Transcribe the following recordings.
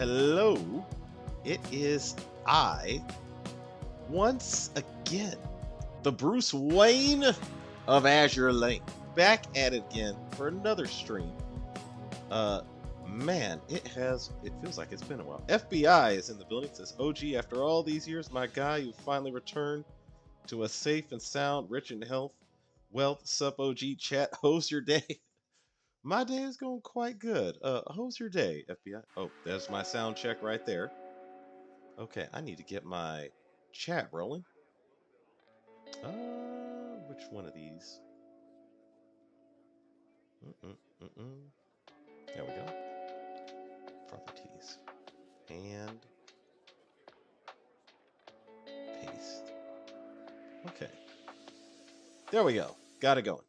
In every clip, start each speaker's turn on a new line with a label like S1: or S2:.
S1: Hello, it is I once again, the Bruce Wayne of Azure Lane, back at it again for another stream. Uh, Man, it feels like it's been a while. FBI is in the building. It says, OG, after all these years, my guy, you finally returned to a safe and sound, rich in health, wealth. Sup, OG, chat, how's your day? My day is going quite good. How's your day, FBI? Oh, there's my sound check right there. Okay, I need to get my chat rolling. Which one of these? Mm-mm. There we go. Properties. And paste. Okay. There we go. Got it going.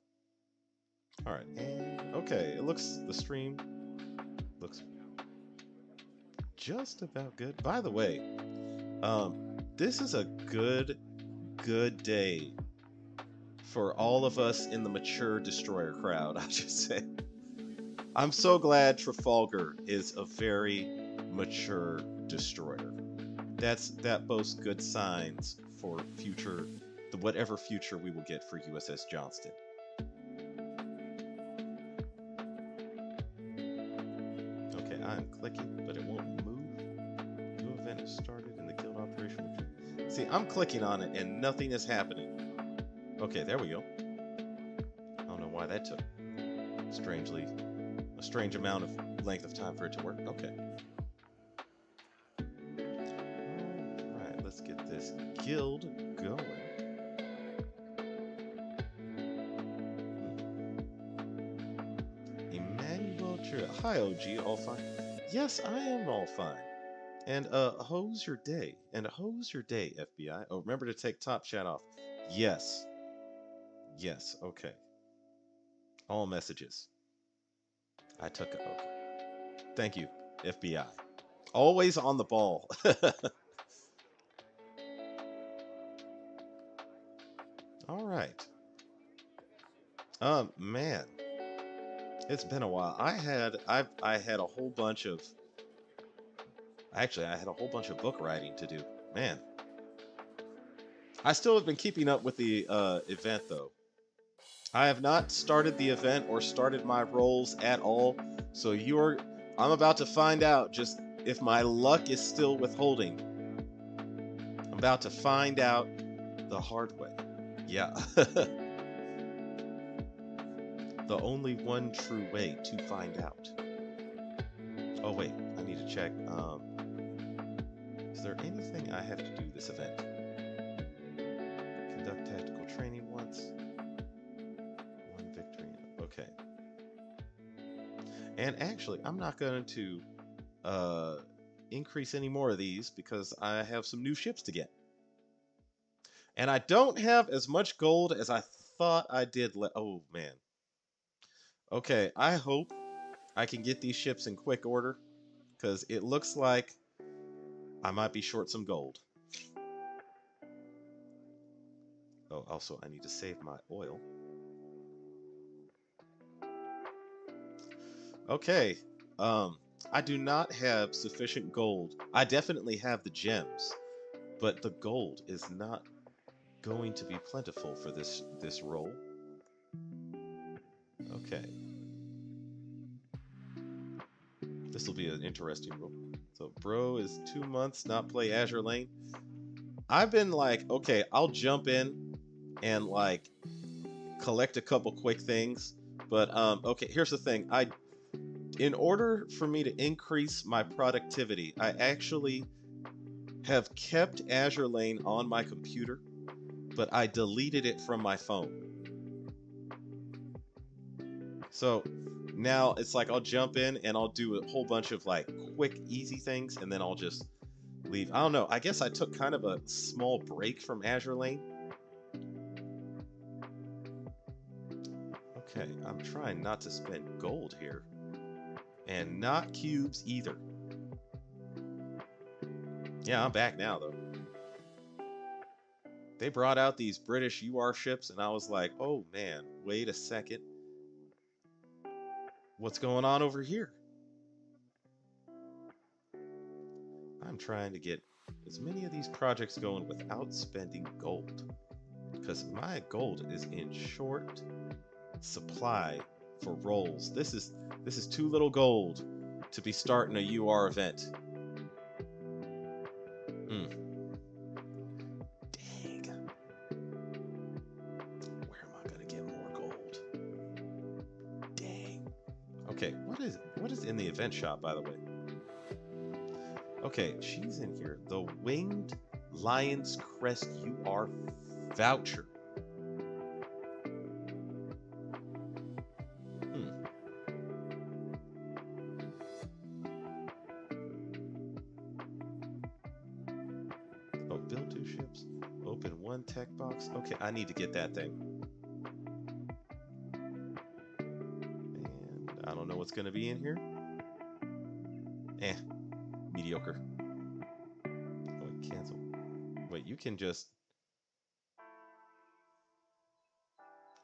S1: All right. And okay, the stream looks just about good. By the way, this is a good day for all of us in the mature destroyer crowd, I should say. I'm so glad Trafalgar is a very mature destroyer. That boasts good signs for whatever future we will get for USS Johnston. Okay, I'm clicking, but it won't move. New event has started in the guild operation. See, I'm clicking on it and nothing is happening. Okay, there we go. I don't know why that took a strange amount of length of time for it to work. Okay. Alright, let's get this guild going. Emmanuel Hi OG, all fine? Yes, I am all fine. And how's your day? FBI? Oh, remember to take top chat off. Yes. Yes, okay. All messages. I took it. Okay. Thank you, FBI. Always on the ball. All right. Man, it's been a while. I had a whole bunch of I had a whole bunch of book writing to do. Man, I still have been keeping up with the event though. I have not started the event or started my roles at all. So I'm about to find out just if my luck is still withholding. I'm about to find out the hard way. Yeah. The only one true way to find out. Oh wait, I need to check. Is there anything I have to do this event? Conduct tactical training once. One victory. Okay. And actually, I'm not going to increase any more of these because I have some new ships to get. And I don't have as much gold as I thought I did. Oh, man. Okay, I hope I can get these ships in quick order because it looks like I might be short some gold. Oh, also, I need to save my oil. Okay, I do not have sufficient gold. I definitely have the gems, but the gold is not going to be plentiful for this role. Okay. This will be an interesting role. So, bro is 2 months not play Azure Lane. I've been like, okay, I'll jump in and like collect a couple quick things. But okay, here's the thing. In order for me to increase my productivity, I actually have kept Azure Lane on my computer, but I deleted it from my phone. So now it's like I'll jump in and I'll do a whole bunch of like quick, easy things, and then I'll just leave. I don't know. I guess I took kind of a small break from Azure Lane. Okay, I'm trying not to spend gold here. And not cubes either. Yeah, I'm back now, though. They brought out these British UR ships, and I was like, oh, man, wait a second. What's going on over here? trying to get as many of these projects going without spending gold, because my gold is in short supply for rolls. This is too little gold to be starting a UR event. Dang. Where am I gonna get more gold? Dang. Okay, what is in the event shop, by the way? Okay, she's in here. The Winged Lion's Crest UR voucher. Oh, build 2 ships. Open 1 tech box. Okay, I need to get that thing. And I don't know what's going to be in here. Mediocre. Oh, cancel. Wait, you can just...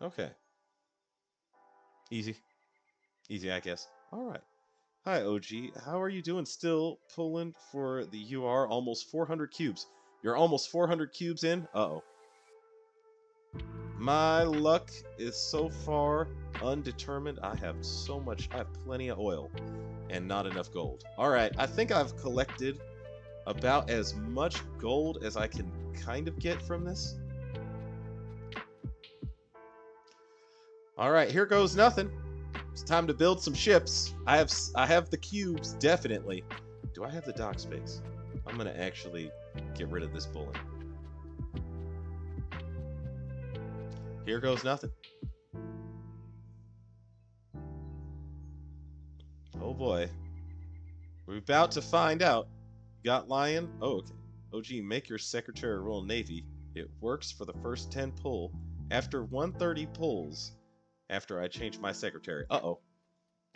S1: Okay. Easy. Easy, I guess. Alright. Hi, OG. How are you doing? Still pulling for the UR? Almost 400 cubes. You're almost 400 cubes in? Uh-oh. My luck is so far undetermined. I have plenty of oil and not enough gold. Alright, I think I've collected about as much gold as I can kind of get from this. Alright, here goes nothing. It's time to build some ships. I have the cubes, definitely. Do I have the dock space? I'm gonna actually get rid of this bullet. Here goes nothing. Oh boy. We're about to find out. Got Lion? Oh, okay. OG, make your Secretary of Royal Navy. It works for the first 10 pull. After 130 pulls, after I change my secretary. Uh-oh.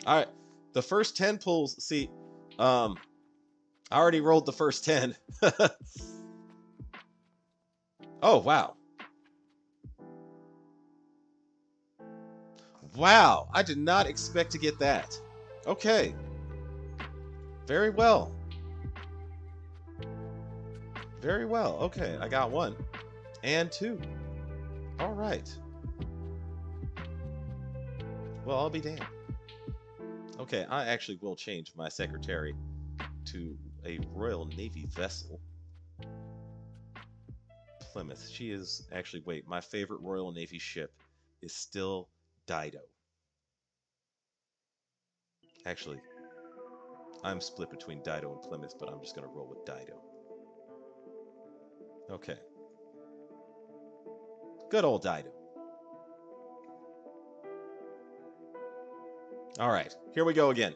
S1: Alright. The first 10 pulls, see, I already rolled the first 10. Oh, wow. Wow, I did not expect to get that. Okay. Very well. Very well. Okay, I got 1 and 2. All right. Well, I'll be damned. Okay, I actually will change my secretary to a Royal Navy vessel. Plymouth. She is actually, wait, my favorite Royal Navy ship is still Dido. Actually, I'm split between Dido and Plymouth, but I'm just going to roll with Dido. Okay. Good old Dido. All right, here we go again.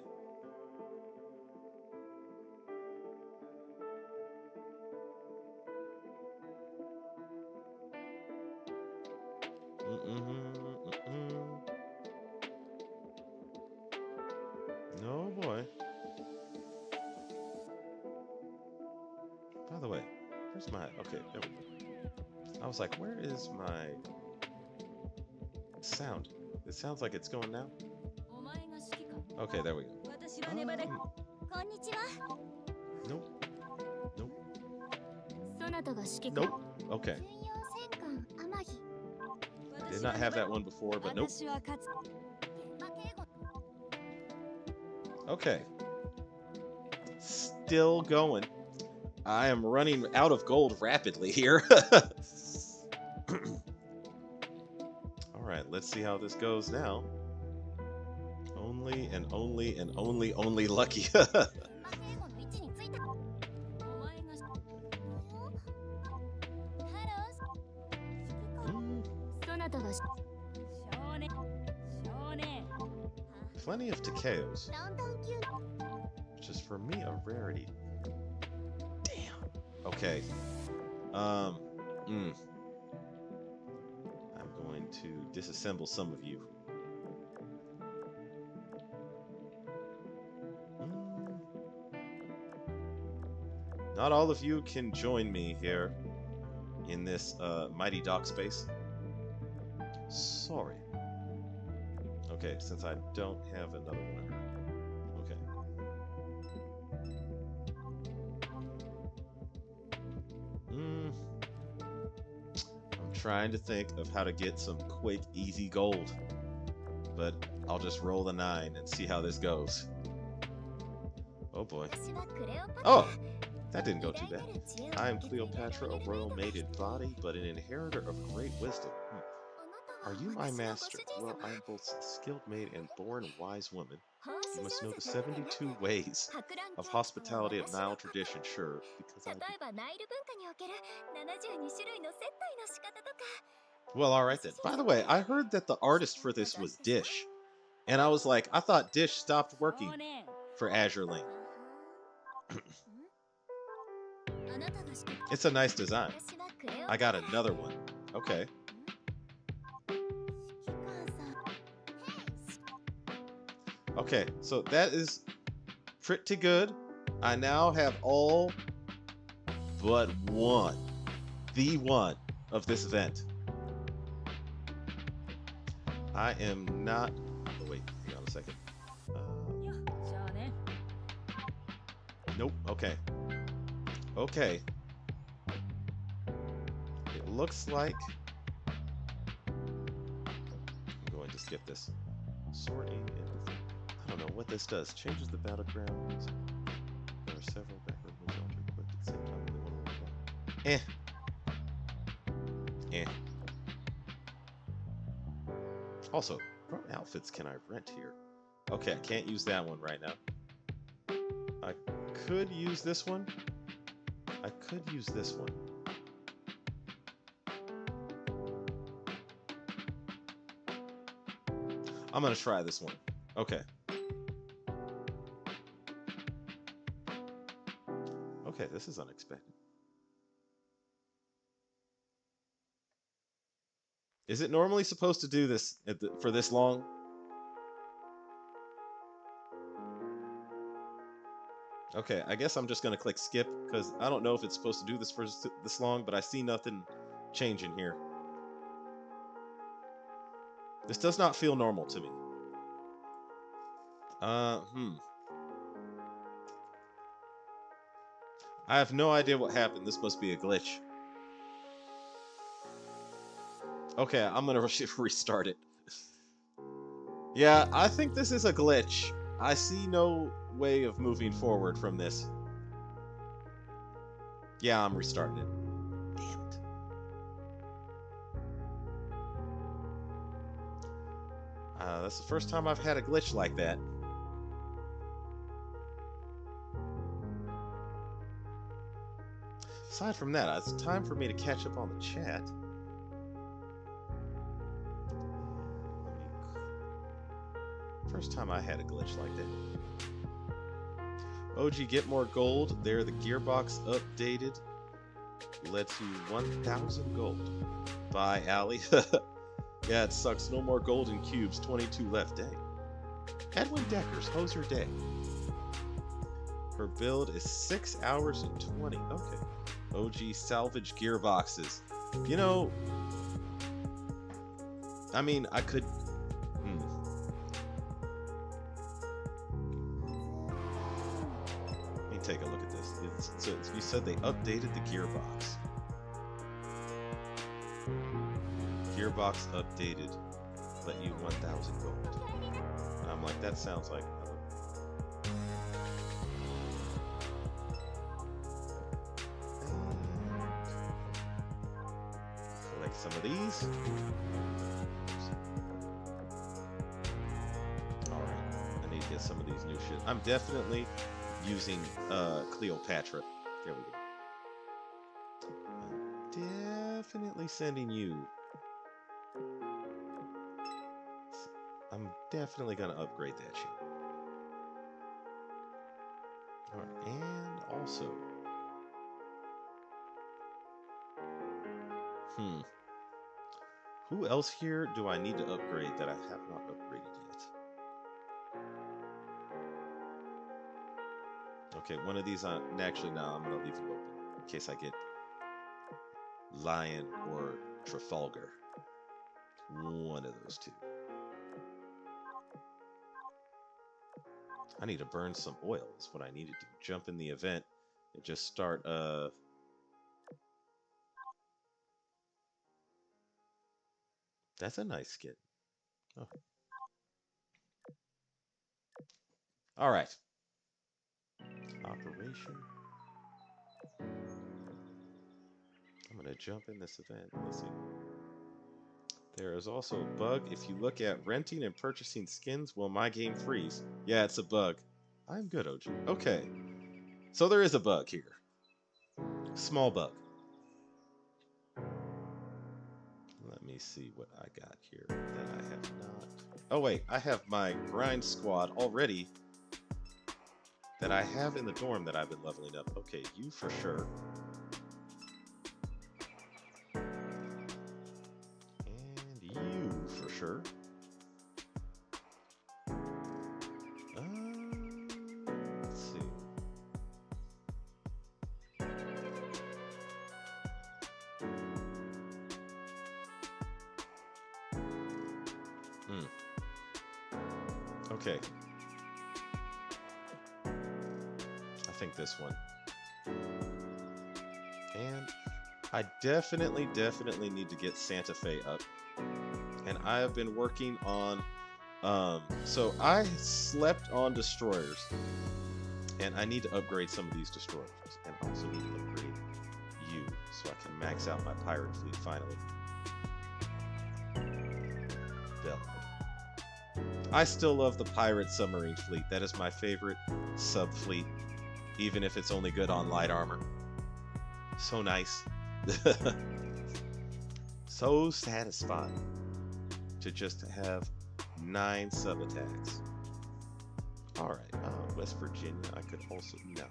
S1: No boy. By the way, where's my... Okay, there we go. I was like, where is my sound? It sounds like it's going now. Okay, there we go. Nope. Nope. Nope. Okay. Did not have that one before, but nope. Okay. Still going. I am running out of gold rapidly here. Alright, let's see how this goes now. Only and only and only lucky. Plenty of Takeos, which is for me a rarity. Damn. Okay. I'm going to disassemble some of you. Not all of you can join me here in this mighty dock space. Sorry. Okay, since I don't have another one. Okay. trying to think of how to get some quick, easy gold. But I'll just roll the 9 and see how this goes. Oh boy. Oh! That didn't go too bad. I am Cleopatra, a royal maid in body, but an inheritor of great wisdom. Are you my master? Well, I am both a skilled maid and born wise woman. You must know the 72 ways of hospitality of Nile tradition, sure, because I do. Well, alright then. By the way, I heard that the artist for this was Dish. And I was like, I thought Dish stopped working for Azur Lane. It's a nice design. I got another one. Okay. Okay, so that is pretty good. I now have all but one. The one of this event. I am not... Oh, wait, hang on a second. Nope, okay. Okay. It looks like... I'm going to skip this. Sorting and... I don't know what this does. Changes the battleground. There are several backward moves altered equipped at the same time. Also, what outfits can I rent here? Okay, I can't use that one right now. I could use this one. I could use this one. I'm gonna try this one. Okay. Okay, this is unexpected. Is it normally supposed to do this for this long? Okay, I guess I'm just gonna click skip because I don't know if it's supposed to do this for this long, but I see nothing changing here. This does not feel normal to me. I have no idea what happened. This must be a glitch. Okay, I'm gonna restart it. Yeah, I think this is a glitch. I see no way of moving forward from this. Yeah, I'm restarting it. Damn it. That's the first time I've had a glitch like that. Aside from that, it's time for me to catch up on the chat. First time I had a glitch like that. OG, get more gold. There, the gearbox updated. Led to 1,000 gold. Bye, Allie. Yeah, it sucks. No more golden cubes. 22 left. Dang. Edwin Decker's Hoser Day. Her build is 6 hours and 20. Okay. OG salvage gearboxes. You know, I mean, I could... Let me take a look at this. So you said they updated the gearbox. Gearbox updated. Let you 1,000 gold. And I'm like, that sounds like... Collect some of these. Alright, I need to get some of these new shit. I'm definitely using Cleopatra. There we go. I'm definitely sending you. I'm definitely gonna upgrade that shit. Alright, and also... Who else here do I need to upgrade that I have not upgraded yet? Okay, one of these, actually, no, I'm going to leave them open in case I get Lion or Trafalgar. One of those two. I need to burn some oil is what I need to do. Jump in the event and just start, That's a nice skin. Oh. All right. Operation. I'm going to jump in this event. Let's see. There is also a bug. If you look at renting and purchasing skins, will my game freeze? Yeah, it's a bug. I'm good, OG. Okay. So there is a bug here. Small bug. Let me see what I got here that I have not. Oh, wait. I have my grind squad already that I have in the dorm that I've been leveling up. Okay, you for sure. And you for sure. Let's see. Okay. I think this one. And I definitely need to get Santa Fe up. And I have been working on, so I slept on destroyers. And I need to upgrade some of these destroyers. And I also need to upgrade you so I can max out my pirate fleet finally. Bell. I still love the pirate submarine fleet. That is my favorite sub fleet, even if it's only good on light armor. So nice. So satisfying to just have 9 sub attacks. Alright, West Virginia, I could also, no.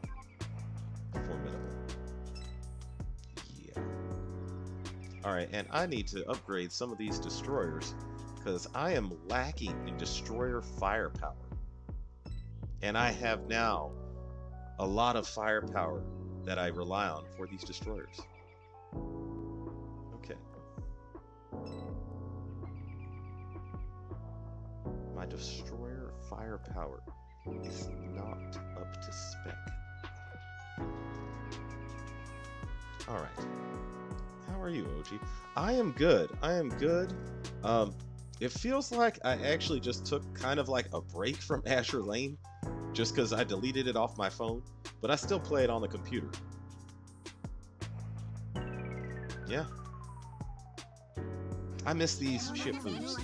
S1: Formidable. Yeah. Alright, and I need to upgrade some of these destroyers because I am lacking in destroyer firepower. And I have now a lot of firepower that I rely on for these destroyers. Okay. My destroyer firepower is not up to spec. Alright. How are you, OG? I am good. I am good. It feels like I actually just took kind of like a break from Azur Lane just because I deleted it off my phone, but I still play it on the computer. Yeah. I miss these ship foos.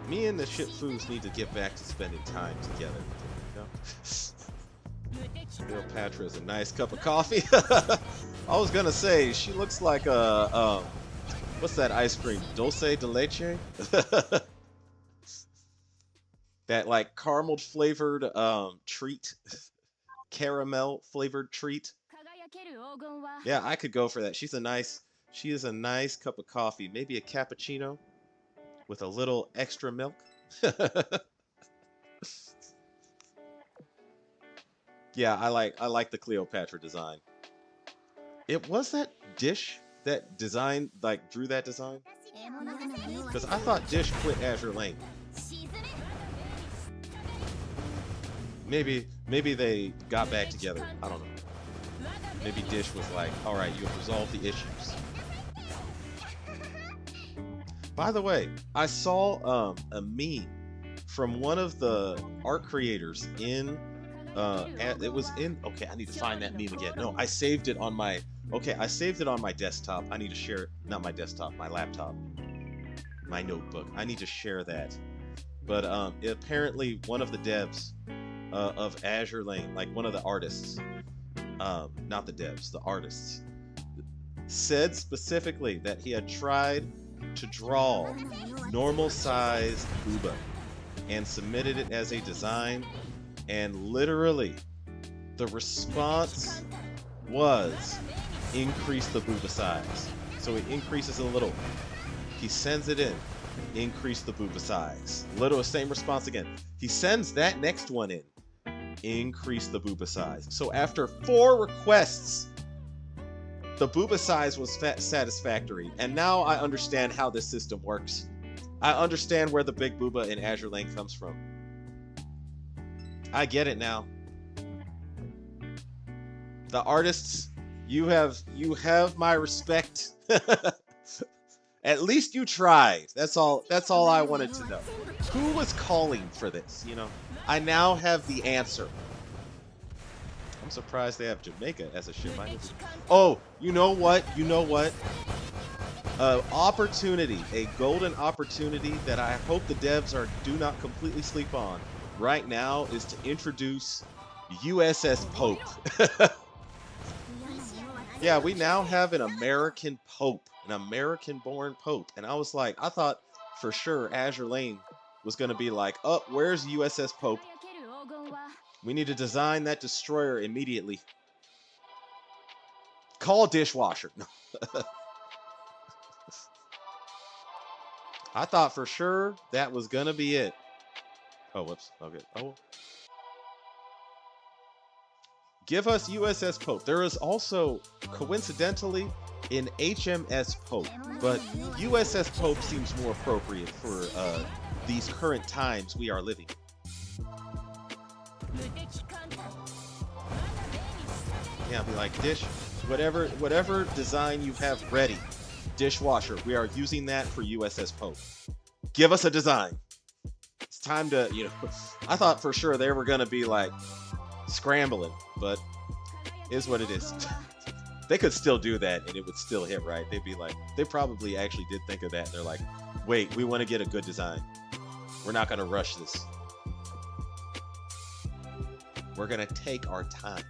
S1: Me and the ship foos need to get back to spending time together. You know? Cleopatra is a nice cup of coffee. I was gonna say, she looks like a, what's that ice cream? Dulce de leche? That like caramel flavored treat. Caramel flavored treat. Yeah, I could go for that. She is a nice cup of coffee. Maybe a cappuccino with a little extra milk. Yeah, I like the Cleopatra design. It was that Dish that designed, like, drew that design? Because I thought Dish quit Azur Lane. Maybe they got back together. I don't know. Maybe Dish was like, all right, you have resolved the issues. By the way, I saw a meme from one of the art creators in, it was in, okay, I need to find that meme again. No, I saved it on my, okay, I saved it on my desktop. I need to share it, not my desktop, my laptop, my notebook. I need to share that. But apparently one of the devs of Azur Lane, like one of the artists, not the devs, the artists, said specifically that he had tried to draw normal sized booba and submitted it as a design, and literally the response was increase the booba size. So he increases a little, he sends it in, increase the booba size, little, same response again, he sends that next one in, increase the booba size. So after 4 requests, the booba size was satisfactory, and now I understand how this system works. I understand where the big booba in Azur Lane comes from. I get it now. The artists, you have my respect. At least you tried. That's all I wanted to know. Who was calling for this, you know? I now have the answer. I'm surprised they have Jamaica as a ship. Oh, you know what? You know what? Opportunity, a golden opportunity that I hope the devs do not completely sleep on right now is to introduce USS Pope. Yeah, we now have an American Pope, an American-born Pope, and I was like, I thought for sure Azur Lane was going to be like, oh, where's USS Pope? We need to design that destroyer immediately. Call dishwasher. I thought for sure that was gonna be it. Oh, whoops. Okay. Oh. Give us USS Pope. There is also, coincidentally, an HMS Pope, but USS Pope seems more appropriate for these current times we are living. Yeah, be like, whatever design you have ready, dishwasher, we are using that for USS Pope. Give us a design. It's time to, I thought for sure they were going to be like scrambling, but is what it is. They could still do that and it would still hit right. They'd be like, they probably actually did think of that. They're like, wait, we want to get a good design. We're not going to rush this. We're going to take our time.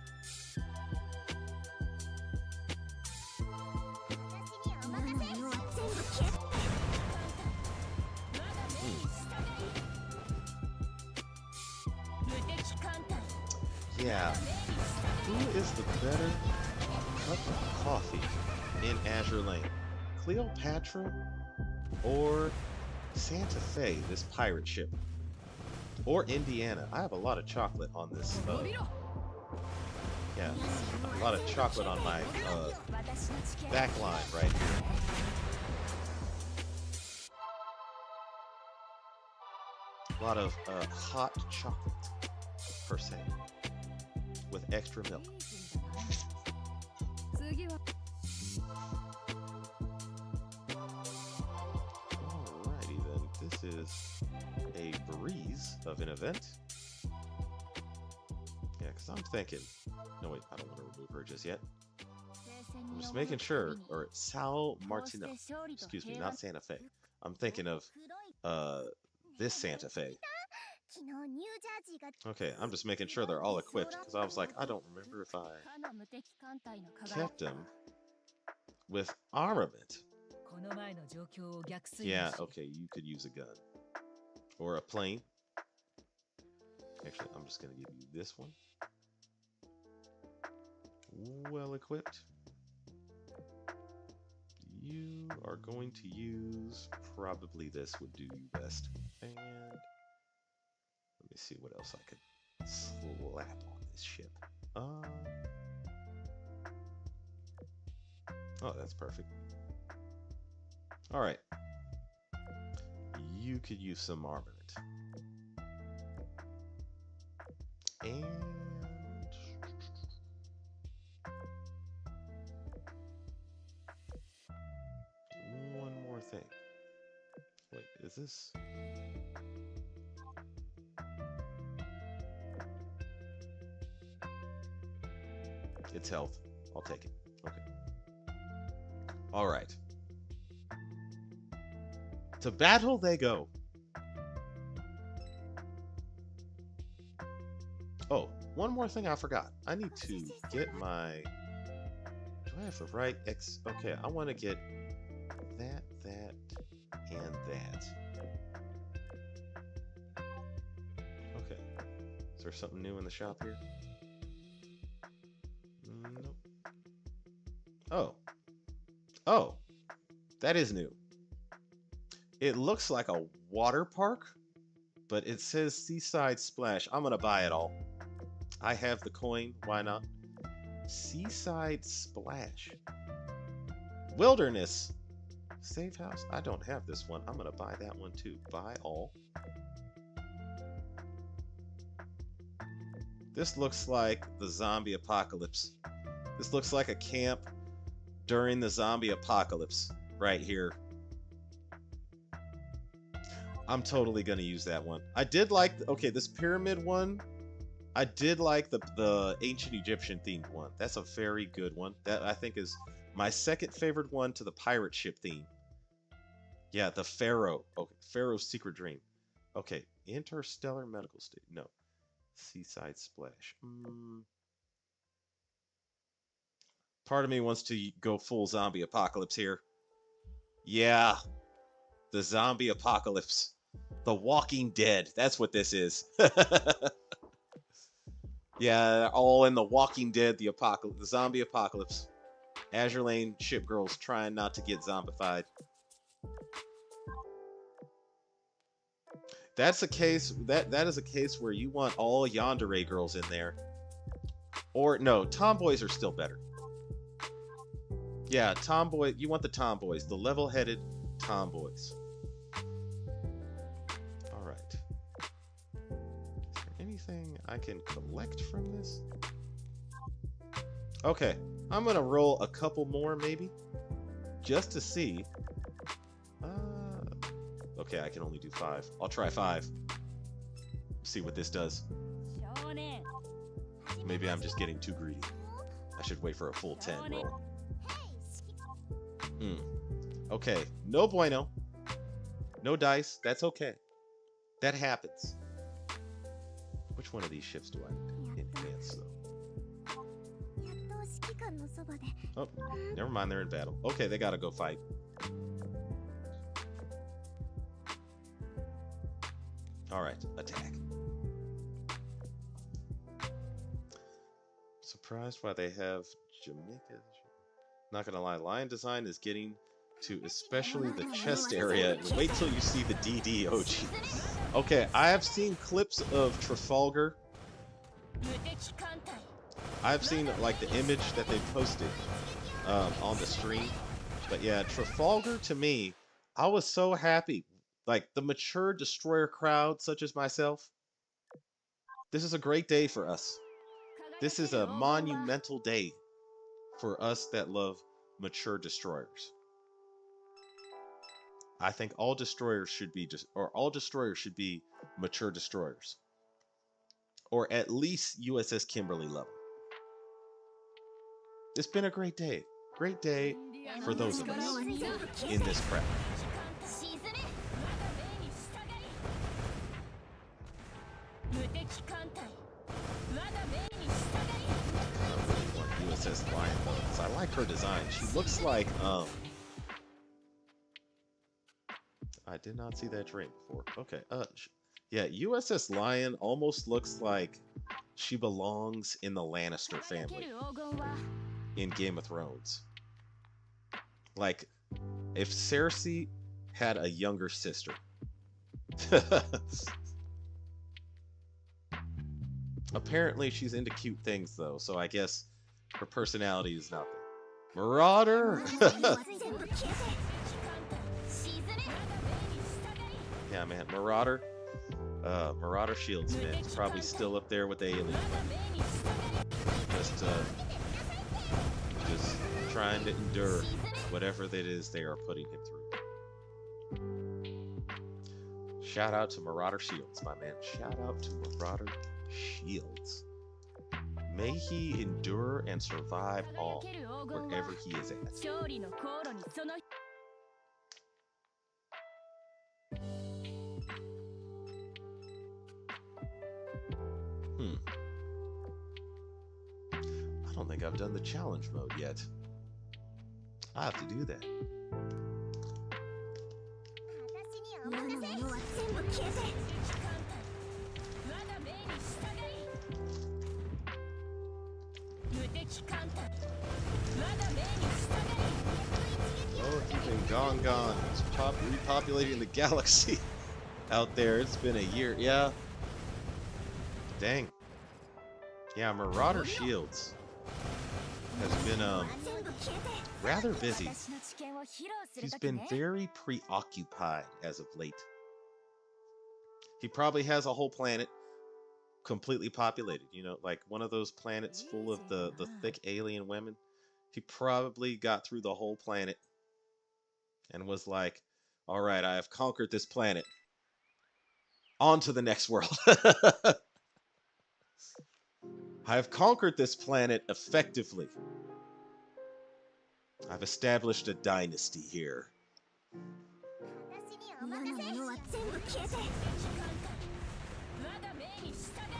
S1: Yeah. Who is the better cup of coffee in Azur Lane? Cleopatra or Santa Fe, this pirate ship? Or Indiana? I have a lot of chocolate on this. Yeah, a lot of chocolate on my back line right here. A lot of hot chocolate, per se, with extra milk. Alrighty then, this is a breeze of an event. Yeah, because I'm thinking, no wait, I don't want to remove her just yet. I'm just making sure, or Sal Martino, excuse me, not Santa Fe. I'm thinking of this Santa Fe. Okay, I'm just making sure they're all equipped, because I was like, I don't remember if I kept them with armament. Yeah, okay, you could use a gun. Or a plane. Actually, I'm just going to give you this one. Well equipped. You are going to use, probably this would do you best. And let me see what else I could slap on this ship. Oh, that's perfect. All right. You could use some armament. And one more thing. Wait, is this? It's health. I'll take it. Okay. All right. To battle they go. Oh, one more thing I forgot. I need to get my... Do I have the right X? Okay, I want to get that, and that. Okay. Is there something new in the shop here? Nope. Oh. Oh. That is new. It looks like a water park, but it says Seaside Splash. I'm going to buy it all. I have the coin. Why not? Seaside Splash. Wilderness. Safe house. I don't have this one. I'm going to buy that one too. Buy all. This looks like the zombie apocalypse. This looks like a camp during the zombie apocalypse right here. I'm totally gonna use that one. I did like okay, this pyramid one. I did like the ancient Egyptian themed one. That's a very good one. That I think is my second favorite one to the pirate ship theme. Yeah, the Pharaoh. Okay, Pharaoh's secret dream. Okay, interstellar medical state. No, seaside splash. Part of me wants to go full zombie apocalypse here. Yeah, the zombie apocalypse. The Walking Dead. That's what this is. Yeah, all in the Walking Dead, the apocalypse, the zombie apocalypse. Azure Lane ship girls trying not to get zombified. That's a case that is a case where you want all yandere girls in there. Or no, tomboys are still better. Yeah, tomboy. You want the tomboys, the level-headed tomboys. All right. Is there anything I can collect from this? Okay, I'm gonna roll a couple more maybe, just to see. Okay, I can only do 5. I'll try 5. See what this does. Maybe I'm just getting too greedy. I should wait for a full 10 roll. Okay, no bueno. No dice. That's okay. That happens. Which one of these ships do I need to enhance, though? Oh, never mind. They're in battle. Okay, they gotta go fight. Alright, attack. Surprised why they have Jamaica. Not gonna lie, lion design is getting to especially the chest area. And wait till you see the DDOG. Okay, I have seen clips of Trafalgar. I've seen like the image that they posted on the stream. But yeah, Trafalgar to me, I was so happy. Like the mature destroyer crowd, such as myself, this is a great day for us. This is a monumental day for us that love mature destroyers. I think all destroyers should be mature destroyers, or at least USS Kimberly level. It's been a great day for those of us in this prep. USS Lion though, because I like her design. She looks like I did not see that train before. Okay, yeah, USS Lion almost looks like she belongs in the Lannister family in Game of Thrones. Like if Cersei had a younger sister. Apparently she's into cute things though, so I guess her personality is nothing. Marauder! Yeah, man, Marauder. Marauder Shields, man. It's probably still up there with the alien. Just trying to endure whatever that is they are putting him through. Shout out to Marauder Shields, my man. Shout out to Marauder Shields. May he endure and survive all wherever he is at. I don't think I've done the challenge mode yet. I have to do that. Oh, he's been gone. He's repopulating the galaxy out there. It's been a year. Yeah. Dang. Yeah, Marauder Shields has been rather busy. He's been very preoccupied as of late. He probably has a whole planet completely populated, you know, like one of those planets full of the thick alien women. He probably got through the whole planet and was like, all right, I have conquered this planet. On to the next world. I have conquered this planet effectively. I've established a dynasty here.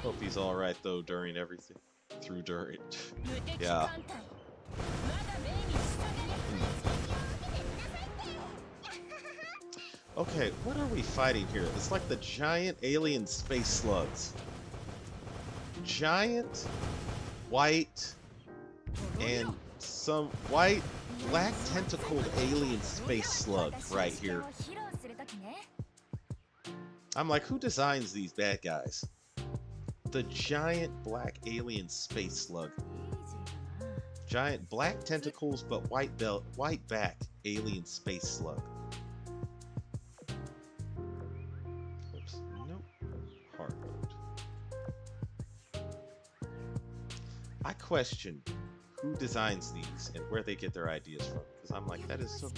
S1: Hope he's alright though during everything. During. Yeah. Okay, what are we fighting here? It's like the giant alien space slugs. Giant, white, and some white, black tentacled alien space slug right here. I'm like, who designs these bad guys? The giant black alien space slug. Giant black tentacles but white back alien space slug. Oops, nope. Hard mode. I question who designs these and where they get their ideas from, because I'm like, that is some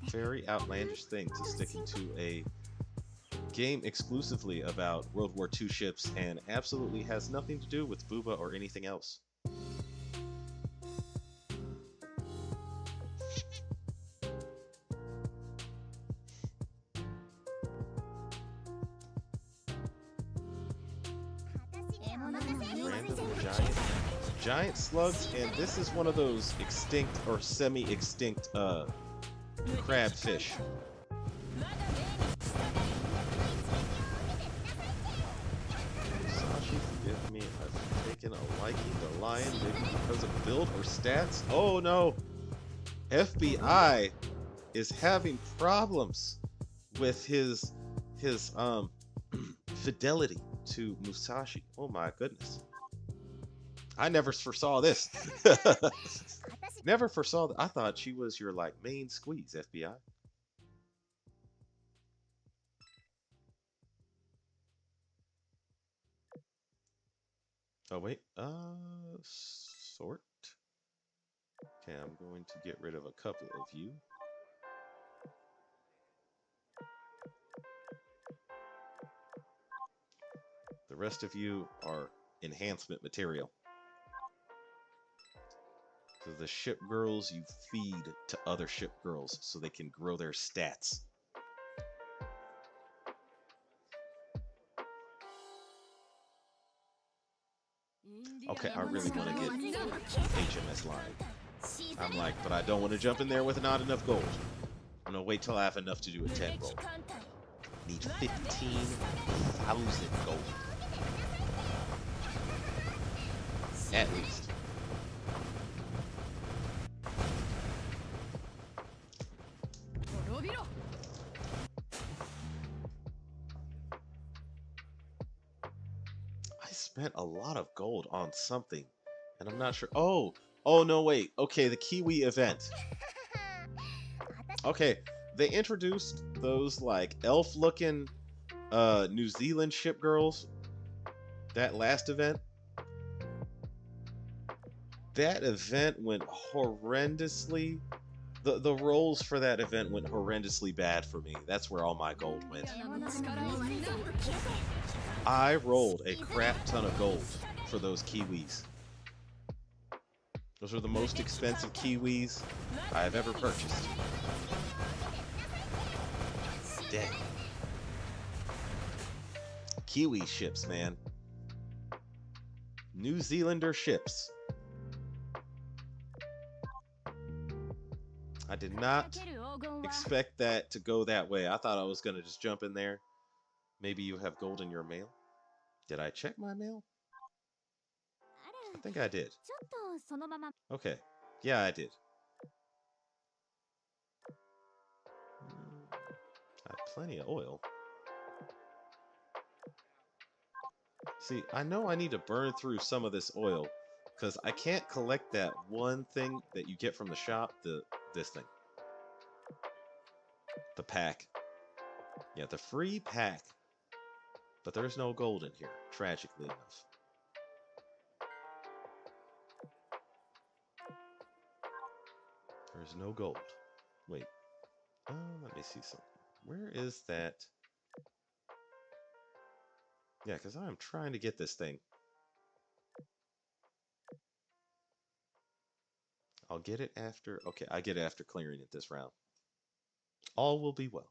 S1: very outlandish thing to stick into a game exclusively about World War II ships and absolutely has nothing to do with Booba or anything else. Random giant slugs, and this is one of those extinct or semi-extinct crabfish. Sashi, forgive me, I've taken a liking to Lion, maybe because of build or stats. Oh no! FBI is having problems with his fidelity to Musashi. Oh my goodness. I never foresaw this. Never foresaw that. I thought she was your like main squeeze, FBI. Oh wait, sort. Okay, I'm going to get rid of a couple of you. The rest of you are enhancement material. So the ship girls you feed to other ship girls so they can grow their stats. Okay, I really want to get HMS Line. I'm like, but I don't want to jump in there with not enough gold. I'm gonna wait till I have enough to do a 10 roll. Need 15,000 gold. At least. I spent a lot of gold on something, and I'm not sure. Oh no, wait. Okay, the Kiwi event. Okay, they introduced those like elf-looking New Zealand ship girls. That last event. That event went horrendously. The rolls for that event went horrendously bad for me. That's where all my gold went. I rolled a crap ton of gold for those Kiwis. Those are the most expensive Kiwis I have ever purchased. Dang. Kiwi ships, man. New Zealander ships. I did not expect that to go that way. I thought I was going to just jump in there. Maybe you have gold in your mail. Did I check my mail? I think I did. Okay. Yeah, I did. I have plenty of oil. See, I know I need to burn through some of this oil because I can't collect that one thing that you get from the shop, this thing. The pack. Yeah, the free pack. But there's no gold in here, tragically enough. There's no gold. Wait. Let me see something. Where is that? Yeah, because I'm trying to get this thing. I'll get it after. Okay, I get it after clearing it this round. All will be well.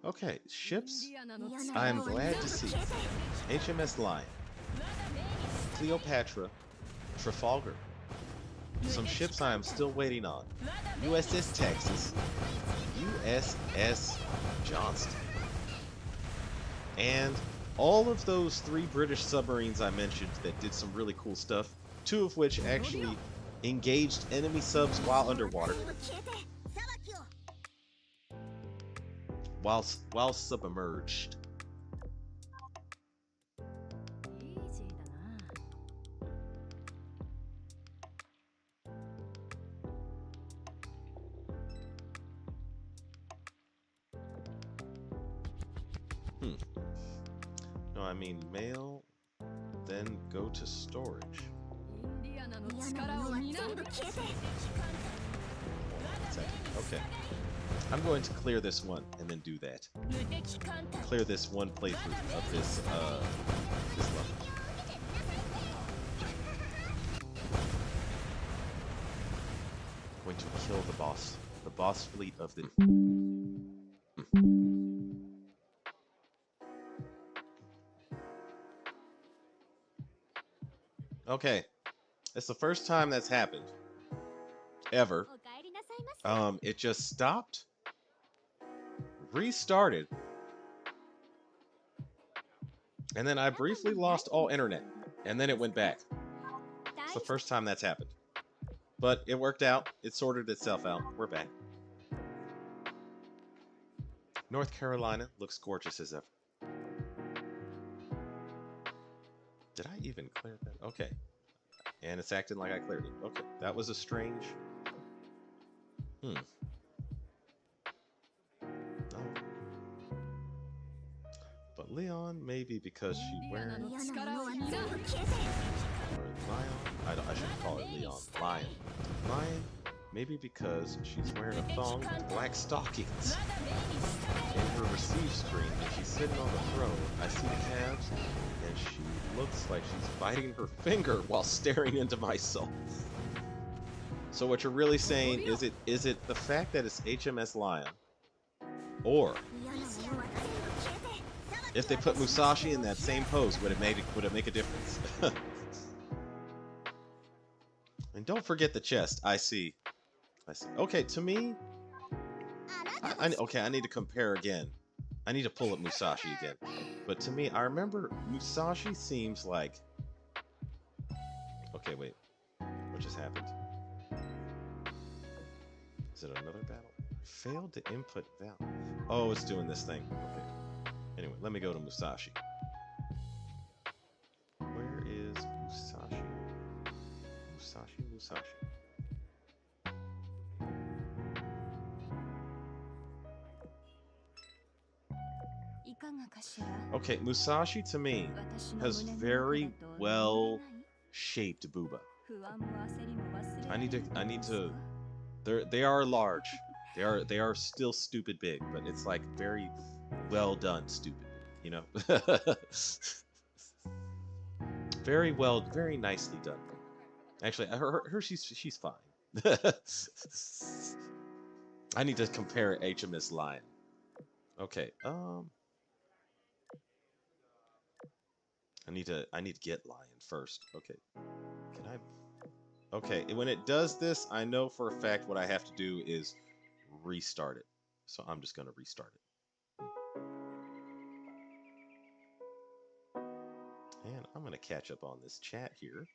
S1: Okay, ships. I am glad to see HMS Lion, Cleopatra, Trafalgar. Some ships I am still waiting on. USS Texas, USS Johnston, and all of those 3 British submarines I mentioned that did some really cool stuff, 2 of which actually engaged enemy subs while underwater, while submerged. No, I mean mail, then go to storage. Okay. I'm going to clear this one and then do that. Clear this one playthrough of this level. Going to kill the boss fleet of the. Okay, it's the first time that's happened ever. It just stopped, restarted, and then I briefly lost all internet, and then it went back. It's the first time that's happened. But it worked out. It sorted itself out. We're back. North Carolina looks gorgeous as ever. Did I even clear that? Okay. And it's acting like I cleared it. Okay. That was a strange... Oh. But Leon, maybe because she wearing... Or Lion? I shouldn't call it Leon. Lion. Lion, maybe because she's wearing a thong with black stockings. In her receive screen, when she's sitting on the throne, I see the calves, and she looks like she's biting her finger while staring into my soul. So what you're really saying is it the fact that it's HMS Lion, or if they put Musashi in that same pose, would it make a difference? And don't forget the chest. I see. Okay, to me, okay, I need to compare again. I need to pull up Musashi again. But to me, I remember Musashi seems like... Okay, wait. What just happened? Is it another battle? Failed to input valve. Oh, it's doing this thing. Okay. Anyway, let me go to Musashi. Where is Musashi? Musashi. Okay, Musashi to me has very well shaped booba. I need to. They are large. They are still stupid big, but it's like very well done stupid big, you know. Very well, very nicely done. Actually, her she's fine. I need to compare HMS Lion. Okay, I need to get Lion first. Okay. Can I? Okay, when it does this, I know for a fact what I have to do is restart it. So I'm just going to restart it. And I'm going to catch up on this chat here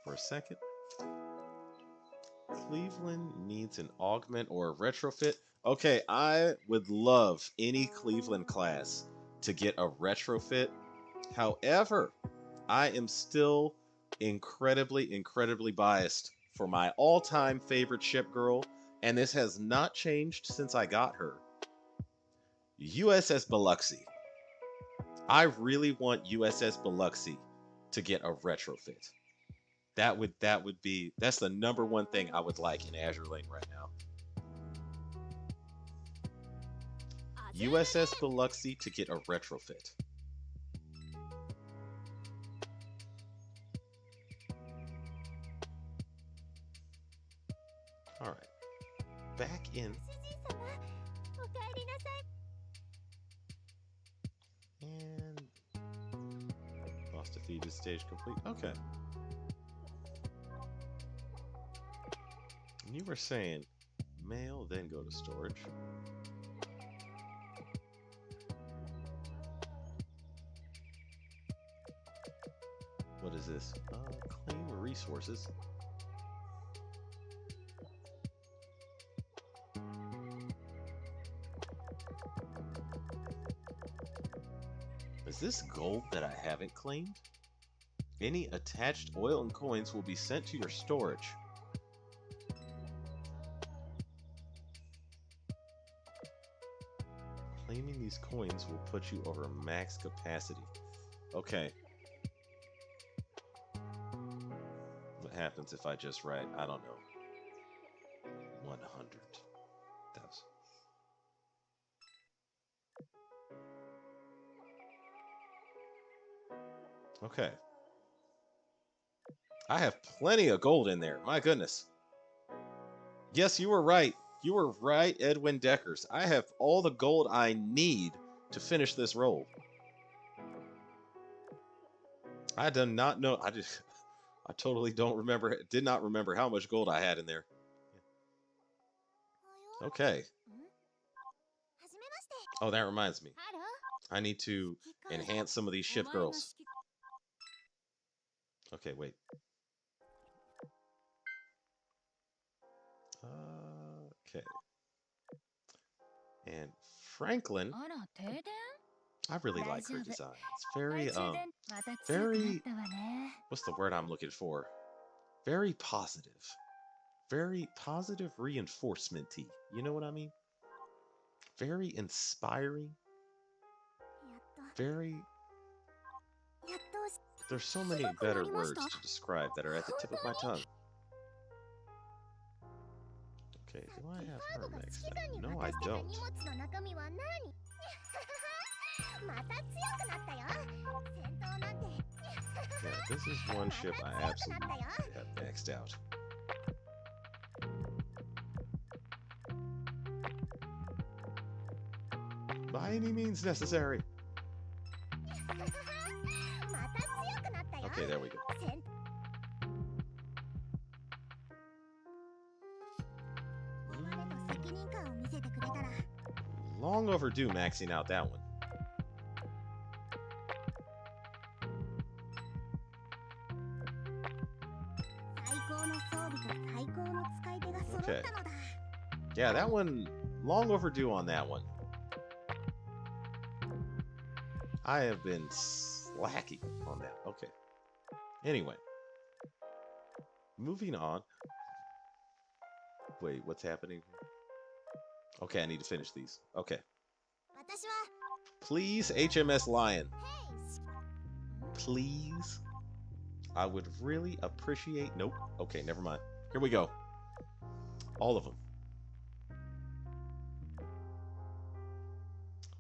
S1: for a second. Cleveland needs an augment or a retrofit. Okay, I would love any Cleveland class to get a retrofit. However, I am still incredibly biased for my all-time favorite ship girl, and this has not changed since I got her. USS Biloxi. I really want USS Biloxi to get a retrofit. That's the number one thing I would like in Azur Lane right now. USS Biloxi to get a retrofit. All right. Back in. And lost defeated stage complete. Okay. And you were saying mail, then go to storage. What is this? Claim resources. Is this gold that I haven't claimed? Any attached oil and coins will be sent to your storage. Claiming these coins will put you over max capacity. Okay. What happens if I just write, I don't know, 100,000? Okay. I have plenty of gold in there. My goodness. Yes, you were right. You were right, Edwin Deckers. I have all the gold I need to finish this roll. I do not know. I totally don't remember. Did not remember how much gold I had in there. Okay. Oh, that reminds me. I need to enhance some of these ship girls. Okay, wait. Okay. And Franklin, I really like her design. It's very, what's the word I'm looking for? Very positive. Very positive reinforcement-y. You know what I mean? Very inspiring. Very... There's so many better words to describe that are at the tip of my tongue. Okay, do I have her next? No, I don't. Yeah, this is one ship I absolutely have maxed out. By any means necessary. Okay, there we go. Long overdue maxing out that one. Okay. Yeah, that one, long overdue on that one. I have been slacking on that. Okay. Anyway. Moving on. Wait, what's happening? Okay, I need to finish these. Okay. Please, HMS Lion. Please. I would really appreciate... Nope. Okay, never mind. Here we go. All of them.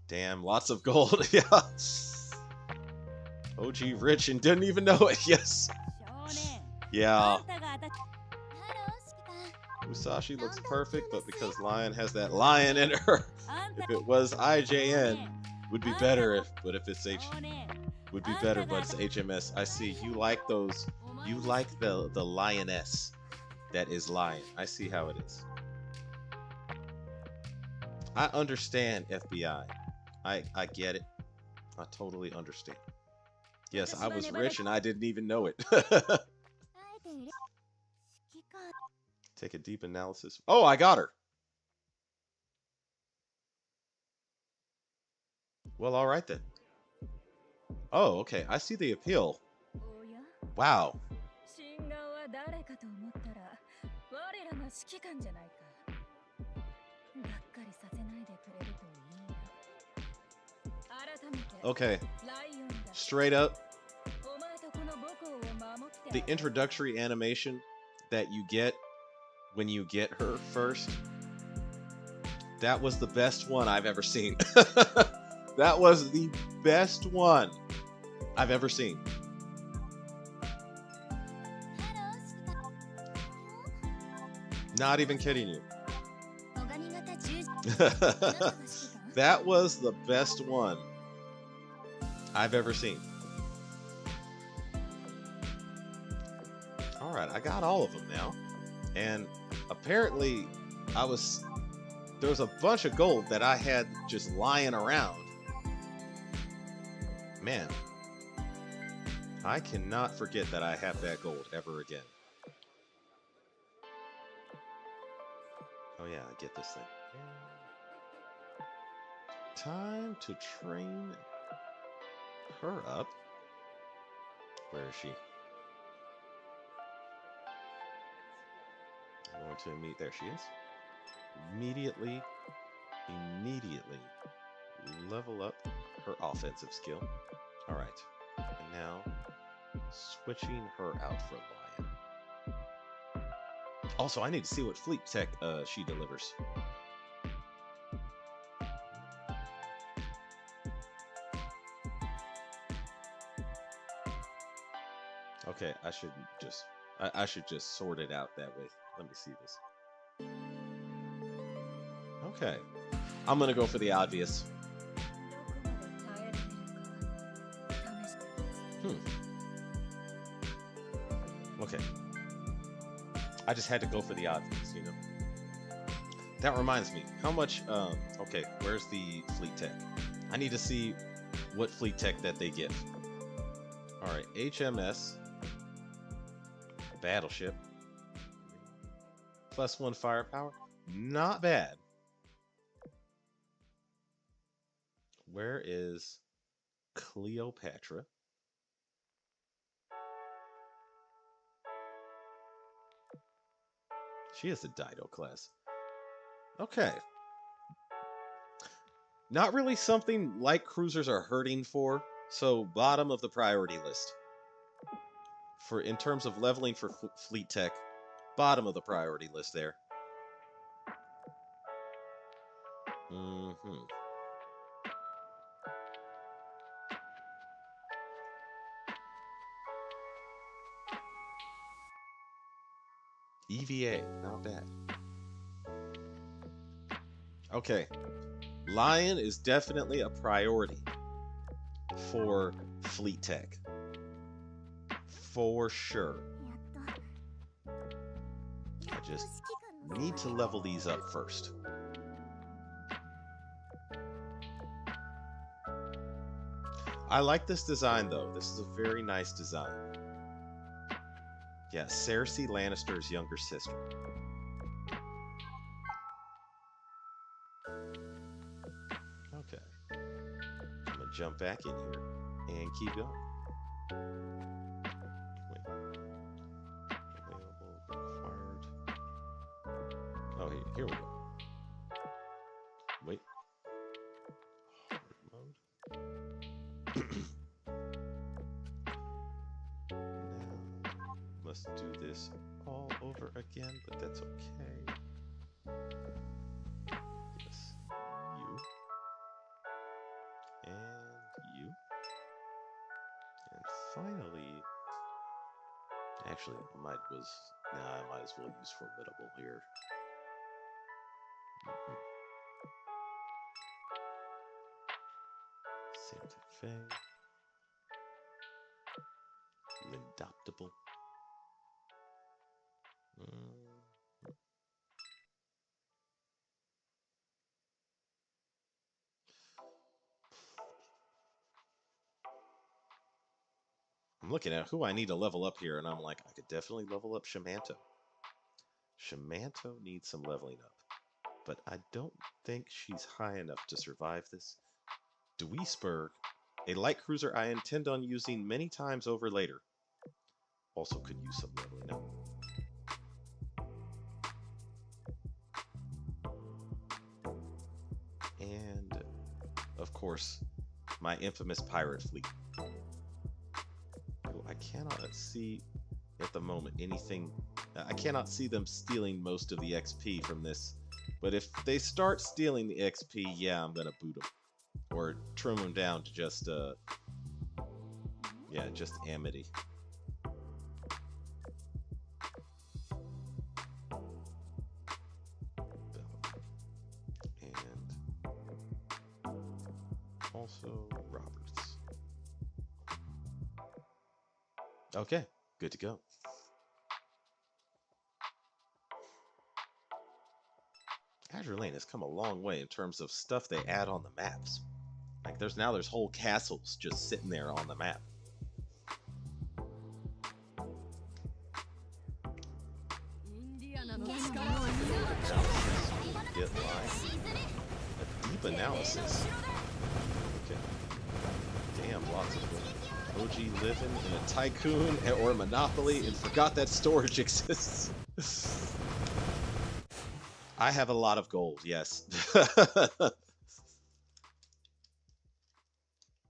S1: Damn, lots of gold. Yeah. OG rich and didn't even know it. Yes. Yeah. Musashi looks perfect, but because Lion has that lion in her, if it was IJN, would be better. But it's would be better, but it's HMS. I see. You like those. You like the lioness that is Lion. I see how it is. I understand, FBI. I get it. I totally understand. Yes, I was rich and I didn't even know it. Take a deep analysis. Oh, I got her. Well, all right then. Oh, okay. I see the appeal. Wow. Okay. Straight up. The introductory animation that you get when you get her first That was the best one I've ever seen. That was the best one I've ever seen. Not even kidding you. That was the best one I've ever seen. All right, I got all of them now. And apparently there was a bunch of gold that I had just lying around. Man, I cannot forget that I have that gold ever again. Oh yeah, I get this thing. Time to train her up. Where is she? I'm going to meet. There she is. Immediately level up her offensive skill. All right, and now switching her out for Lion. Also, I need to see what fleet tech she delivers. Okay, I should just sort it out that way. Let me see this. Okay, I'm gonna go for the obvious. Okay. I just had to go for the obvious, you know. That reminds me, how much, okay, where's the fleet tech? I need to see what fleet tech that they give. All right, HMS, battleship, +1 firepower, not bad. Where is Cleopatra? She is a Dido class. Okay. Not really something light cruisers are hurting for, so bottom of the priority list. For in terms of leveling for fleet tech, bottom of the priority list there. EVA, not bad. Okay, Lion is definitely a priority for fleet tech. For sure. I just need to level these up first. I like this design though. This is a very nice design. Yeah, Cersei Lannister's younger sister. Okay. I'm gonna jump back in here and keep going. Wait. Available, required. Oh, here we go. Wait. Hard mode. Must do this all over again, but that's okay. Yes, you. And you. And finally, actually, I might as well use Formidable here. Santa Fe. Lindoptable. I'm looking at who I need to level up here, and I'm like, I could definitely level up Shamanto. Shamanto needs some leveling up, but I don't think she's high enough to survive this. Duisburg, a light cruiser I intend on using many times over later, also could use some leveling up. And, of course, my infamous pirate fleet. I cannot see at the moment anything. I cannot see them stealing most of the XP from this But if they start stealing the XP, yeah, I'm gonna boot them. Or trim them down to just, yeah, just Amity. And also Roberts. Okay, good to go. Azure Lane has come a long way in terms of stuff they add on the maps. Like there's whole castles just sitting there on the map. Get live. A deep analysis. Okay. Damn, lots of them. OG living in a tycoon or a monopoly and forgot that storage exists. I have a lot of gold, yes.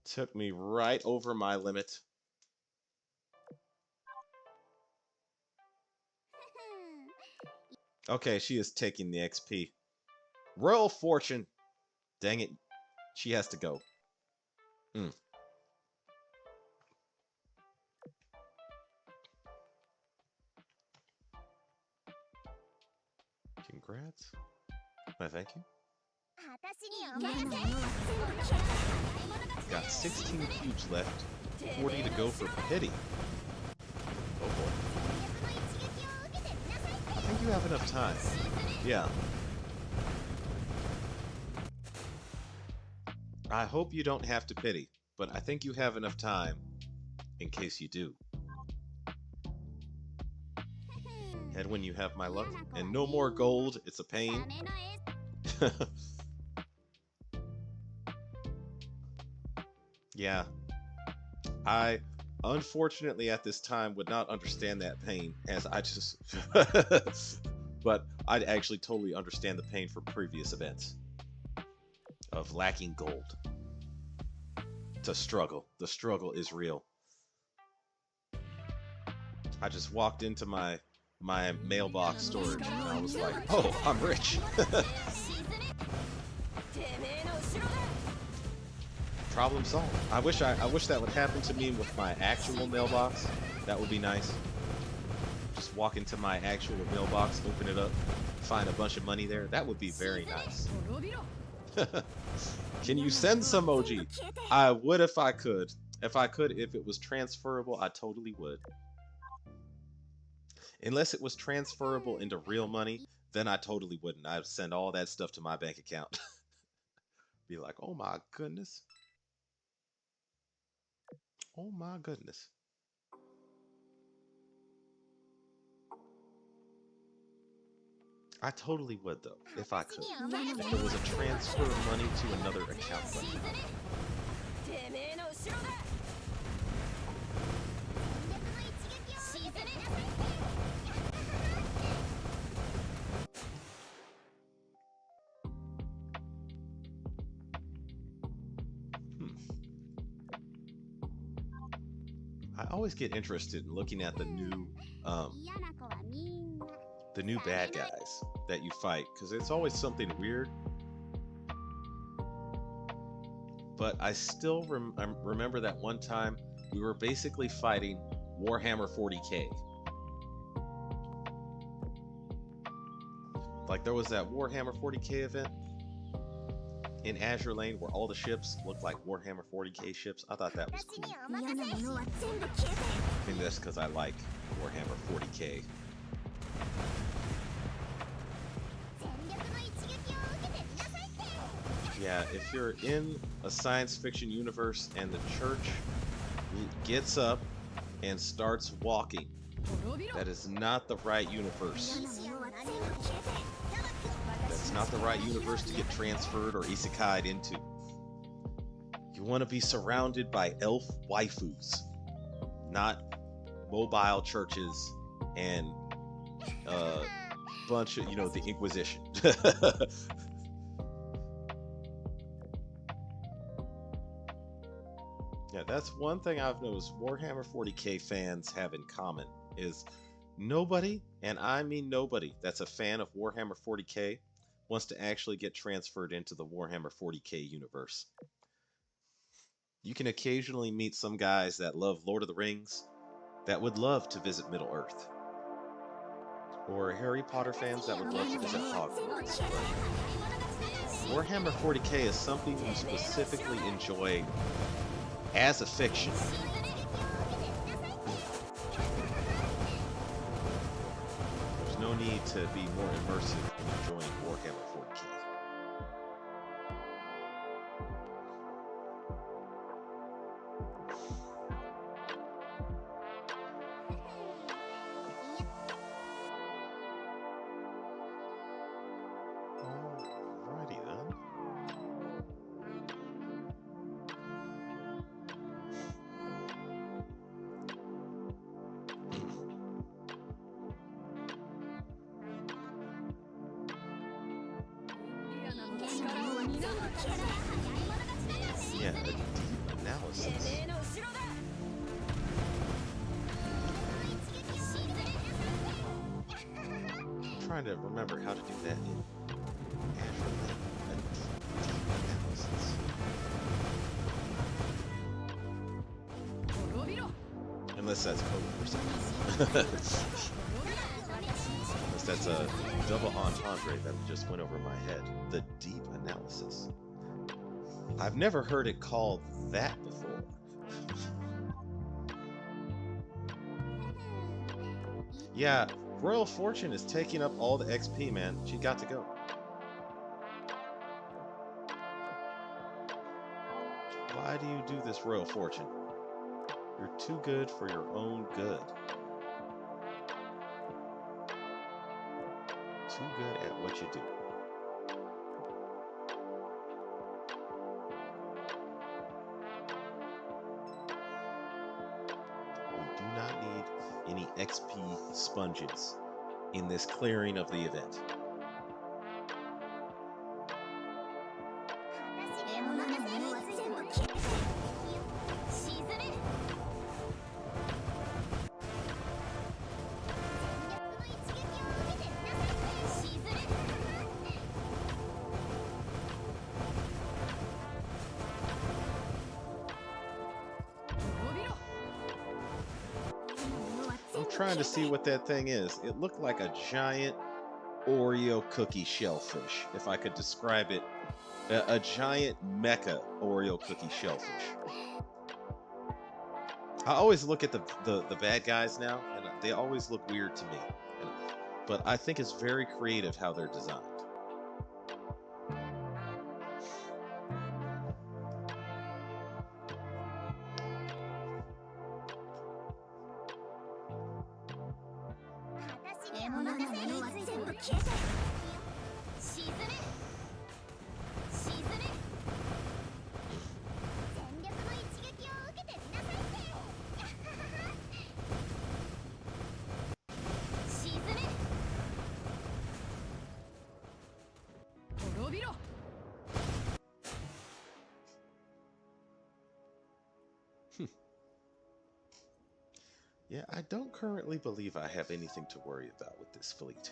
S1: Took me right over my limit. Okay, she is taking the XP. Royal Fortune. Dang it. She has to go. Congrats. Thank you. Got 16 cubes left. 40 to go for pity. Oh boy. I think you have enough time. Yeah. I hope you don't have to pity, but I think you have enough time in case you do. And when you have my luck, and no more gold, it's a pain. Yeah. I, unfortunately, at this time would not understand that pain, as I just... But I'd actually totally understand the pain from previous events of lacking gold. It's a struggle. The struggle is real. I just walked into my mailbox storage and I was like, oh, I'm rich. Problem solved. I wish that would happen to me with my actual mailbox. That would be nice. Just walk into my actual mailbox, open it up, find a bunch of money there. That would be very nice. Can you send some emoji? I would if I could. If it was transferable, I totally would. Unless it was transferable into real money, then I totally wouldn't. I'd send all that stuff to my bank account. Be like, oh my goodness. Oh my goodness. I totally would though, if I could. If it was a transfer of money to another account. I always get interested in looking at the new bad guys that you fight, because it's always something weird. But I still remember that one time we were basically fighting Warhammer 40k. Like there was that Warhammer 40k event in Azure Lane where all the ships looked like Warhammer 40k ships. I thought that was cool. I think that's because I like Warhammer 40k. Yeah, if you're in a science fiction universe and the church gets up and starts walking, that is not the right universe. That's not the right universe to get transferred or isekai'd into. You want to be surrounded by elf waifus, not mobile churches and a bunch of, the Inquisition. Yeah, that's one thing I've noticed Warhammer 40k fans have in common is nobody, and I mean nobody, that's a fan of Warhammer 40k wants to actually get transferred into the Warhammer 40k universe. You can occasionally meet some guys that love Lord of the Rings that would love to visit Middle-earth. Or Harry Potter fans that would love to visit Hogwarts. But Warhammer 40k is something you specifically enjoy as a fiction. There's no need to be more immersive in enjoying Warhammer 40k. Alrighty then. Yeah, a deep analysis. I'm trying to remember how to do that in Azure. A deep analysis. Unless that's code or something. Unless that's a double entendre that just went over my head. The deep analysis. I've never heard it called that before. Yeah, Royal Fortune is taking up all the XP, man. She got to go. Why do you do this, Royal Fortune? You're too good for your own good. Too good at what you do. We do not need any XP sponges in this clearing of the event. Trying to see what that thing is. It looked like a giant Oreo cookie shellfish, if I could describe it. A giant mecha Oreo cookie shellfish. I always look at the bad guys now, and they always look weird to me. But I think it's very creative how they're designed. Yeah, I don't currently believe I have anything to worry about with this fleet.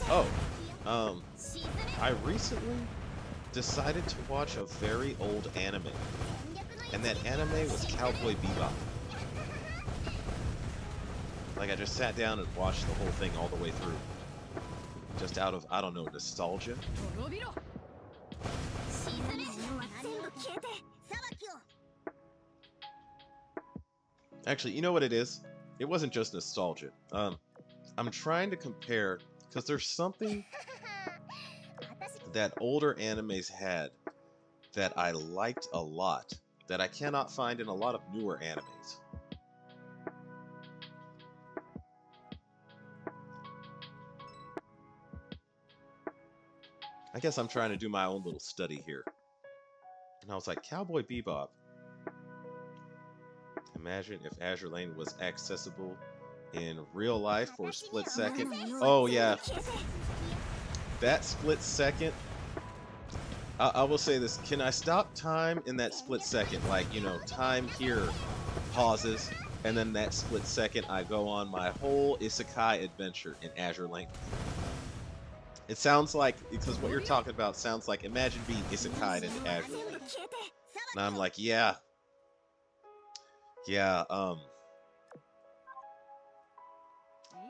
S1: Oh, I recently decided to watch a very old anime, and that anime was Cowboy Bebop. Like, I just sat down and watched the whole thing all the way through, just out of, I don't know, nostalgia. Actually, you know what it is? It wasn't just nostalgia. I'm trying to compare, because there's something that older animes had that I liked a lot that I cannot find in a lot of newer animes. I guess I'm trying to do my own little study here. And I was like, Cowboy Bebop. Imagine if Azur Lane was accessible in real life for a split second. Oh yeah, that split second. I will say this: can I stop time in that split second? Like, you know, time here pauses, and then that split second, I go on my whole isekai adventure in Azure Lane. It sounds like, because what you're talking about sounds like, imagine being isekai'd into Azure Lane. And I'm like, yeah, yeah.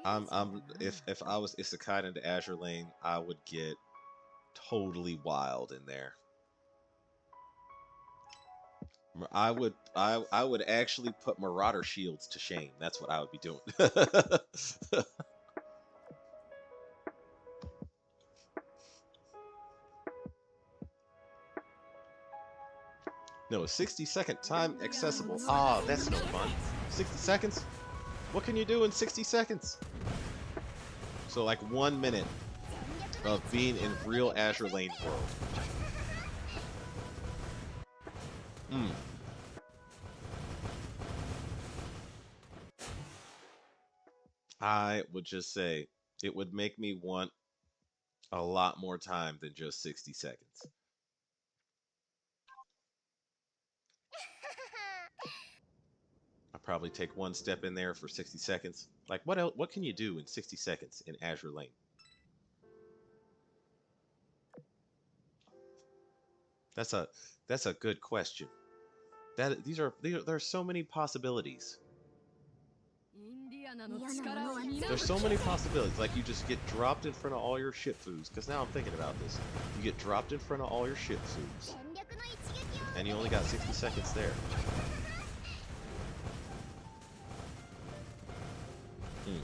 S1: If I was isekai'd into Azure Lane, I would get totally wild in there. I would actually put Marauder shields to shame. That's what I would be doing. No, 60-second time accessible. Ah, that's no fun. 60 seconds? What can you do in 60 seconds? So like 1 minute of being in real Azure Lane world. Hmm. I would just say it would make me want a lot more time than just 60 seconds. I'll probably take one step in there for 60 seconds. Like, what else, what can you do in 60 seconds in Azure Lane? That's a good question. There are so many possibilities. There's so many possibilities. Like, you just get dropped in front of all your shitfus. Because now I'm thinking about this. You get dropped in front of all your shitfus. And you only got 60 seconds there. Hmm.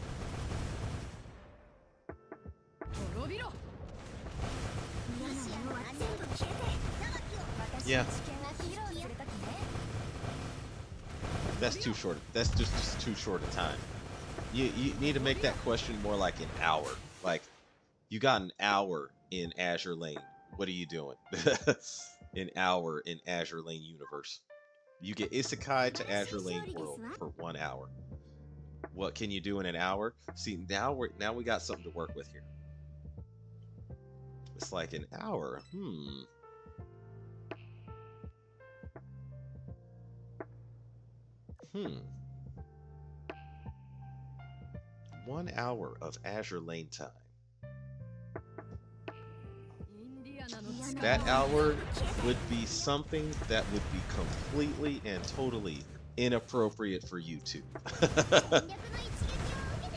S1: Yeah. That's too short. That's just too short a time. You need to make that question more like an hour. Like, you got an hour in Azure Lane. What are you doing? An hour in Azure Lane universe. You get isekai to Azure Lane world for 1 hour. What can you do in an hour? See, now we got something to work with here. It's like an hour. Hmm. 1 hour of Azure Lane time. That hour would be something that would be completely and totally inappropriate for YouTube.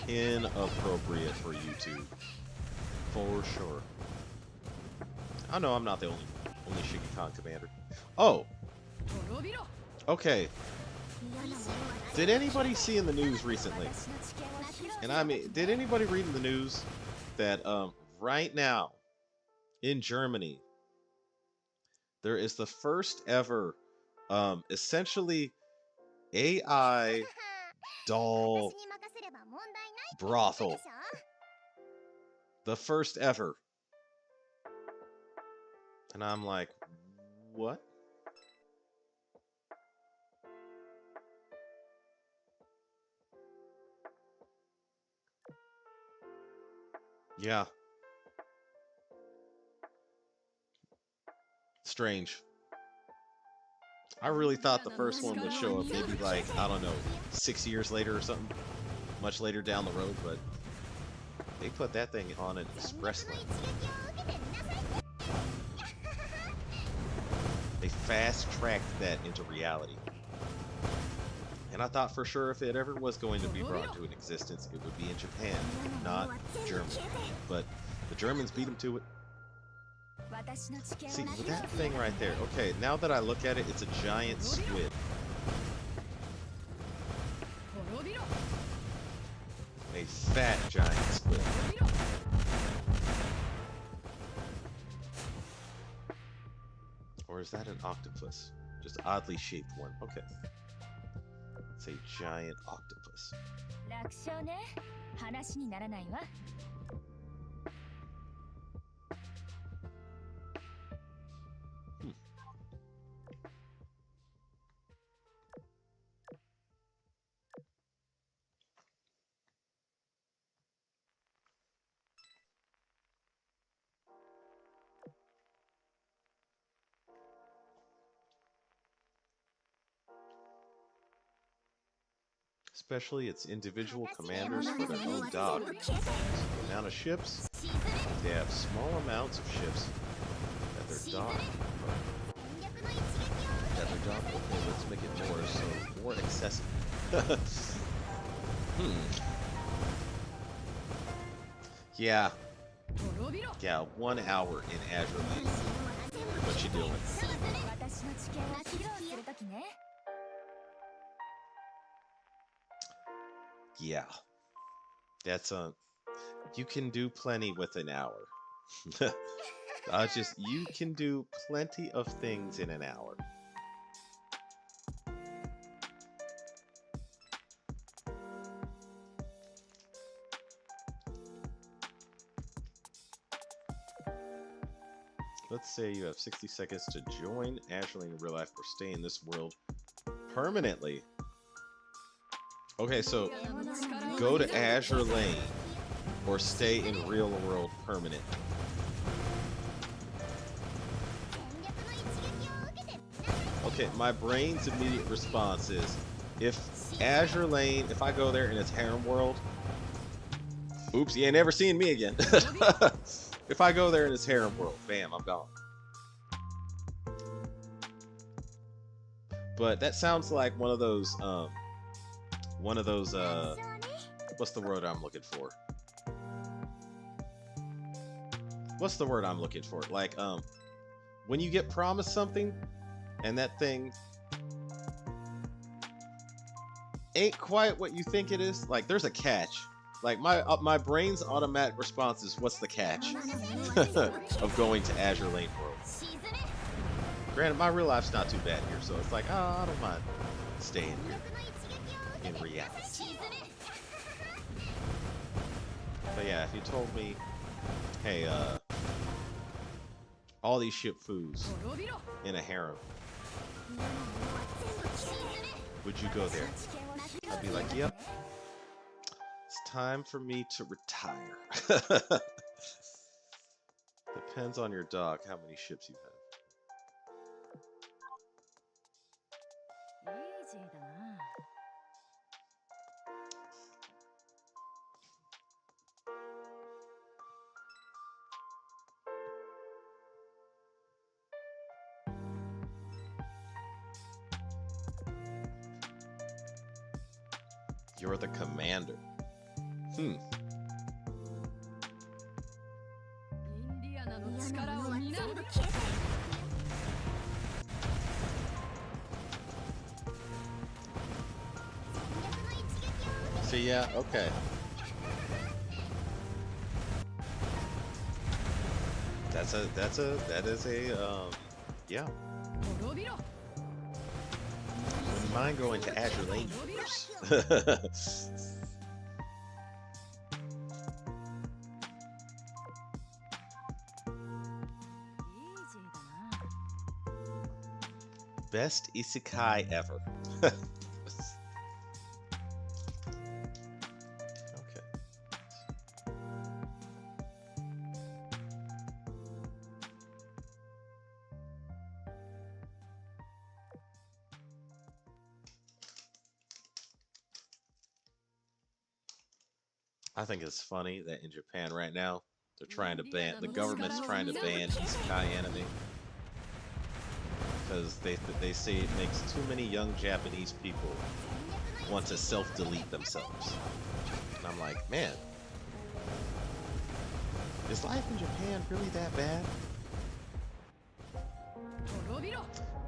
S1: Inappropriate for YouTube. For sure. I know I'm not the only Shigekon commander. Oh! Okay. Did anybody see in the news recently? And I mean, did anybody read in the news that right now in Germany there is the first ever essentially AI doll brothel. The first ever. And I'm like, what? Yeah. Strange. I really thought the first one would show up maybe like, I don't know, 6 years later or something. Much later down the road, but they put that thing on an express lane. They fast-tracked that into reality. And I thought for sure if it ever was going to be brought into an existence, it would be in Japan, not Germany. But the Germans beat them to it. See, that thing right there. Okay, now that I look at it, it's a giant squid. A fat giant squid. Or is that an octopus? Just oddly shaped one. Okay. It's a giant octopus. especially its individual commanders for their own dock. So the amount of ships, they have small amounts of ships at their dock. Okay, let's make it more, so more accessible. Yeah. Yeah, 1 hour in Azure Lane. What you doing? Yeah. That's you can do plenty with an hour. You can do plenty of things in an hour. Let's say you have 60 seconds to join Azure Lane in real life or stay in this world permanently. Okay, so go to Azure Lane or stay in real world permanent. Okay, my brain's immediate response is if Azure Lane, if I go there and it's harem world, oops, you ain't never seen me again. If I go there and it's harem world, bam, I'm gone. But that sounds like one of those, what's the word I'm looking for? What's the word I'm looking for? Like, when you get promised something and that thing ain't quite what you think it is, like there's a catch. Like my brain's automatic response is, what's the catch of going to Azure Lane World? Granted, my real life's not too bad here, so it's like, oh, I don't mind staying here in reality. But yeah, if you told me, hey, all these ship foos in a harem, would you go there? I'd be like, yep. It's time for me to retire. Depends on your dock how many ships you have. You're the commander. So yeah, okay. That is a yeah. Wouldn't mind going to Azure Lane first. Best isekai ever. Okay. I think it's funny that in Japan right now, they're trying to ban, the government's trying to ban isekai anime. Because they say it makes too many young Japanese people want to self-delete themselves. And I'm like, man, is life in Japan really that bad?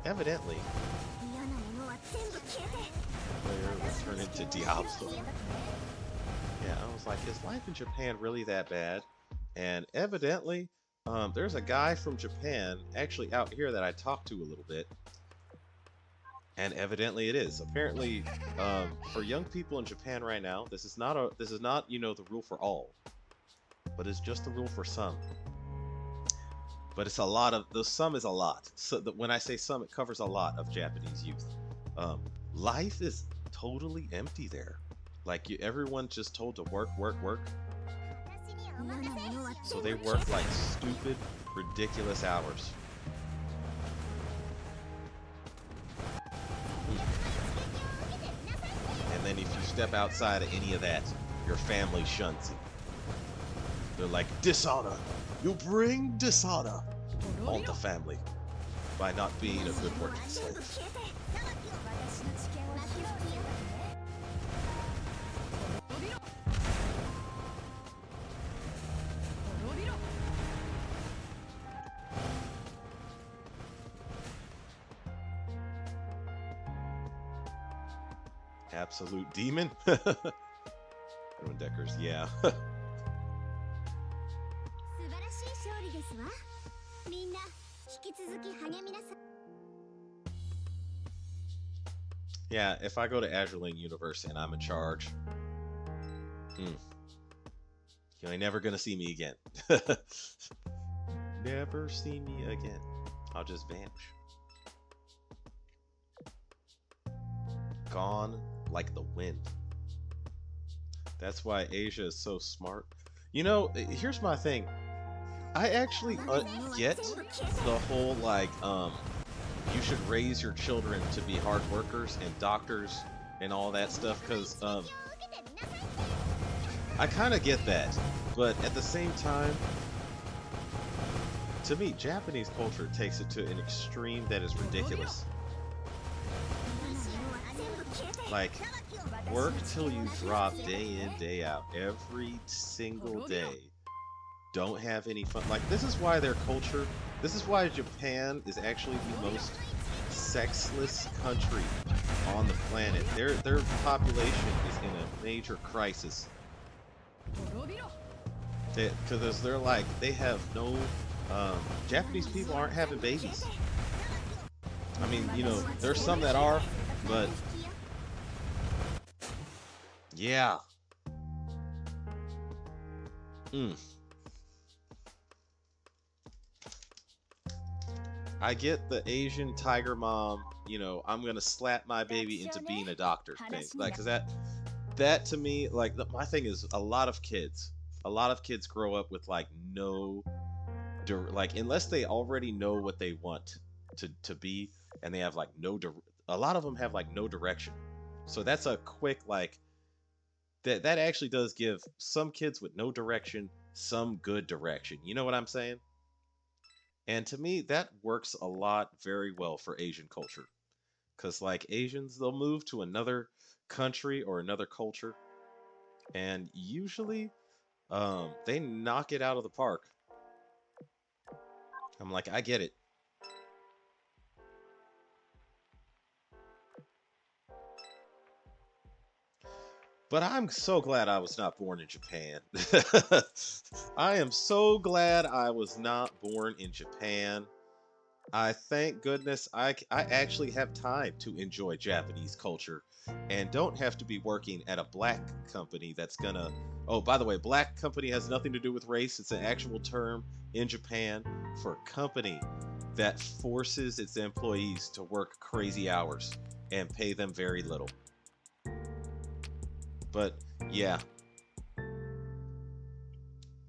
S1: Evidently. Player will turn into Diablo. Yeah, I was like, is life in Japan really that bad? And evidently, there's a guy from Japan actually out here that I talked to a little bit, and evidently it is. Apparently, for young people in Japan right now, this is not you know, the rule for all, but it's just the rule for some. But it's a lot of the some is a lot. So when I say some, it covers a lot of Japanese youth. Life is totally empty there. Like everyone's just told to work, work, work. So they work like stupid, ridiculous hours. And then if you step outside of any of that, your family shuns you. They're like, dishonor. You bring dishonor on the family by not being a good working slave. Absolute demon. Deckers, yeah. Yeah, if I go to Azur Lane University and I'm in charge, you ain't never gonna see me again. Never see me again. I'll just vanish. Gone like the wind. That's why Asia is so smart. You know, here's my thing. I actually get the whole, like, you should raise your children to be hard workers and doctors and all that stuff, because I kind of get that. But at the same time, to me, Japanese culture takes it to an extreme that is ridiculous. Like, work till you drop day in, day out, every single day. Don't have any fun. Like, this is why their culture, this is why Japan is actually the most sexless country on the planet. Their population is in a major crisis. Because they're like, they have no, Japanese people aren't having babies. I mean, you know, there's some that are, but yeah. I get the Asian tiger mom, you know, I'm gonna slap my baby into being a doctor thing. Like, cause that to me, like, my thing is, a lot of kids grow up with like no, like, unless they already know what they want to be, and they have like a lot of them have like no direction. So that's a quick, like, that actually does give some kids with no direction some good direction. You know what I'm saying? And to me, that works a lot very well for Asian culture. Because, like, Asians, they'll move to another country or another culture, and usually they knock it out of the park. I'm like, I get it. But I'm so glad I was not born in Japan. I am so glad I was not born in Japan. I thank goodness I actually have time to enjoy Japanese culture and don't have to be working at a black company that's gonna... Oh, by the way, black company has nothing to do with race. It's an actual term in Japan for a company that forces its employees to work crazy hours and pay them very little. But yeah.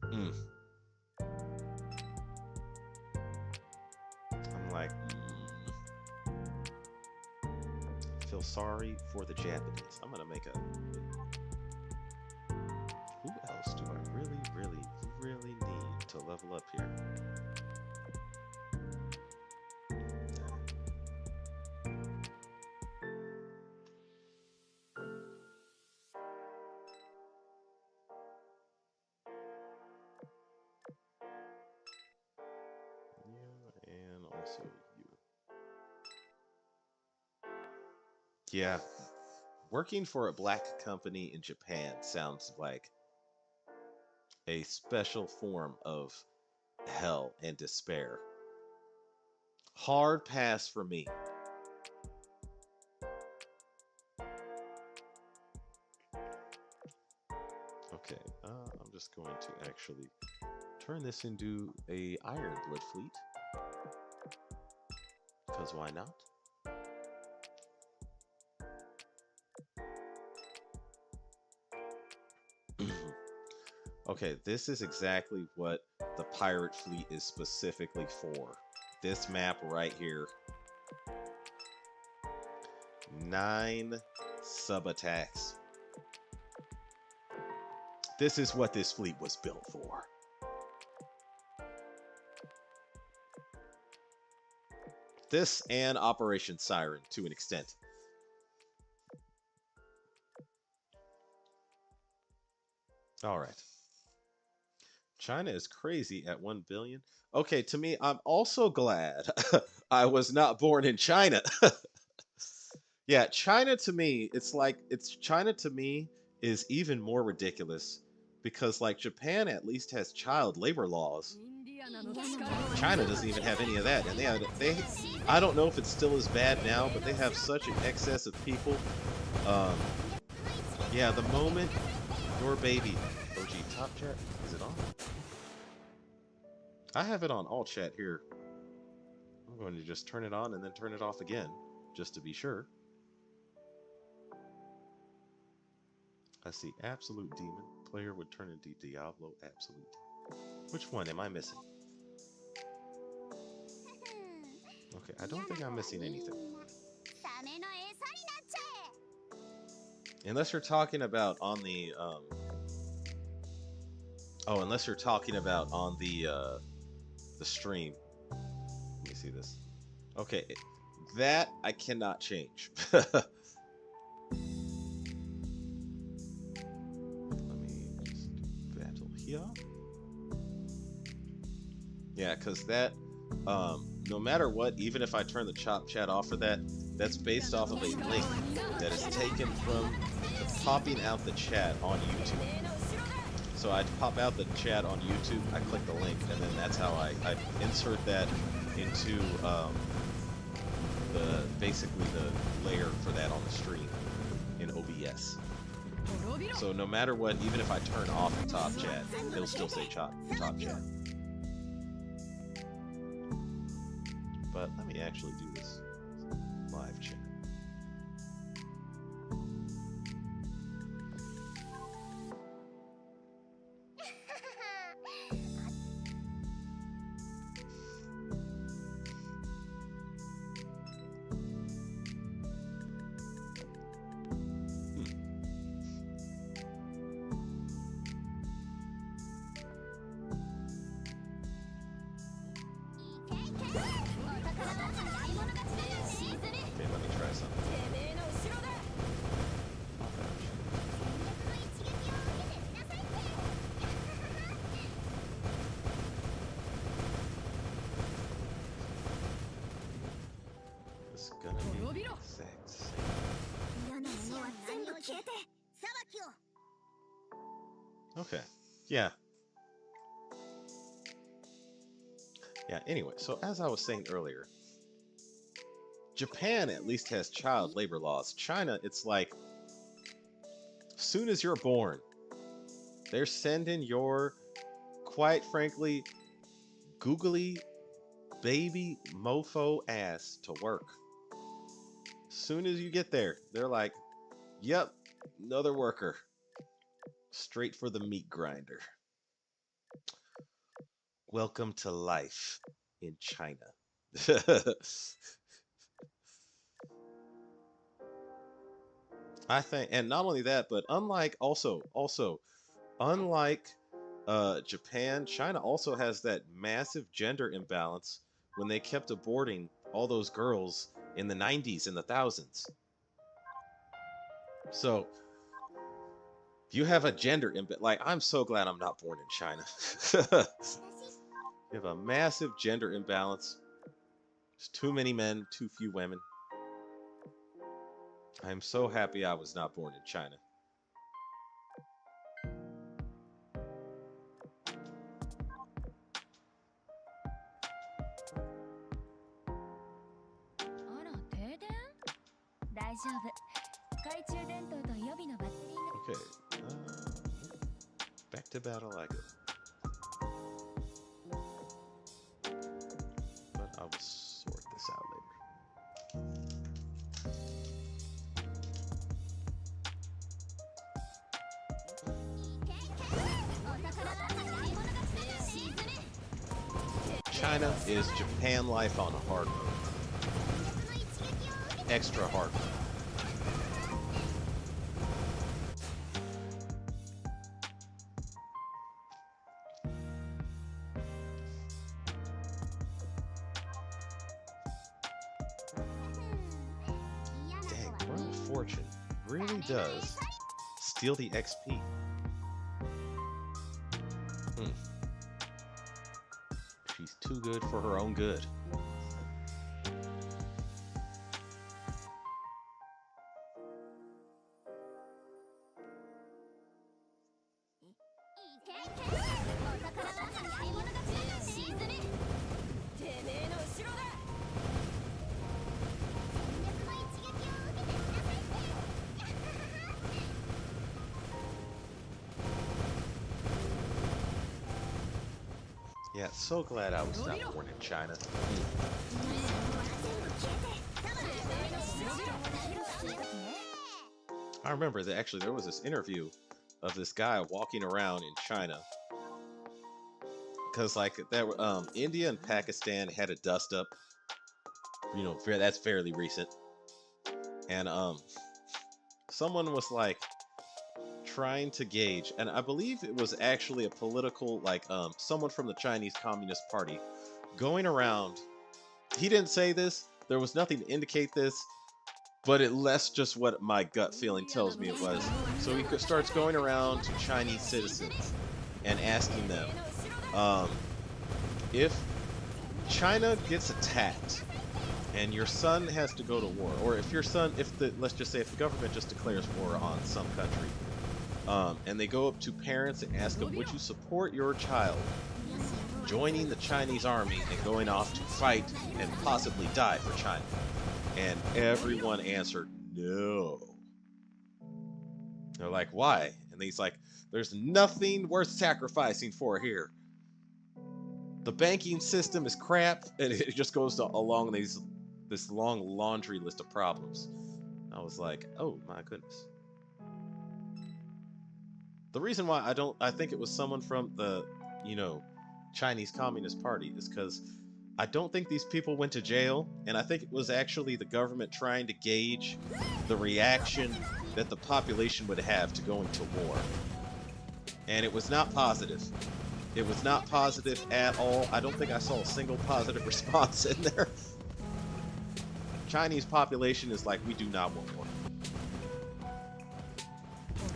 S1: I'm like, I feel sorry for the Japanese. I'm gonna make a... Who else do I really need to level up here? And also you. Yeah, working for a black company in Japan sounds like a special form of hell and despair. Hard pass for me. Okay, I'm just going to actually turn this into a Iron Blood fleet. Because why not? Okay, this is exactly what the pirate fleet is specifically for. This map right here. 9 sub attacks. This is what this fleet was built for. This and Operation Siren to an extent. All right. China is crazy at 1 billion. Okay, to me, I'm also glad I was not born in China. Yeah, China to me, China to me is even more ridiculous because like Japan at least has child labor laws. China doesn't even have any of that, and they I don't know if it's still as bad now, but they have such an excess of people. Yeah, the moment your baby, OG top chat, is it on? I have it on all chat here. I'm going to just turn it on and then turn it off again, just to be sure. I see Absolute Demon. Player would turn into Diablo Absolute. Which one am I missing? Okay, I don't think I'm missing anything. Unless you're talking about on the unless you're talking about on the stream. Let me see this. Okay, that I cannot change. Let me just battle here. Yeah, because that no matter what, even if I turn the chop chat off for that, that's based off of a link that is taken from popping out the chat on YouTube. So I pop out the chat on YouTube, I click the link, and then that's how I insert that into basically the layer for that on the stream in OBS. So no matter what, even if I turn off the top chat, it'll still say top chat. But let me actually do this live chat. Okay. Yeah. Yeah, anyway, so as I was saying earlier, Japan at least has child labor laws. China, it's like, soon as you're born, they're sending your, quite frankly, googly baby mofo ass to work. Soon as you get there, they're like, yep, another worker. Straight for the meat grinder. Welcome to life in China. I think, and not only that, but unlike Japan, China also has that massive gender imbalance when they kept aborting all those girls in the 90s and the thousands. So you have a gender imbalance. Like, I'm so glad I'm not born in China. You have a massive gender imbalance. There's too many men, too few women. I'm so happy I was not born in China. Okay, back to battle I go. But I will sort this out later. China is Japan life on hard mode. Extra hard mode. fortune really does steal the XP. Hmm. She's too good for her own good. Yeah, so glad I was not born in China. I remember that actually there was this interview of this guy walking around in China because like that India and Pakistan had a dust up, you know, that's fairly recent, and someone was like trying to gauge, and I believe it was actually a political, like someone from the Chinese Communist Party going around. He didn't say this. There was nothing to indicate this, but that's just what my gut feeling tells me it was. So he starts going around to Chinese citizens and asking them, if China gets attacked and your son has to go to war, or if your son, let's just say if the government just declares war on some country, and they go up to parents and ask them, would you support your child joining the Chinese army and going off to fight and possibly die for China? And everyone answered no. They're like, why? And he's like, there's nothing worth sacrificing for here. The banking system is crap, and it just goes along this long laundry list of problems. I was like, oh my goodness. The reason why I think it was someone from the, Chinese Communist Party is because I don't think these people went to jail, and I think it was actually the government trying to gauge the reaction that the population would have to going to war. And it was not positive. It was not positive at all. I don't think I saw a single positive response in there. Chinese population is like, we do not want war.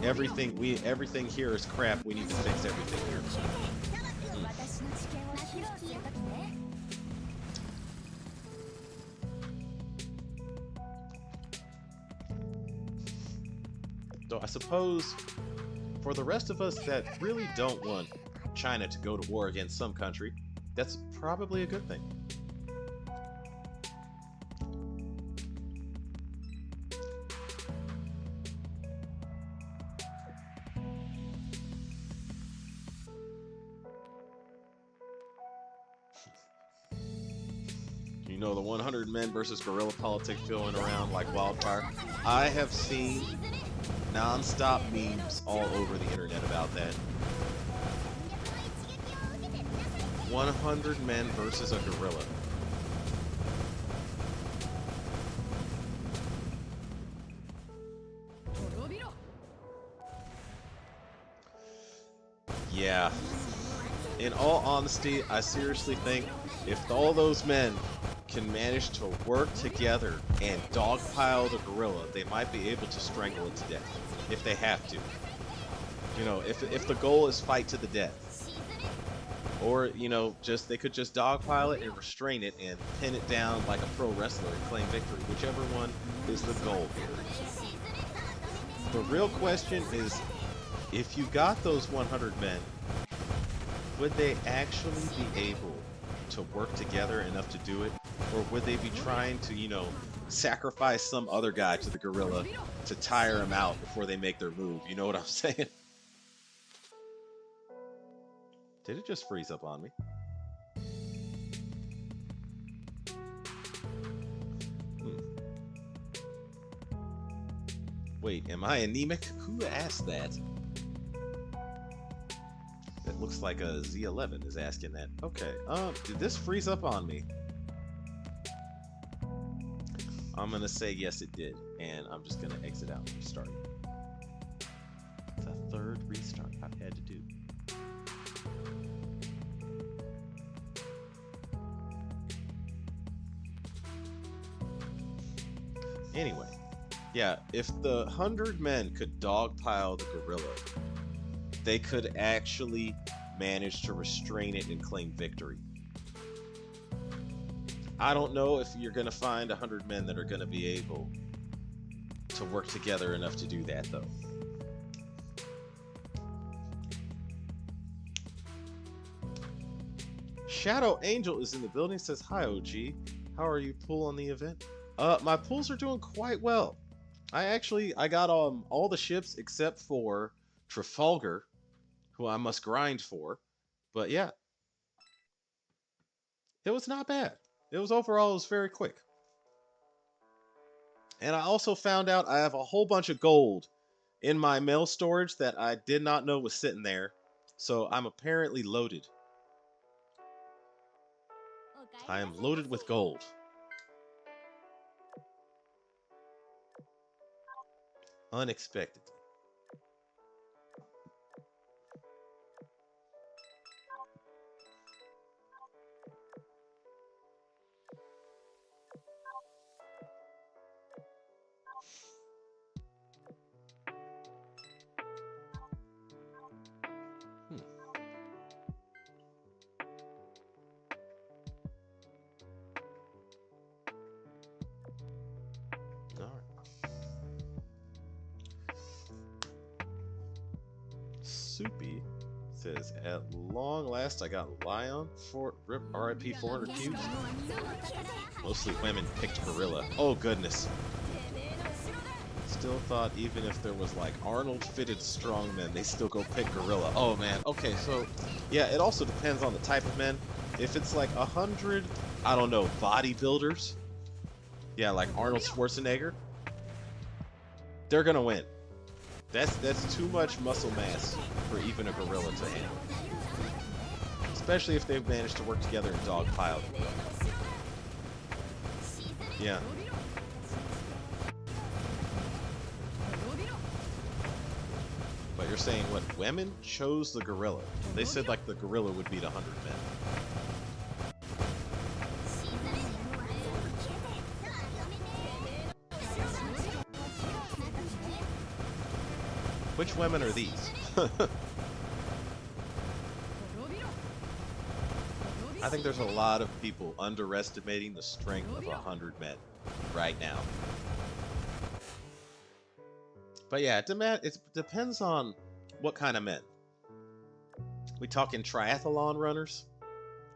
S1: Everything here is crap. We need to fix everything here. So I suppose for the rest of us that really don't want China to go to war against some country, that's probably a good thing. You know, the 100 men versus guerrilla politics going around like wildfire. I have seen non-stop memes all over the internet about that. 100 men versus a gorilla. Yeah. In all honesty, I seriously think if all those men can manage to work together and dogpile the gorilla, they might be able to strangle it to death if they have to. You know, if the goal is fight to the death. Or, they could just dogpile it and restrain it and pin it down like a pro wrestler and claim victory, whichever one is the goal here. The real question is, if you got those 100 men, would they actually be able to work together enough to do it? Or would they be trying to, sacrifice some other guy to the gorilla to tire him out before they make their move? You know what I'm saying? Did it just freeze up on me? Wait, am I anemic? Who asked that? It looks like a Z11 is asking that. Okay, did this freeze up on me? I'm gonna say yes it did, and I'm just gonna exit out and restart. The third restart I've had to do. Anyway, Yeah, if the 100 men could dogpile the gorilla, they could actually manage to restrain it and claim victory. I don't know if you're going to find 100 men that are going to be able to work together enough to do that, though. Shadow Angel is in the building. Says, "Hi, OG. How are you pool on the event?" My pools are doing quite well. I got all the ships except for Trafalgar, who I must grind for. But yeah, it was not bad. It was very quick. And I also found out I have a whole bunch of gold in my mail storage that I did not know was sitting there. So I'm apparently loaded. I am loaded with gold. Unexpectedly. Hmm. All right. Soupy says, "At long last, I got Lion for RIP 400 cubes. Mostly women picked gorilla. Oh goodness. Still thought even if there was like Arnold fitted strongmen, they still go pick gorilla. Oh man. Okay, so yeah, it also depends on the type of men. If it's like 100, I don't know, bodybuilders, yeah, like Arnold Schwarzenegger, they're gonna win. That's too much muscle mass for even a gorilla to handle. Especially if they've managed to work together and dogpile. Yeah. But you're saying what? Women chose the gorilla. They said like the gorilla would beat 100 men. Which women are these? I think there's a lot of people underestimating the strength of 100 men right now. But yeah, it depends on what kind of men. We talking triathlon runners?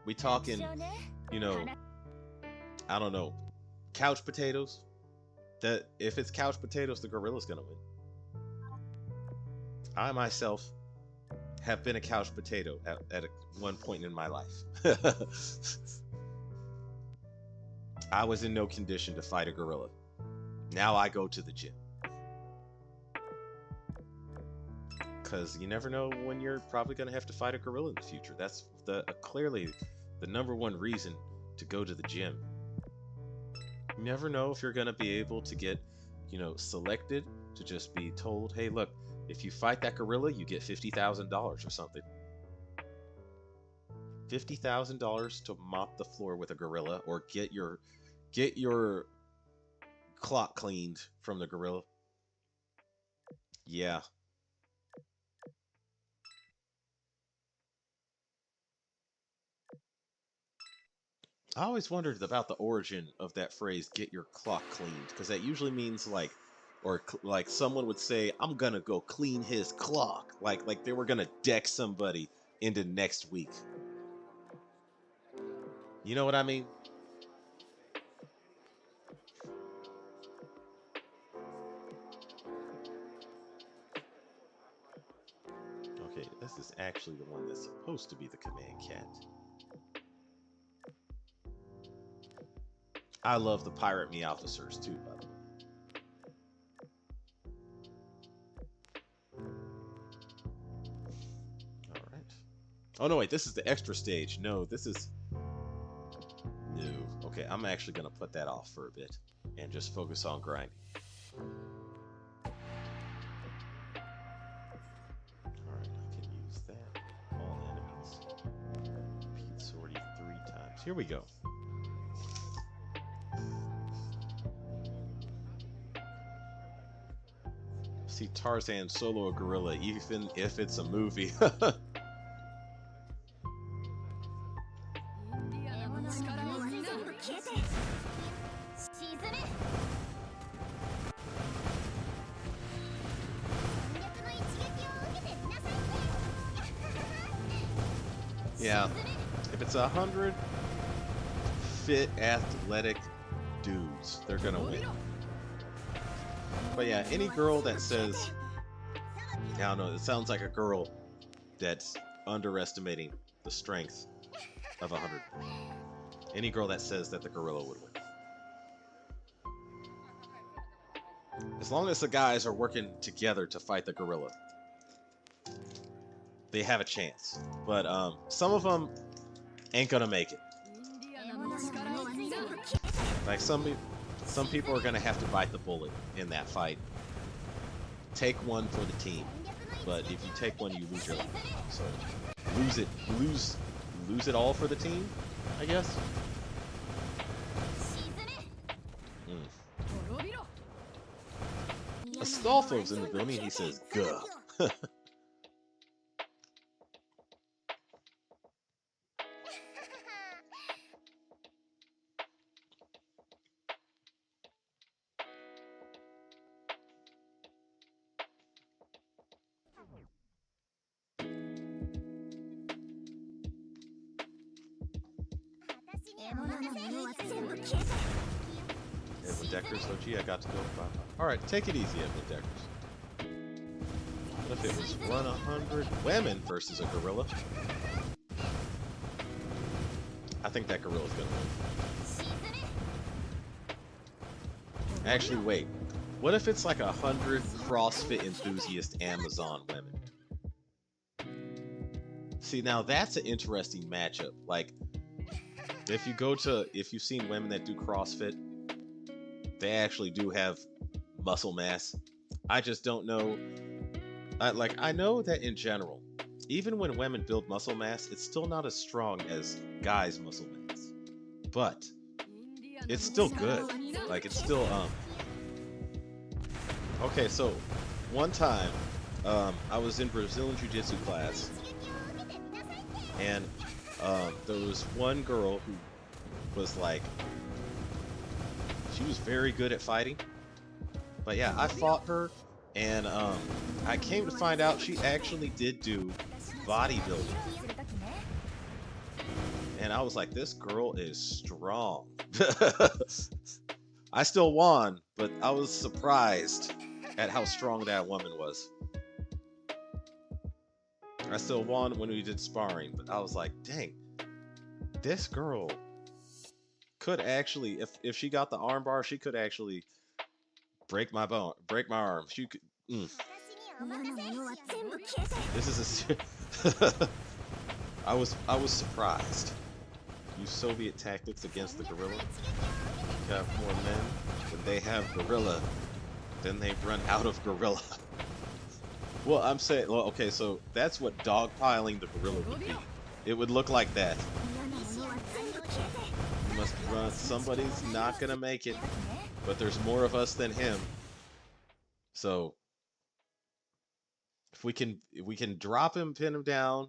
S1: We talking, you know, I don't know, couch potatoes? That if it's couch potatoes, the gorilla's gonna win. I myself have been a couch potato one point in my life. I was in no condition to fight a gorilla. Now I go to the gym. Because you never know when you're probably going to have to fight a gorilla in the future. That's clearly the number one reason to go to the gym. You never know if you're going to be able to get, selected to just be told, hey, look, if you fight that gorilla, you get $50,000 or something. $50,000 to mop the floor with a gorilla or get your clock cleaned from the gorilla. Yeah. I always wondered about the origin of that phrase "get your clock cleaned" because that usually means like someone would say, "I'm gonna go clean his clock," like they were gonna deck somebody into next week. You know what I mean? Okay, this is actually the one that's supposed to be the command cat. I love the pirate me officers too, by the way. All right. Oh no, wait, this is the extra stage. No, this is no. Okay, I'm actually gonna put that off for a bit and just focus on grinding. Alright, I can use that. All enemies. Repeat sortie 3 times. Here we go. See Tarzan solo a gorilla, even if it's a movie. Yeah, if it's 100 fit, athletic dudes, they're gonna win. But yeah, any girl that says, I don't know, it sounds like a girl that's underestimating the strength of 100. Any girl that says that the gorilla would win. As long as the guys are working together to fight the gorilla, they have a chance. But some of them ain't gonna make it. Like some people are gonna have to bite the bullet in that fight. Take one for the team, but if you take one, you lose your life. So lose it all for the team, I guess. Astolfo's in the building. He says, "Guh." Edwin Deckers, oh gee, I got to go. Alright, take it easy, Edwin Deckers. What if it was 100 women versus a gorilla? I think that gorilla's gonna win. Actually, wait. What if it's like 100 CrossFit enthusiast Amazon women? See, now that's an interesting matchup. Like, if you've seen women that do CrossFit, they actually do have muscle mass. I just don't know. I know that in general, even when women build muscle mass, it's still not as strong as guys' muscle mass. But it's still good. Like, it's still Okay, so one time I was in Brazilian Jiu-Jitsu class, and there was one girl who was like, she was very good at fighting. But yeah, I fought her, and I came to find out she actually did do bodybuilding. And I was like, this girl is strong. I still won, but I was surprised at how strong that woman was. I still won when we did sparring, but I was like, dang, this girl could actually, if she got the armbar, she could actually break my arm. She could. This is a. I was surprised. Use Soviet tactics against the gorilla. Got more men. When they have gorilla, then they run out of gorilla. Well, I'm saying, well, okay, so that's what dogpiling the gorilla would be. It would look like that. You must run. Somebody's not gonna make it, but there's more of us than him. So if we can drop him, pin him down,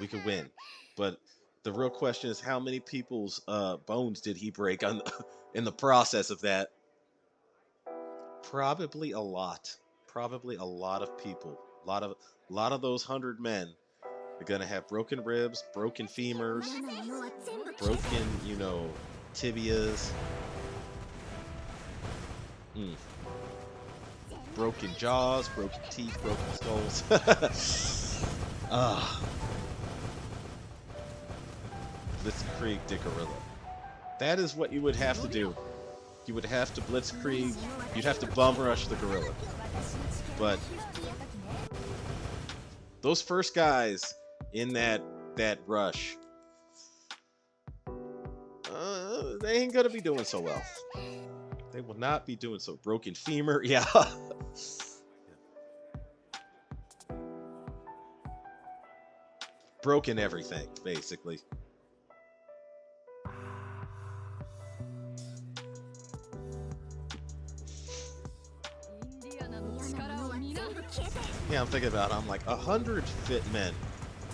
S1: we can win. But the real question is, how many people's bones did he break on in the process of that? Probably a lot. Probably a lot of people. A lot of those 100 men are gonna have broken ribs, broken femurs, broken, tibias, broken jaws, broken teeth, broken skulls. Blitzkrieg the gorilla. That is what you would have to do. You would have to blitzkrieg. You'd have to bum rush the gorilla. But those first guys in that rush, they ain't gonna be doing so well. They will not be doing so. Broken femur, yeah. Broken everything, basically. Yeah, I'm thinking about it. I'm like 100 fit men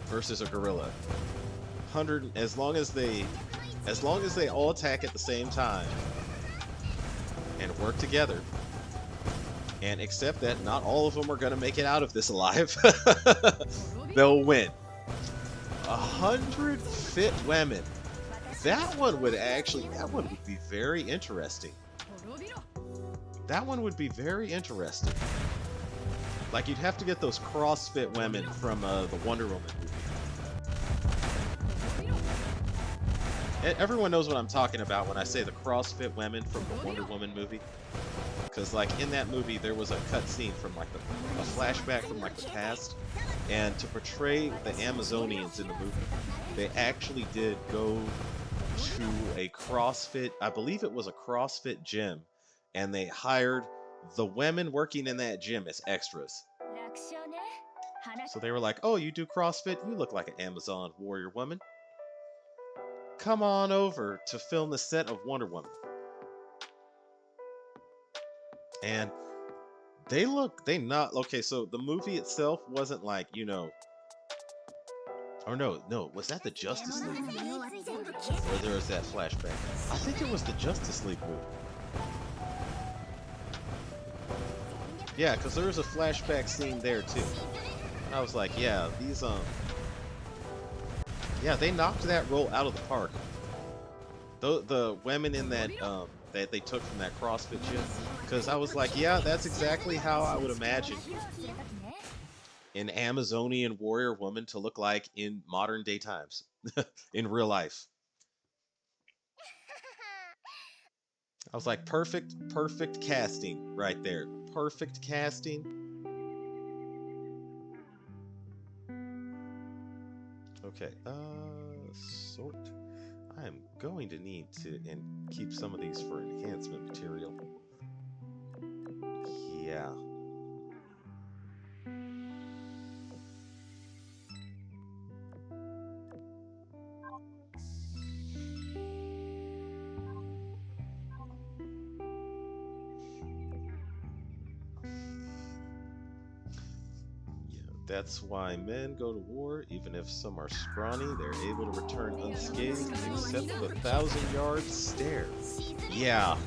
S1: versus a gorilla. 100 as long as they all attack at the same time and work together and accept that not all of them are going to make it out of this alive. They'll win. 100 fit women. That one would be very interesting. That one would be very interesting. Like, you'd have to get those CrossFit women from the Wonder Woman movie. Everyone knows what I'm talking about when I say the CrossFit women from the Wonder Woman movie. Because, like, in that movie, there was a cutscene from, like, a flashback from, like, the past. And to portray the Amazonians in the movie, they actually did go to a CrossFit, I believe it was a CrossFit gym, and they hired the women working in that gym as extras. So they were like, oh, you do CrossFit? You look like an Amazon warrior woman. Come on over to film the set of Wonder Woman. And okay, so the movie itself wasn't like, you know, or no, was that the Justice League movie? Or there was that flashback? I think it was the Justice League movie. Yeah, because there was a flashback scene there too. And I was like, yeah, these yeah, they knocked that role out of the park. The women in that that they took from that CrossFit gym, because I was like, yeah, that's exactly how I would imagine an Amazonian warrior woman to look like in modern day times, in real life. I was like, perfect casting right there. Perfect casting. Okay, sort. I am going to need to keep some of these for enhancement material. Yeah. That's why men go to war. Even if some are scrawny, they're able to return unscathed, except the 1,000-yard stare. Yeah.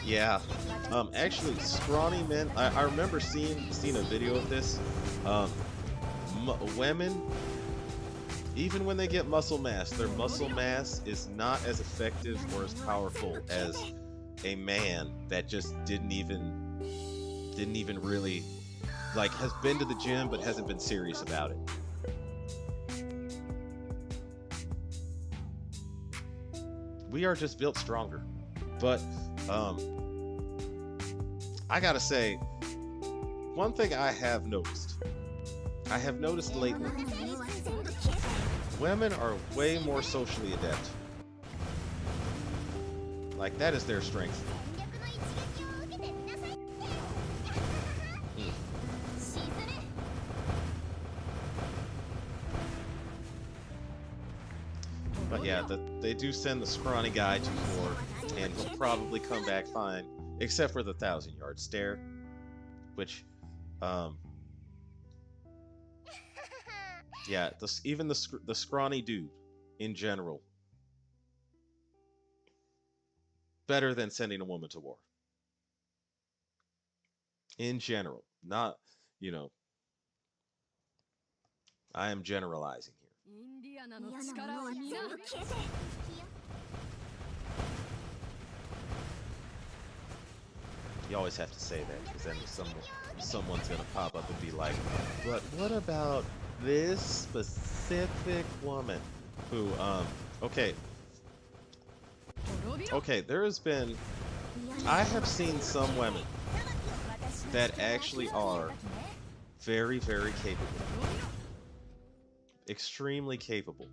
S1: Yeah. Actually, scrawny men. I remember seeing a video of this. Women, even when they get muscle mass, their muscle mass is not as effective or as powerful as a man that just didn't even really, like, has been to the gym but hasn't been serious about it. We are just built stronger. But I gotta say, one thing I have noticed lately, women are way more socially adept. Like, that is their strength. But yeah, they do send the scrawny guy to war, and he'll probably come back fine, except for the 1,000-yard stare, which, yeah, even the scrawny dude, in general, better than sending a woman to war. In general, not, you know, I am generalizing here. You always have to say that, because then someone's gonna pop up and be like, but what about this specific woman who, okay, I have seen some women that actually are very, very capable. Extremely capable.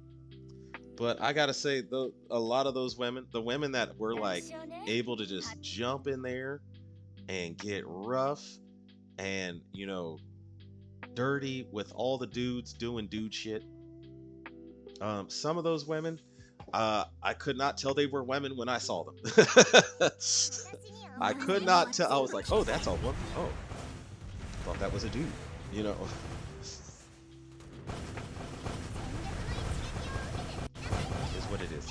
S1: But I gotta say, a lot of those women, the women that were, like, able to just jump in there and get rough and, you know, dirty with all the dudes doing dude shit. Some of those women, I could not tell they were women when I saw them. I could not tell. I was like, oh, that's a woman. Oh, thought that was a dude. You know. Is what it is.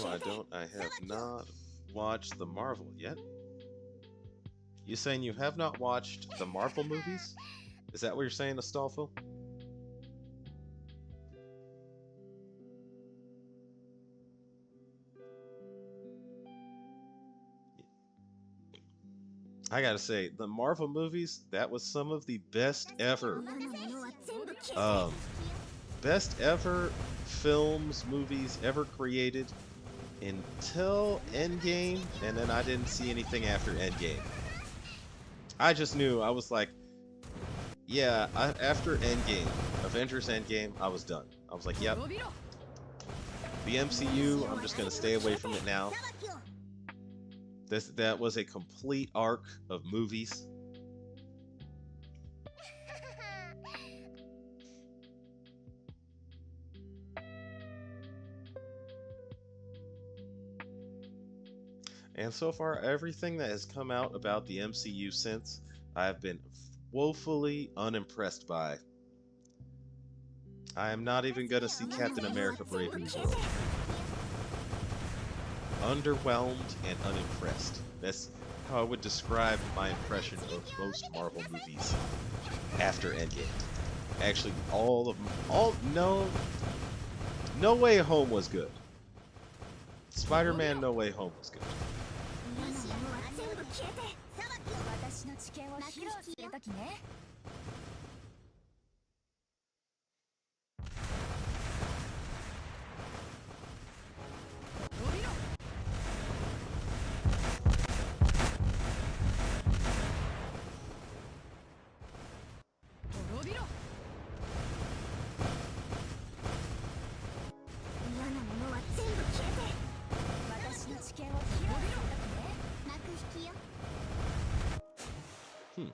S1: No, I don't. I have not watched the Marvel yet. You saying you have not watched the Marvel movies? Is that what you're saying, Astolfo? I gotta say, the Marvel movies, that was some of the um, best ever films, movies ever created until Endgame, and then I didn't see anything after Endgame. I just knew, I was like, yeah, after Endgame, Avengers Endgame, I was done. I was like, yep, the MCU, I'm just gonna stay away from it now. That was a complete arc of movies. And so far, everything that has come out about the MCU since, I've been woefully unimpressed by. I am not even gonna see Captain America Brave New World. Underwhelmed and unimpressed. That's how I would describe my impression of most Marvel movies after Endgame. Actually, all of them, No Way Home was good. Spider-Man No Way Home was good. Hmm.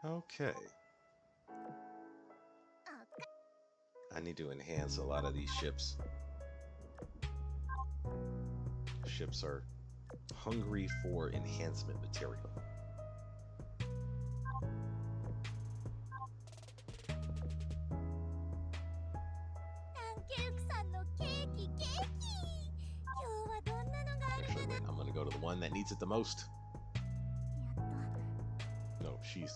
S1: Okay. I need to enhance a lot of these ships. Ships are hungry for enhancement material. Actually, wait, I'm gonna go to the one that needs it the most. No, she's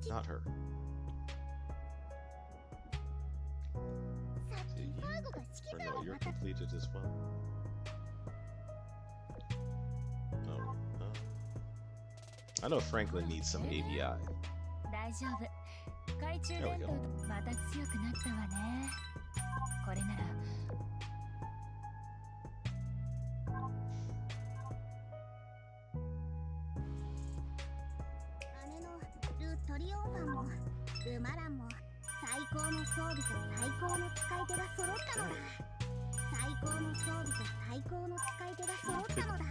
S1: not her. See, or no, you're completed as well. No, I know Franklin needs some ABI. There we go.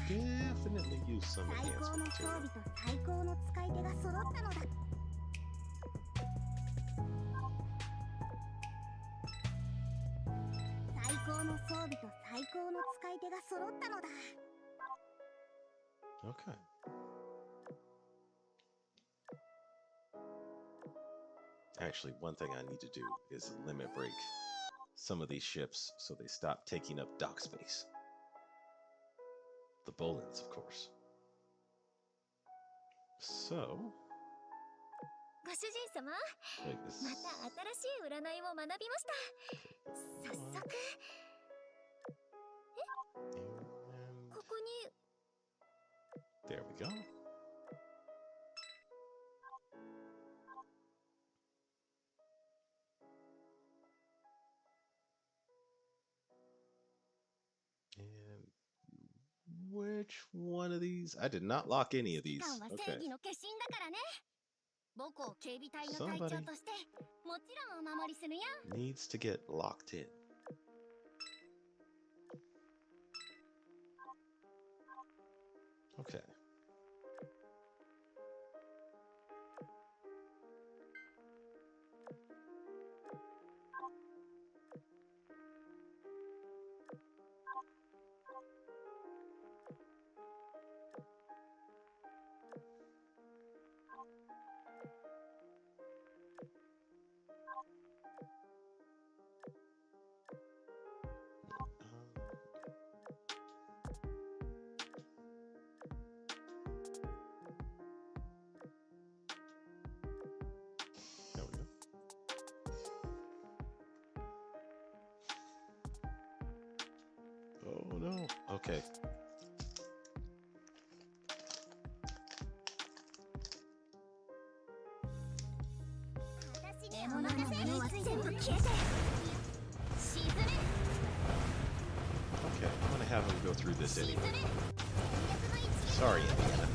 S1: Definitely use some enhancement material. Okay. Actually, one thing I need to do is limit break some of these ships so they stop taking up dock space. The Bolins, of course. So, wait, this is... There we go. And which one of these? I did not lock any of these. Okay. Somebody needs to get locked in. Okay. There we go. Oh no. Okay. Okay, I'm gonna have him go through this anyway. Sorry, Indiana.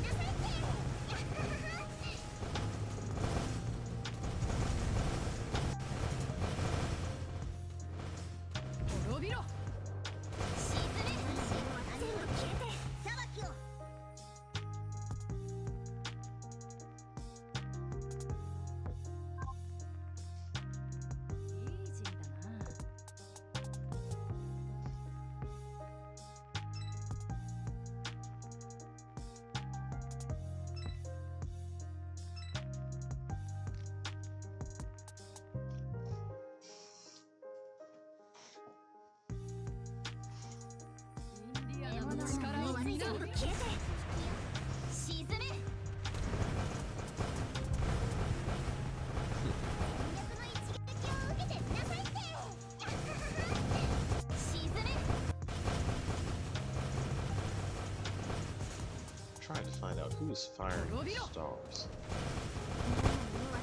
S1: Trying to find out who's firing the stars.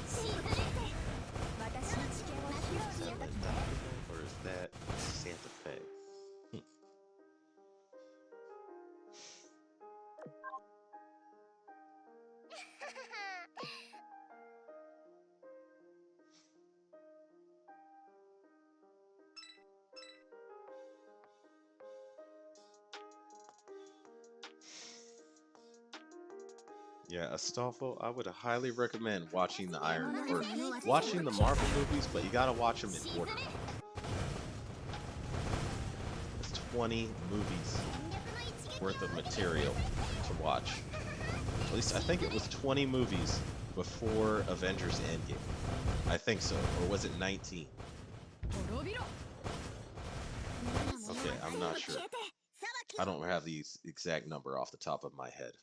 S1: Is that Ladakabo or is that Santa Fe? Yeah, Astolfo, I would highly recommend watching the watching the Marvel movies, but you gotta watch them in order. It's 20 movies worth of material to watch. At least I think it was 20 movies before Avengers Endgame. I think so, or was it 19? Okay, I'm not sure. I don't have the exact number off the top of my head.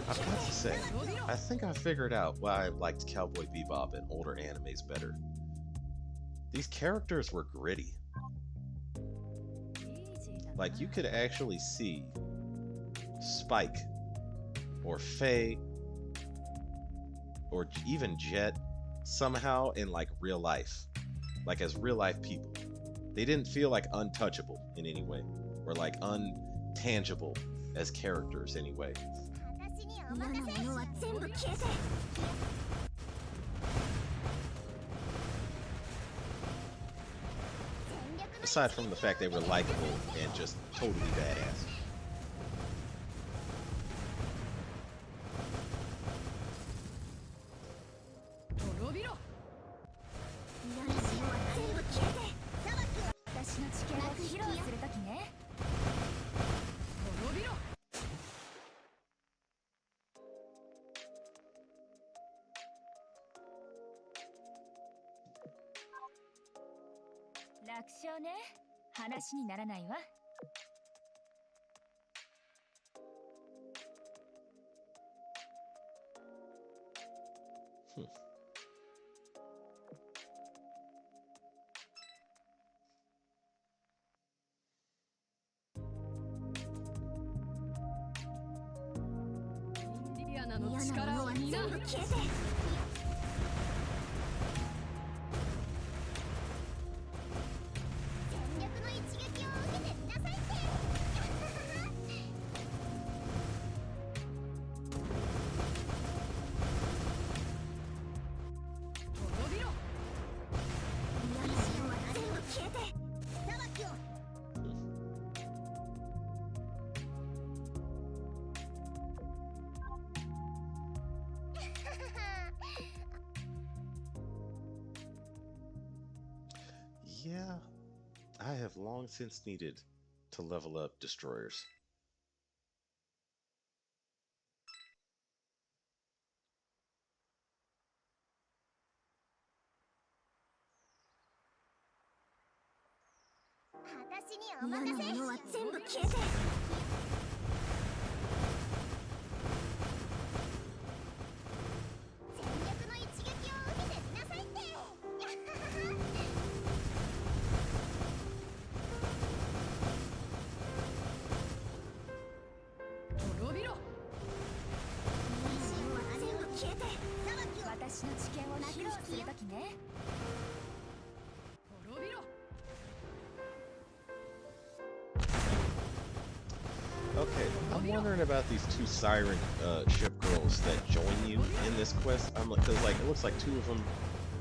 S1: I've got to say, I think I figured out why I liked Cowboy Bebop and older animes better. These characters were gritty. Like, you could actually see Spike, or Faye, or even Jet somehow in, like, real life. Like, as real life people. They didn't feel like untouchable in any way, or like untangible as characters anyway. Aside from the fact they were likable and just totally badass. Yeah, I have long since needed to level up destroyers. Okay, I'm wondering about these two siren ship girls that join you in this quest. I'm like, because like it looks like two of them,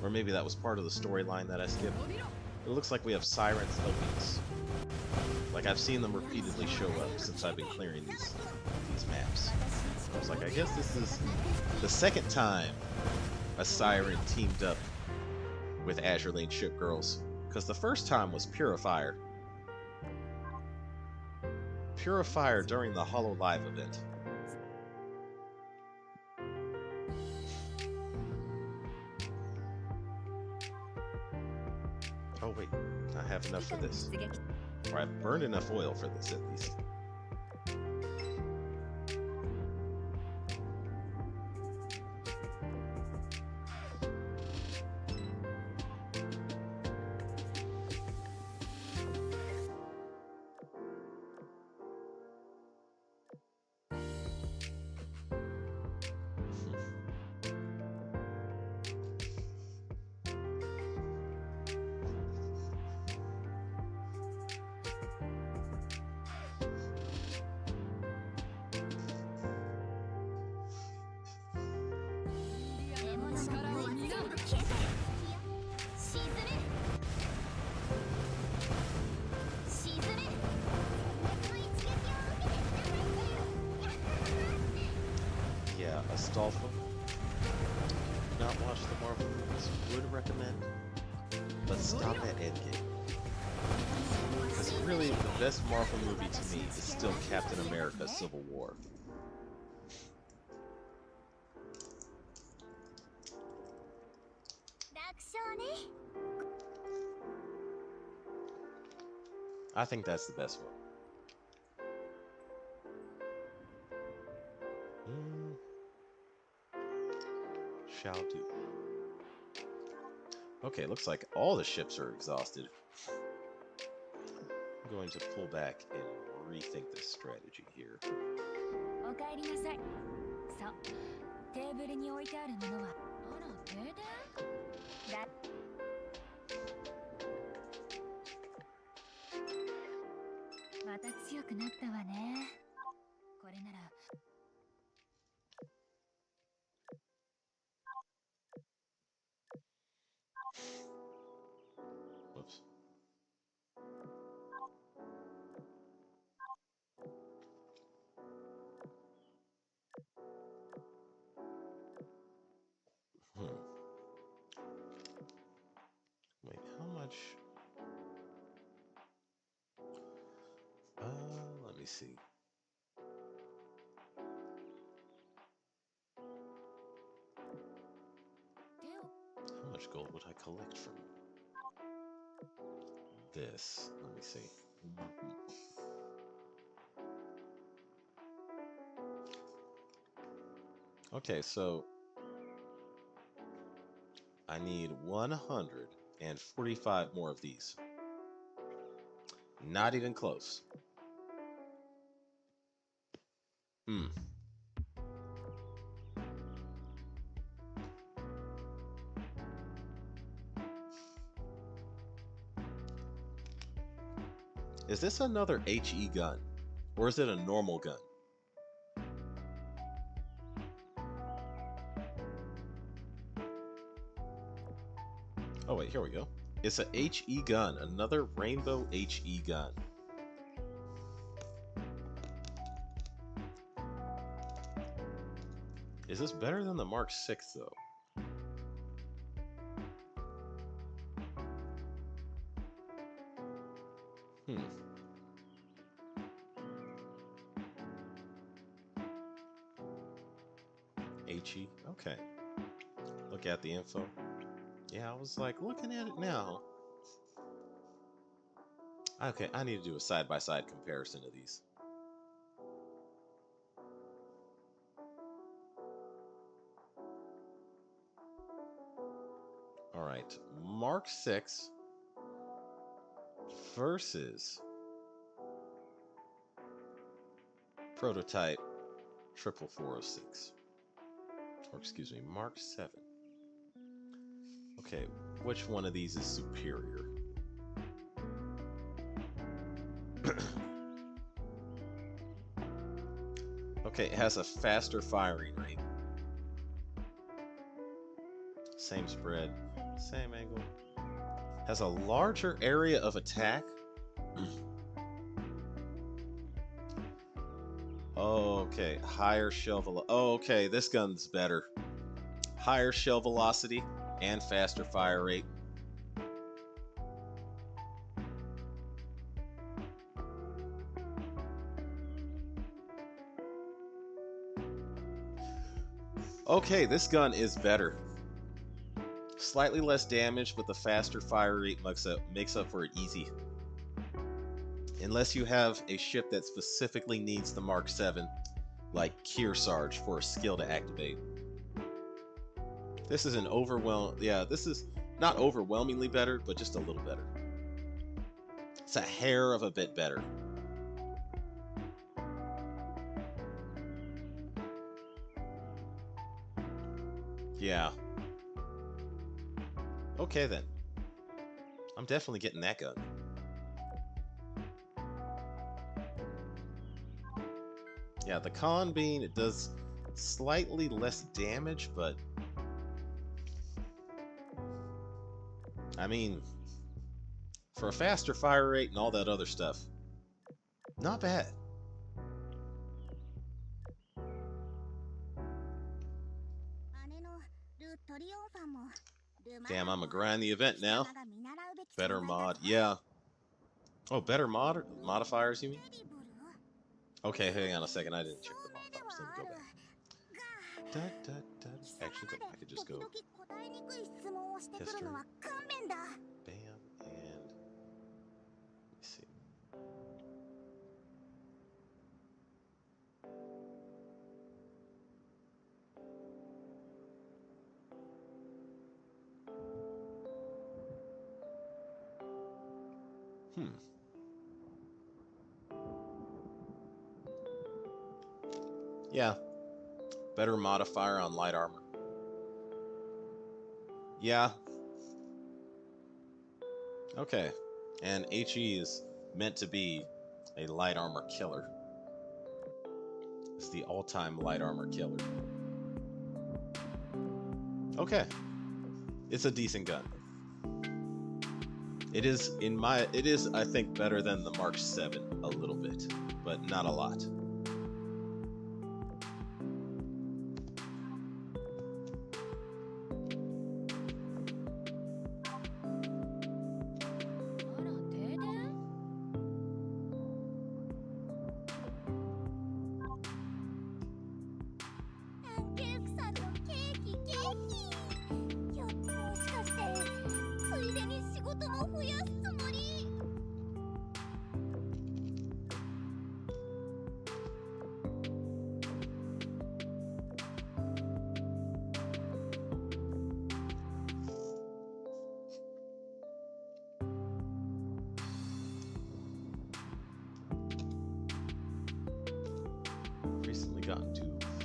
S1: or maybe that was part of the storyline that I skipped. It looks like we have siren elites. Like I've seen them repeatedly show up since I've been clearing these maps. I was like, I guess this is the second time a siren teamed up with Azur Lane ship girls, because the first time was Purifier. Purifier during the Hollow Live event. Oh wait, I have enough for this. Or I've burned enough oil for this at least. Yeah, Astolfo. Not watch the Marvel movies, would recommend, but stop at Endgame. Because really, the best Marvel movie to me is still Captain America: Civil War. I think that's the best one. Shall do. Okay, looks like all the ships are exhausted. I'm going to pull back and rethink this strategy here. Whoops. Wait, how much? Let me see. How much gold would I collect from this? Let me see. Okay, so I need 145 more of these. Not even close. Hmm. Is this another HE gun? Or is it a normal gun? Oh wait, here we go. It's a HE gun, another rainbow HE gun. Is this better than the Mark 6 though? HE? Okay. Look at the info. Yeah, I was like looking at it now. Okay, I need to do a side-by-side comparison of these. Alright, Mark 6 versus prototype 44406. Or excuse me, Mark 7. Okay, which one of these is superior? Okay, it has a faster firing rate. Same spread, same angle. Has a larger area of attack. Okay, higher shell velocity. Okay, this gun's better. Higher shell velocity and faster fire rate. Okay, this gun is better. Slightly less damage, but the faster fire rate makes up for it easy. Unless you have a ship that specifically needs the Mark 7, like Kearsarge, for a skill to activate. This is an this is not overwhelmingly better, but just a little better. It's a hair of a bit better. Yeah. Okay then. I'm definitely getting that gun. Yeah, the con being it does slightly less damage, but I mean, for a faster fire rate and all that other stuff, not bad. Damn, I'm gonna grind the event now. Better mod, yeah. Oh, better modifiers, you mean? Okay, hang on a second. I didn't check the modifiers. Let me go back. Actually, I could just go history. Bam, and let me see. Yeah, better modifier on light armor. Yeah. Okay. And HE is meant to be a light armor killer. It's the all-time light armor killer. Okay. It's a decent gun. It is, I think, better than the Mark 7 a little bit, but not a lot.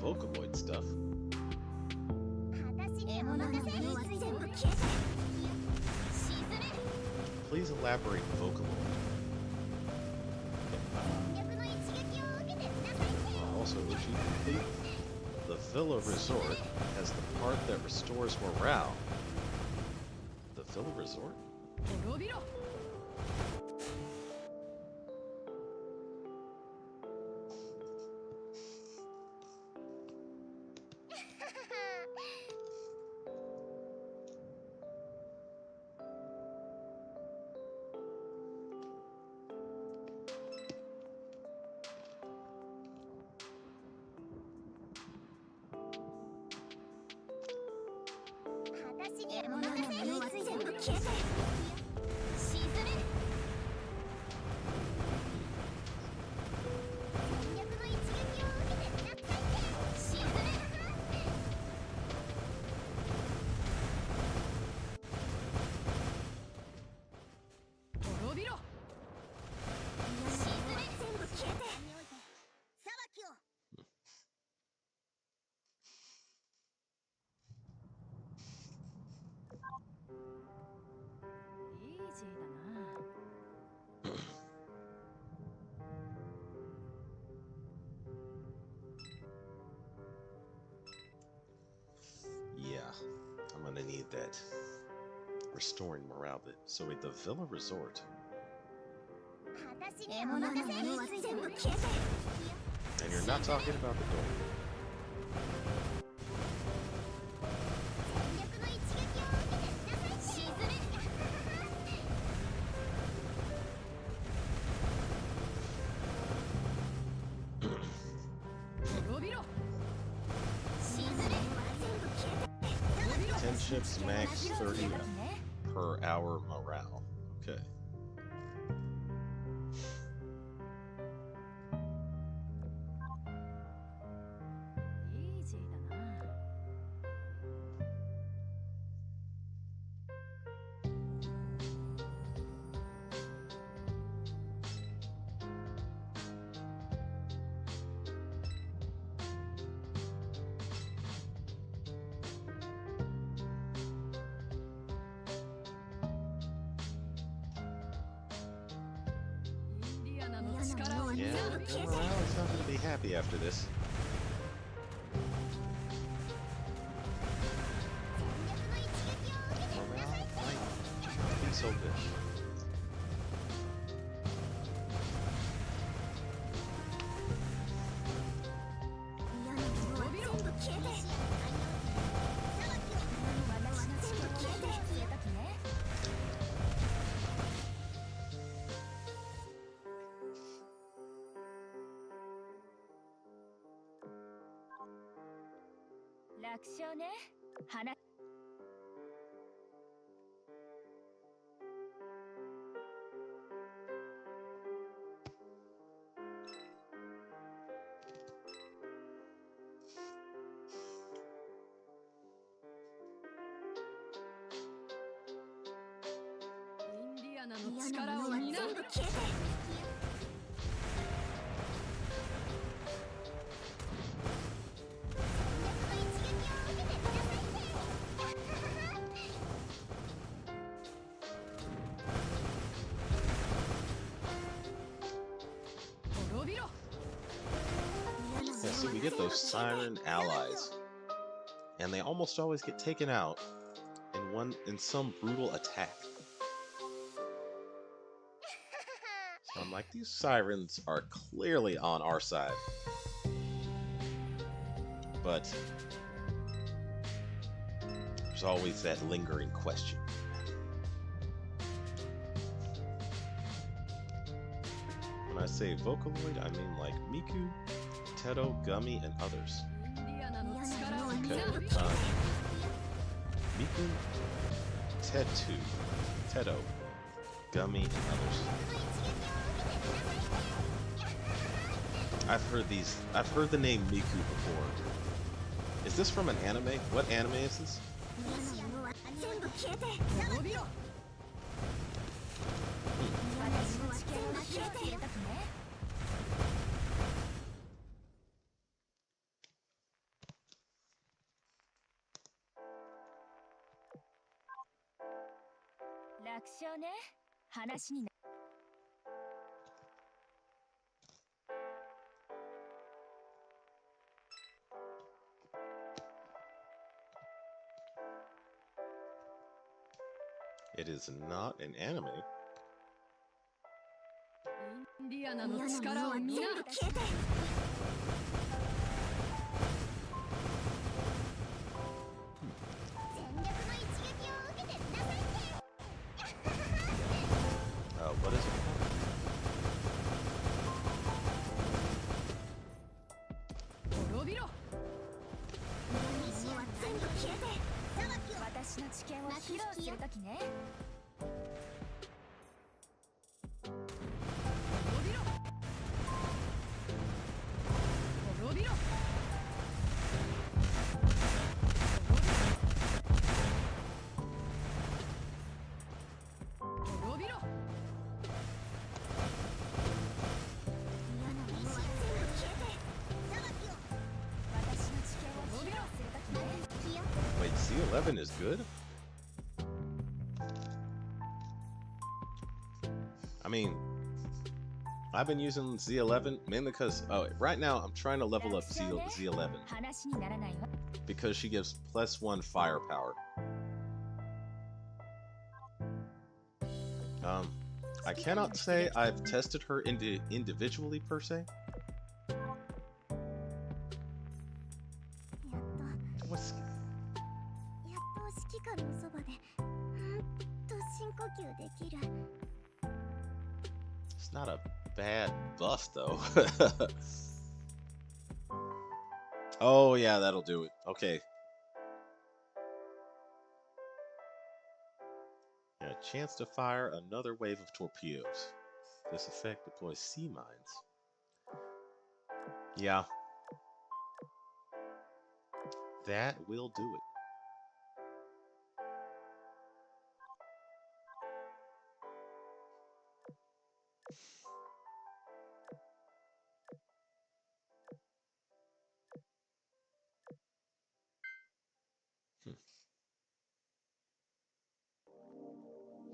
S1: Vocaloid stuff. Please elaborate Vocaloid. Also, would you complete the Villa Resort as the part that restores morale? The Villa Resort? Yeah, I'm gonna need that restoring morale bit. So wait, the Villa Resort. And you're not talking about the door. Ships max 30 per hour morale. Okay. Yeah, morale is not going to be happy after this. Morale might not be so good. Yeah, see, we get those siren allies, and they almost always get taken out in some brutal attack. So I'm like, these sirens are clearly on our side, but there's always that lingering question. When I say Vocaloid, I mean like Miku, Teto, Gummy, and others. Okay. Miku, Teto, Gummy, and others. I've heard the name Miku before. Is this from an anime? What anime is this? It is not an anime.
S2: インディアナの力を見な。全部消えて。全力の一撃を受けてみなさいって。
S1: What is it?
S2: 滅びろ。ミシは全部消えて。私の知見を披露するときね。
S1: Wait, C11 is good? I mean, I've been using Z11 mainly because, right now I'm trying to level up Z11 because she gives +1 firepower. I cannot say I've tested her individually per se. What's... It's not a bad buff though. Oh yeah, that'll do it. Okay. And a chance to fire another wave of torpedoes. This effect deploys sea mines. Yeah. That will do it.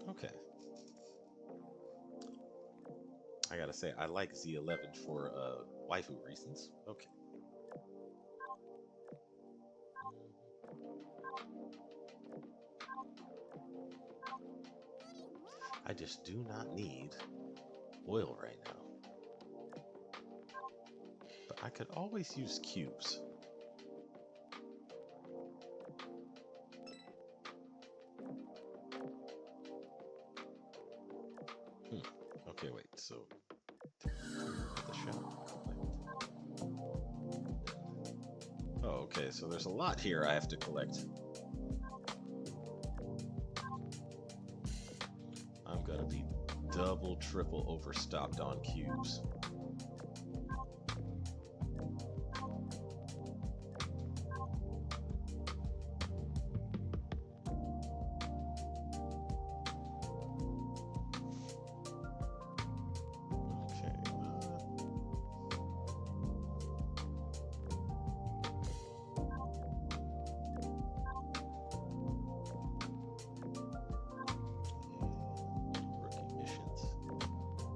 S1: Okay. I gotta say, I like Z11 for waifu reasons. Okay. I just do not need oil right now. But I could always use cubes. Okay, wait, so the shop. Oh, okay, so there's a lot here I have to collect. I'm gonna be double, triple overstocked on cubes.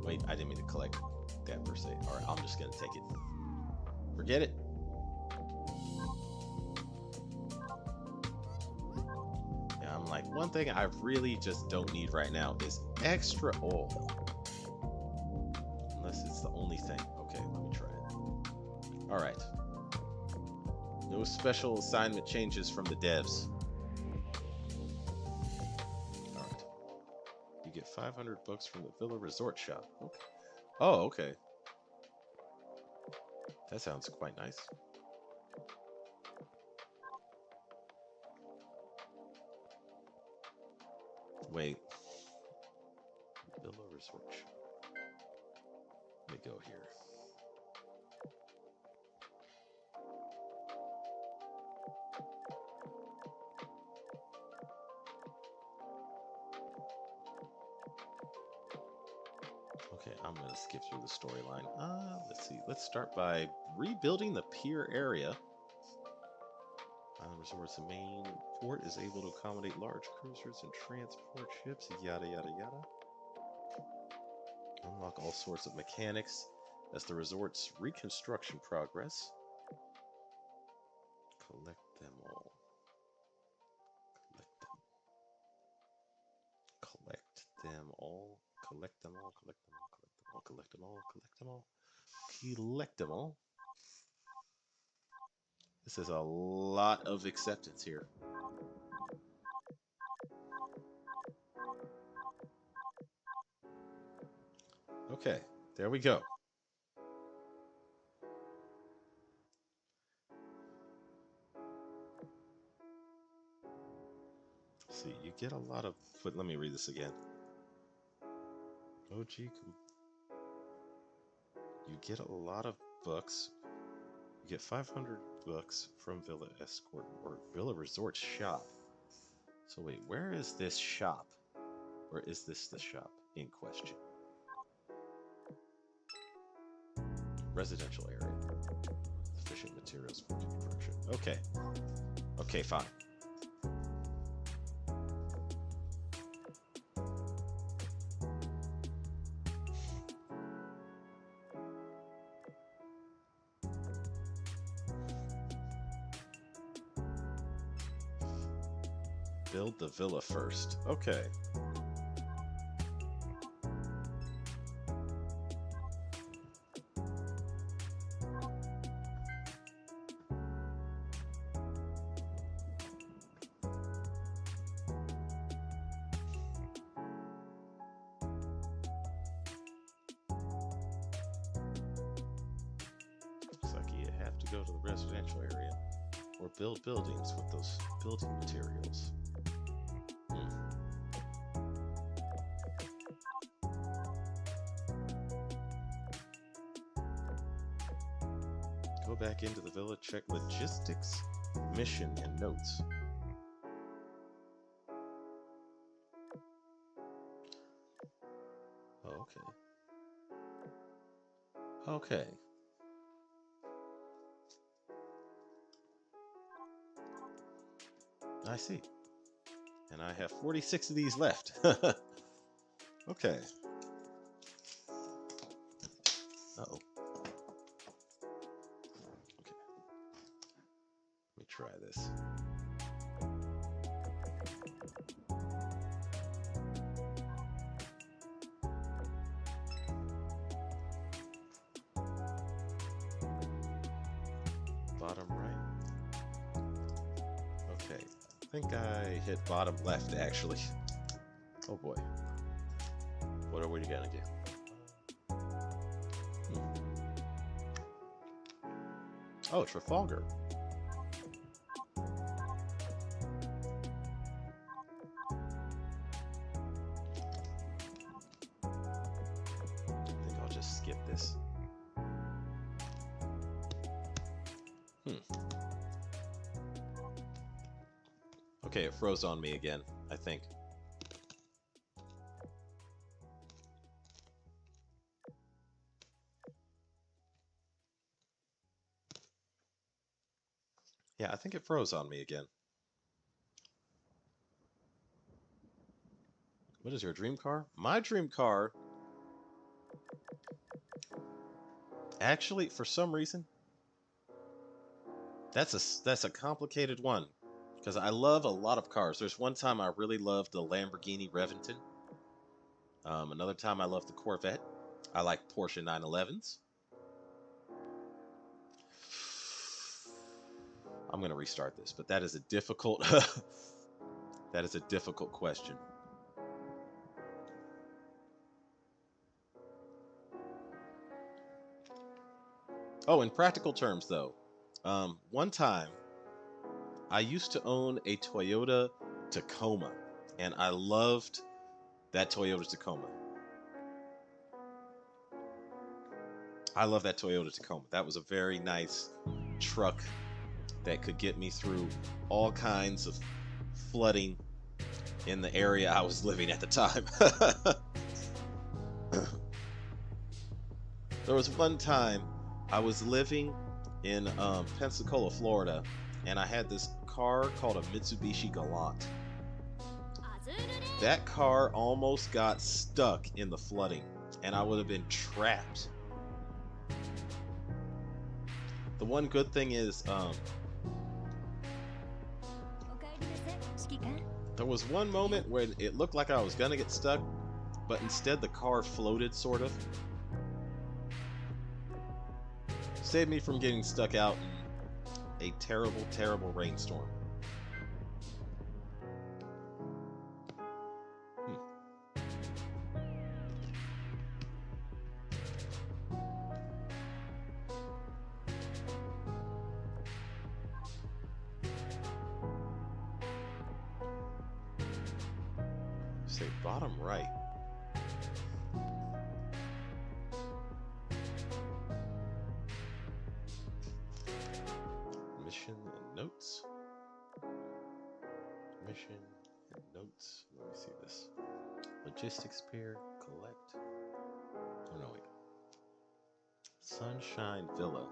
S1: Wait, I didn't mean to collect that per se. Alright, I'm just gonna take it. Forget it. Yeah, I'm like, one thing I really just don't need right now is extra oil. Unless it's the only thing. Okay, let me try it. Alright. No special assignment changes from the devs. Alright. You get 500 bucks from the Villa Resort shop. Okay. Oh, okay. That sounds quite nice. Wait. Villa Resort shop. Let me go here. Okay, I'm gonna skip through the storyline. Let's see. Let's start by rebuilding the pier area. resort's main port is able to accommodate large cruisers and transport ships, yada yada yada. Unlock all sorts of mechanics as the resort's reconstruction progress. Collect them all. Collect them all. Collect them all. Collect them all. Collect them all. Collect them all. Collect them all. Collect them all. This is a lot of acceptance here. Okay, there we go. See, you get a lot of. But let me read this again. OG. You get a lot of bucks. You get 500 bucks from Villa Escort or Villa Resort Shop. So wait, where is this shop? Or is this the shop in question? Residential area. Efficient materials for construction. Okay. Okay, fine. Build the villa first. Okay. Looks like you have to go to the residential area or build buildings with those building materials. Go back into the villa, check logistics, mission, and notes. Oh, okay. Okay. I see. And I have 46 of these left. Okay. Uh-oh. Okay. Let me try this. Bottom right. Okay. I think I hit bottom left, actually. Oh boy. What are we gonna do? Oh, Trafalgar. I think I'll just skip this. Okay, it froze on me again, I think. Yeah, I think it froze on me again. What is your dream car? My dream car, actually, for some reason, that's a complicated one, because I love a lot of cars. There's one time I really loved the Lamborghini Reventon. Another time I loved the Corvette. I like Porsche 911s. I'm going to restart this, but that is a difficult that is a difficult question. Oh, in practical terms though, one time I used to own a Toyota Tacoma, and I loved that Toyota Tacoma. I love that Toyota Tacoma. That was a very nice truck that could get me through all kinds of flooding in the area I was living at the time. There was one time I was living in Pensacola, Florida, and I had this car called a Mitsubishi Galant.
S2: Azur.
S1: That car almost got stuck in the flooding, and I would have been trapped. The one good thing is, there was one moment when it looked like I was gonna get stuck, but instead the car floated, sort of. Saved me from getting stuck out in a terrible, terrible rainstorm. Say bottom right. Mission and notes. Mission and notes. Let me see this. Logistics pier. Collect. Oh no, wait. Sunshine Villa.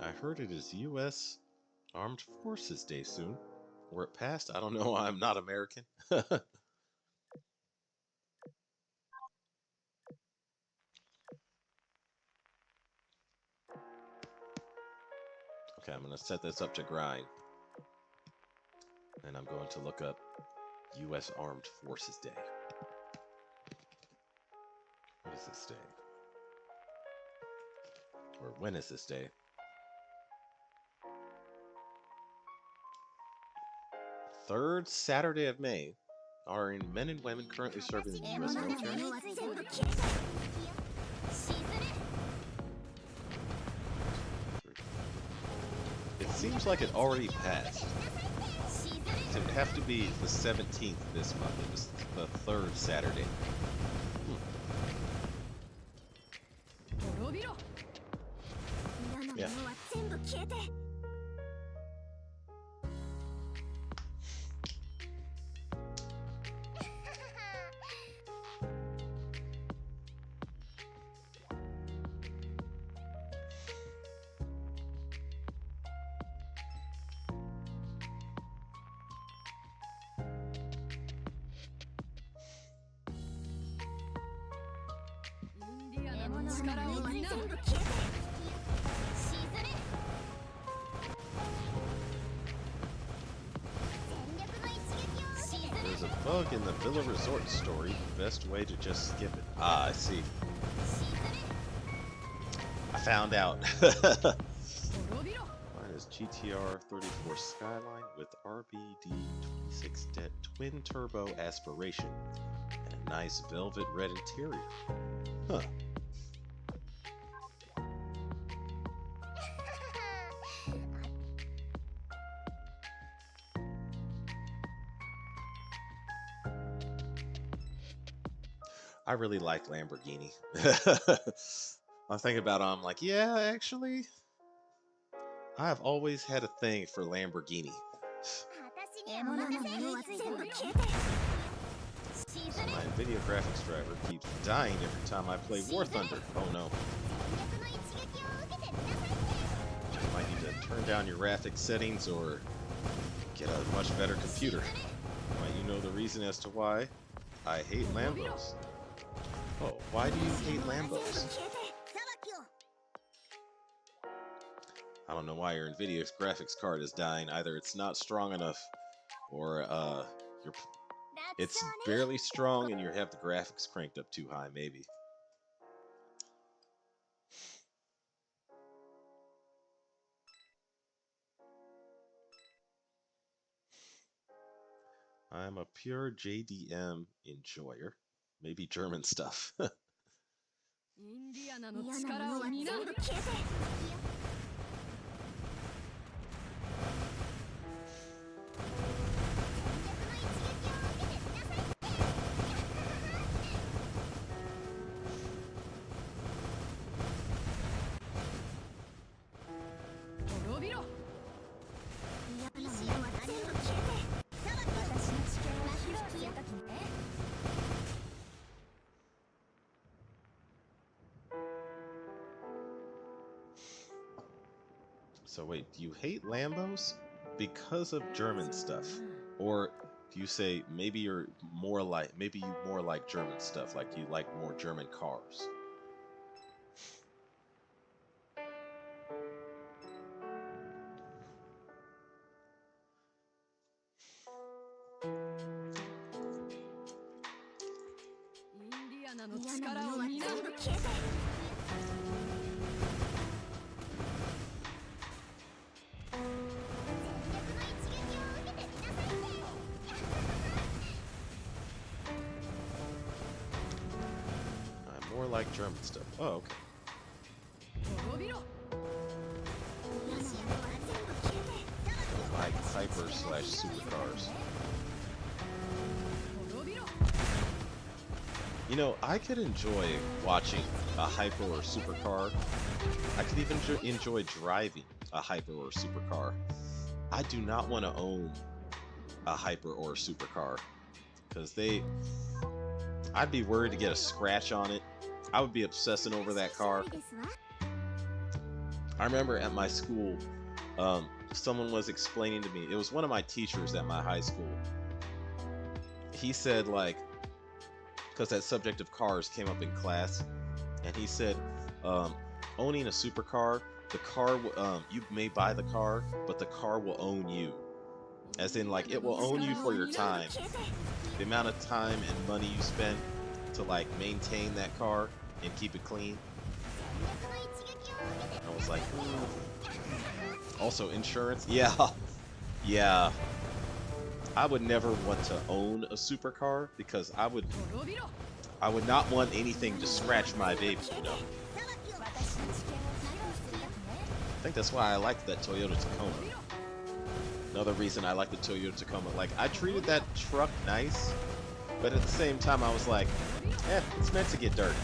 S1: I heard it is U.S. Armed Forces Day soon. Or it passed? I don't know. I'm not American. Okay, I'm going to set this up to grind. And I'm going to look up U.S. Armed Forces Day. What is this day? Or when is this day? Third Saturday of May. Are men and women currently serving in the U.S. military? It seems like it already passed. So it would have to be the 17th this month. It was the third Saturday. Yeah. There's a bug in the Villa Resort story. Best way to just skip it. Ah, I see. I found out. Mine is GTR 34 Skyline with RBD 26 twin turbo aspiration and a nice velvet red interior. Huh. I really like Lamborghini. I'm thinking about it, I'm like, yeah, actually, I've always had a thing for Lamborghini. So my NVIDIA graphics driver keeps dying every time I play War Thunder. Oh no. You might need to turn down your graphics settings or get a much better computer. Might you know the reason as to why I hate Lambos? Oh, why do you hate Lambos? I don't know why your NVIDIA graphics card is dying. Either it's not strong enough, or it's barely strong and you have the graphics cranked up too high, maybe. I'm a pure JDM enjoyer. Maybe German stuff.
S2: インディアナの力を担う。滅びろ。意志は全部消えて。私の知見を披露するときね。
S1: So wait, do you hate Lambos because of German stuff? Or do you say maybe you more like German stuff, like you like more German cars? I'm more like German stuff. Oh, okay. Don't like hyper/supercars. You know, I could enjoy watching a hyper or supercar. I could even enjoy driving a hyper or supercar. I do not want to own a hyper or a supercar because I'd be worried to get a scratch on it. I would be obsessing over that car. I remember at my school, someone was explaining to me, it was one of my teachers at my high school. He said, like, because that subject of cars came up in class, and he said, owning a supercar, the car, you may buy the car, but the car will own you. As in, like, it will own you for your time. The amount of time and money you spend to, like, maintain that car and keep it clean. I was like, Also, insurance? Yeah. Yeah. I would never want to own a supercar because I would not want anything to scratch my baby, you know. I think that's why I liked that Toyota Tacoma. Another reason I like the Toyota Tacoma, like, I treated that truck nice, but at the same time I was like, it's meant to get dirty.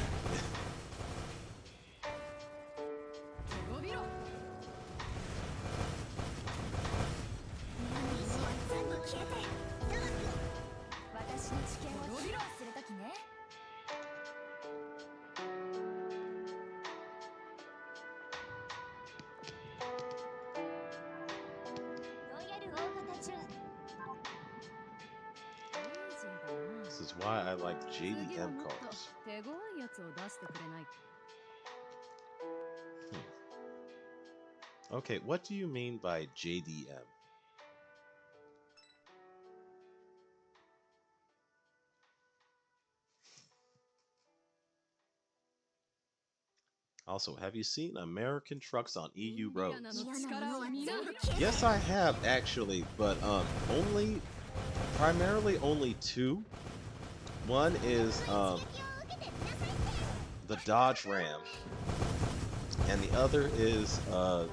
S1: This is why I like JDM cars. Okay, what do you mean by JDM? Also, have you seen American trucks on EU roads? Yes, I have actually, but primarily only two. One is the Dodge Ram, and the other is the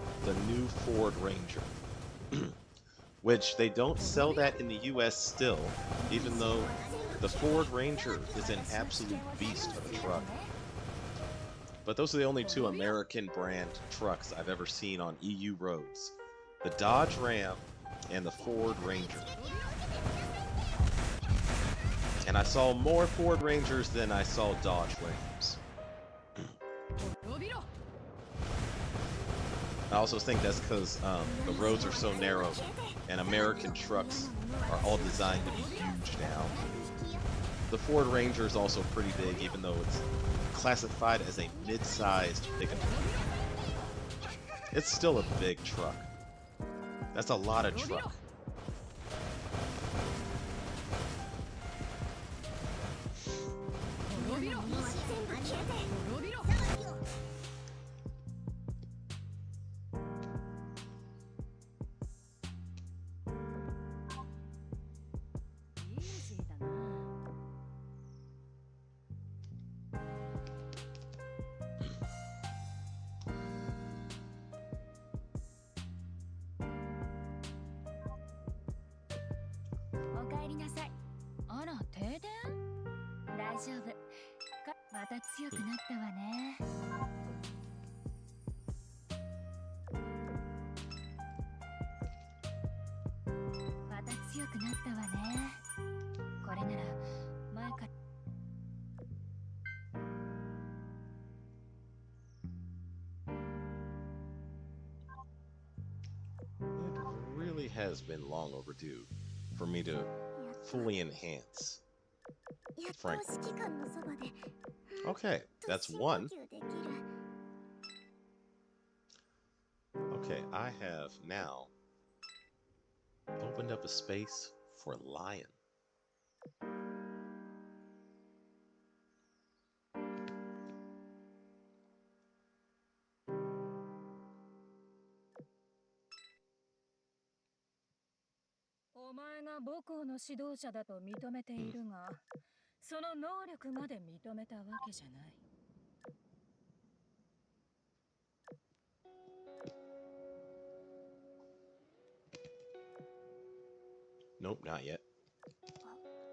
S1: new Ford Ranger, which they don't sell that in the US still, even though the Ford Ranger is an absolute beast of a truck. But those are the only two American brand trucks I've ever seen on EU roads. The Dodge Ram and the Ford Ranger. And I saw more Ford Rangers than I saw Dodge Rams. I also think that's because the roads are so narrow and American trucks are all designed to be huge now. The Ford Ranger is also pretty big, even though it's classified as a mid-sized pickup. It's still a big truck. That's a lot of truck.
S2: おかえりなさい。あら、停電？大丈夫。また強くなったわね。また強くなったわね。これなら前から。
S1: It really has been long overdue for me to fully enhance Franklin. Okay, that's one. Okay, I have now opened up a space for Lion. Nope, not yet.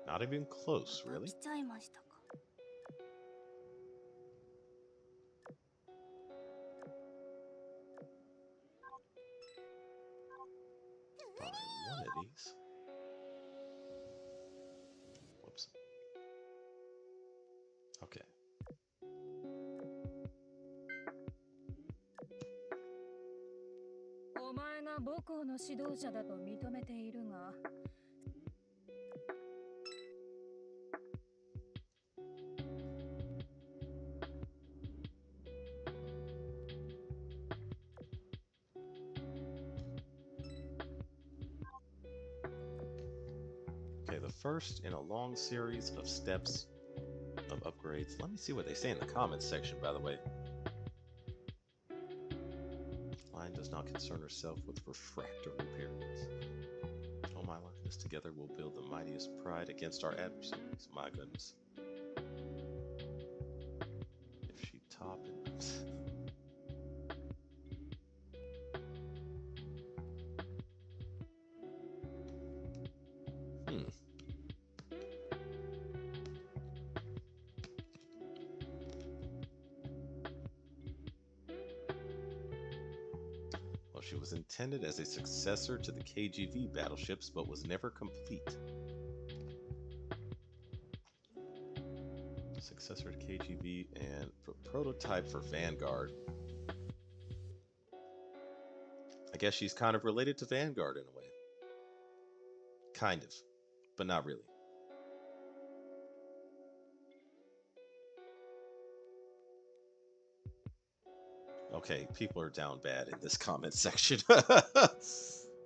S1: Not even close, really. Fine, one of these. Whoops. Okay. Okay, the first in a long series of steps of upgrades. Let me see what they say in the comments section, by the way. Lion does not concern herself with refractory periods. Oh, my likeness together will build the mightiest pride against our adversaries. My goodness. If she top it. Well, she was intended as a successor to the KGV battleships, but was never complete. Successor to KGV and prototype for Vanguard. I guess she's kind of related to Vanguard in a way. Kind of, but not really. Okay, people are down bad in this comment section.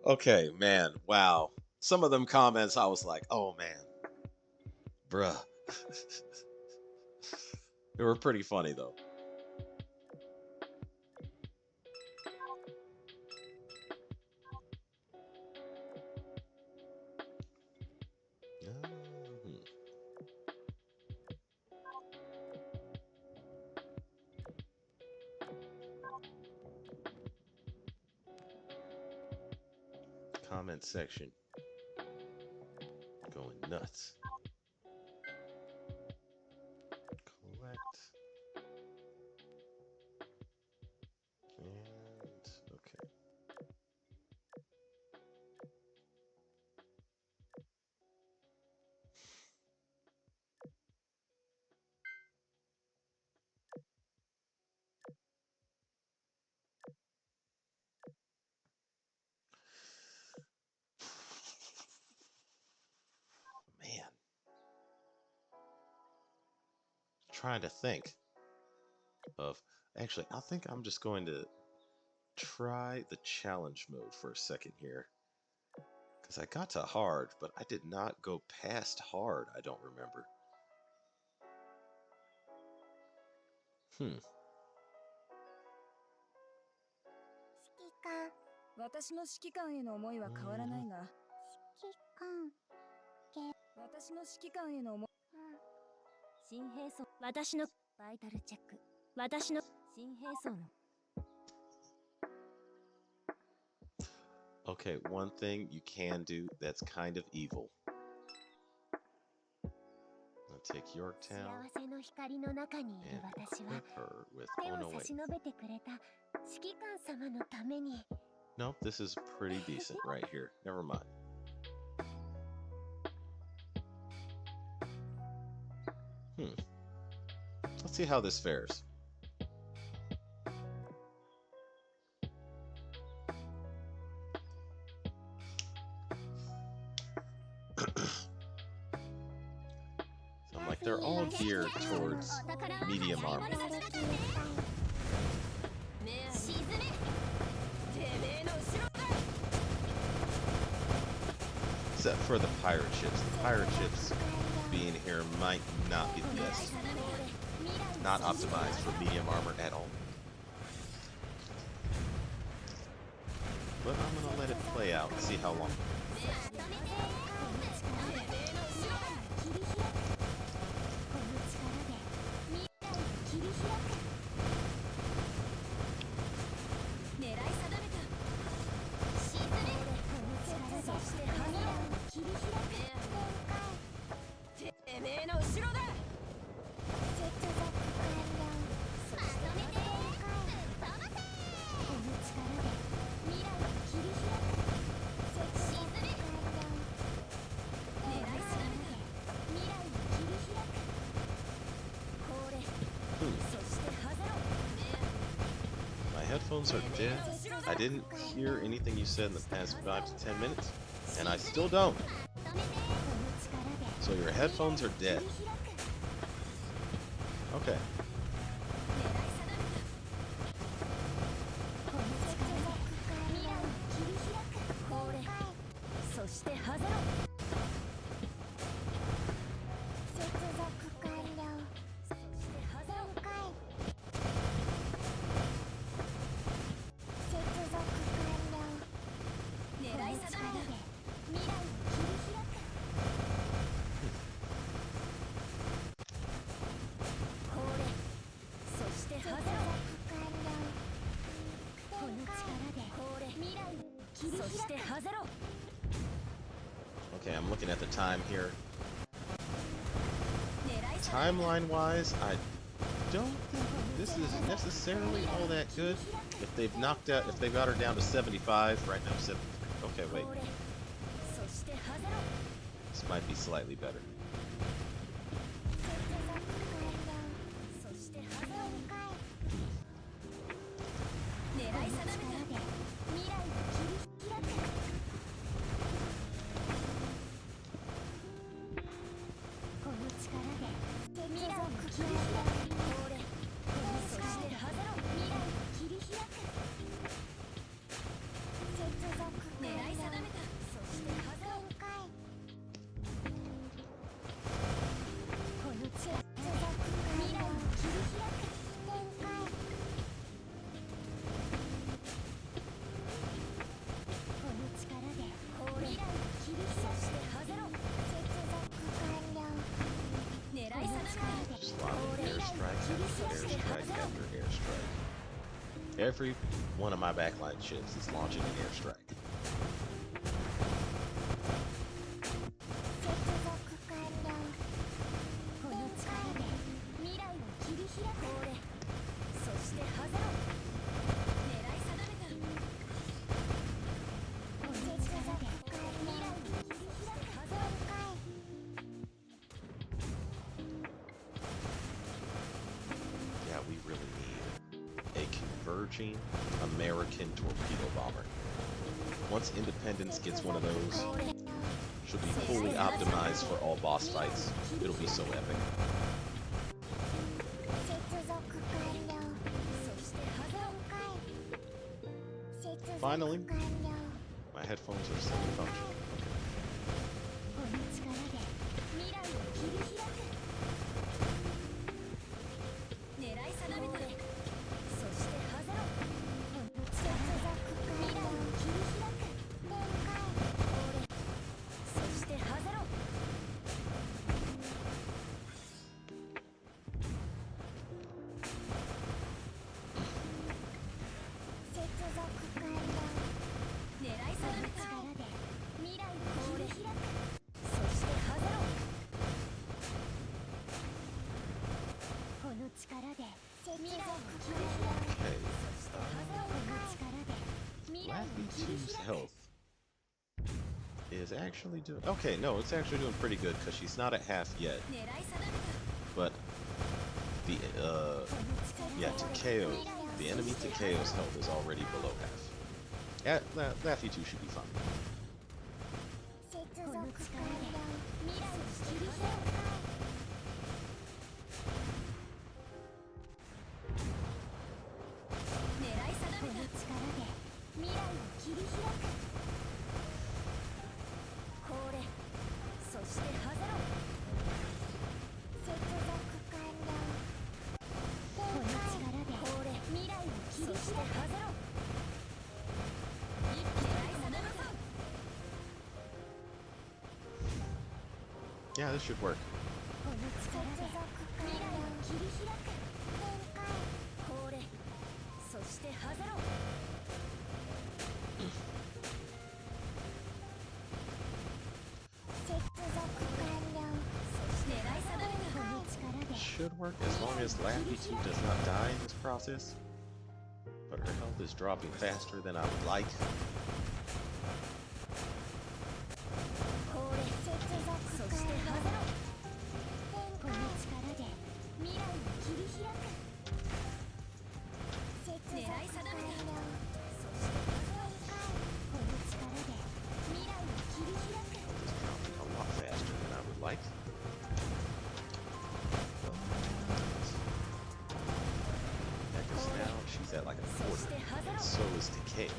S1: Okay, man, wow. Some of them comments, I was like, oh man, bruh. They were pretty funny though. Comment section going nuts. Collect. And okay. Man. Trying to think of actually, I think I'm just going to try the challenge mode for a second here. Because I got to hard, but I did not go past hard, I don't remember.
S2: 私の指揮官への思いは変わらないが、私の指揮官への思い、新兵装、私のバイタルチェック、私の新兵装の。
S1: Okay, one thing you can do that's kind of evil take Yorktown
S2: 幸せの光の中にいる
S1: and
S2: 私は
S1: equip her with
S2: 手を
S1: Ono
S2: 差し伸べてくれた指揮官様のために
S1: Nope, this is pretty decent right here. Never mind. Let's see how this fares. Sound like they're all geared towards medium armor. Except for the pirate ships. The pirate ships being here might not be the best. Not optimized for medium armor at all. But I'm gonna let it play out and see how long. My headphones are dead. I didn't hear anything you said in the past 5 to 10 minutes, and I still don't. So your headphones are dead. Okay. Okay, I'm looking at the time here. Timeline-wise, I don't think this is necessarily all that good. If they've got her down to 75, right now 73. Okay, wait. This might be slightly better. Just launching airstrike after airstrike after airstrike. Every one of my backline ships is launching an airstrike. Yeah, we really need a converging American torpedo bomber. Once Independence gets one of those, she'll be fully optimized for all boss fights. It'll be so epic. Finally, my headphones are semi-functional. Laffy 2's health is actually doing... Okay, no, it's actually doing pretty good because she's not at half yet. But the, yeah, Takeo, the enemy Takeo's health is already below half. Yeah, Laffy 2 should be fine. Yeah, this should work. Should work as long as Laffy 2 does not die in this process. But her health is dropping faster than I would like. At like a quarter, and so is Takeo.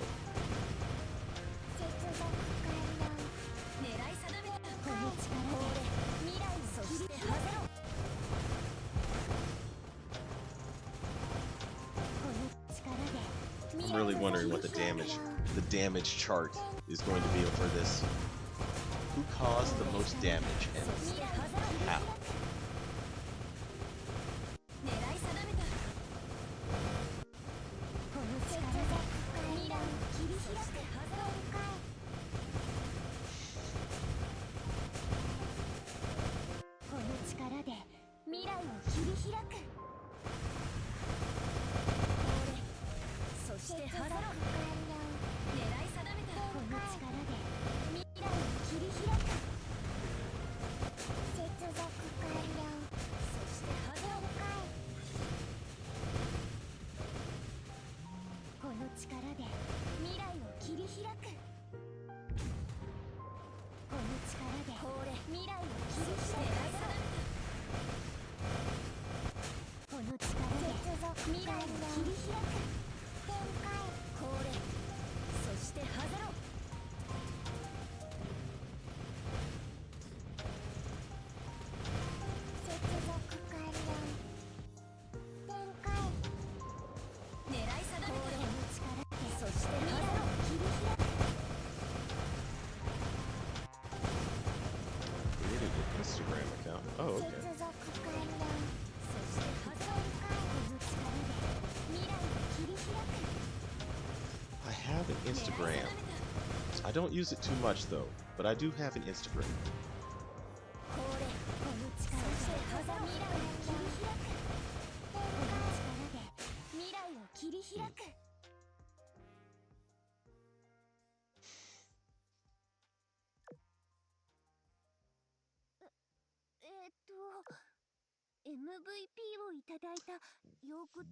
S1: I'm really wondering what the damage chart is going to be for this. Who caused the most damage and how? Instagram account. Oh, okay. I have an Instagram. I don't use it too much though, but I do have an Instagram.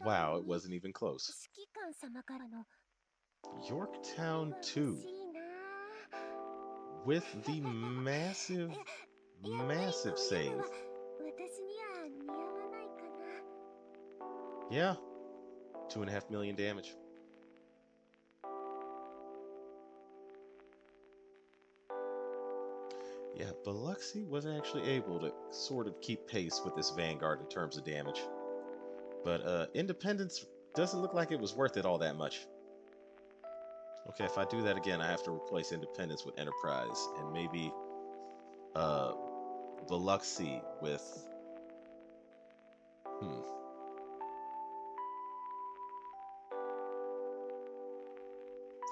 S1: Wow, it wasn't even close. Yorktown 2 with the massive save. Yeah, 2.5 million damage. Yeah, Biloxi was actually able to sort of keep pace with this Vanguard in terms of damage. But Independence doesn't look like it was worth it all that much. Okay, if I do that again, I have to replace Independence with Enterprise, and maybe Biloxi with...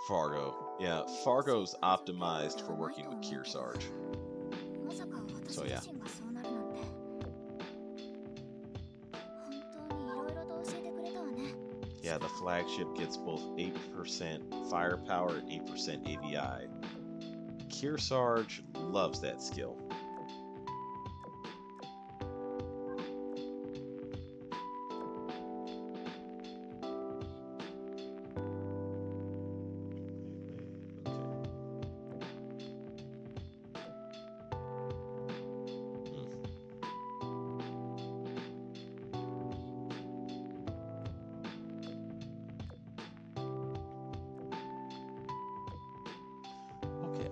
S1: Fargo. Yeah, Fargo's optimized for working with Kearsarge. So yeah. Yeah, the flagship gets both 8% firepower and 8% AVI. Kearsarge loves that skill.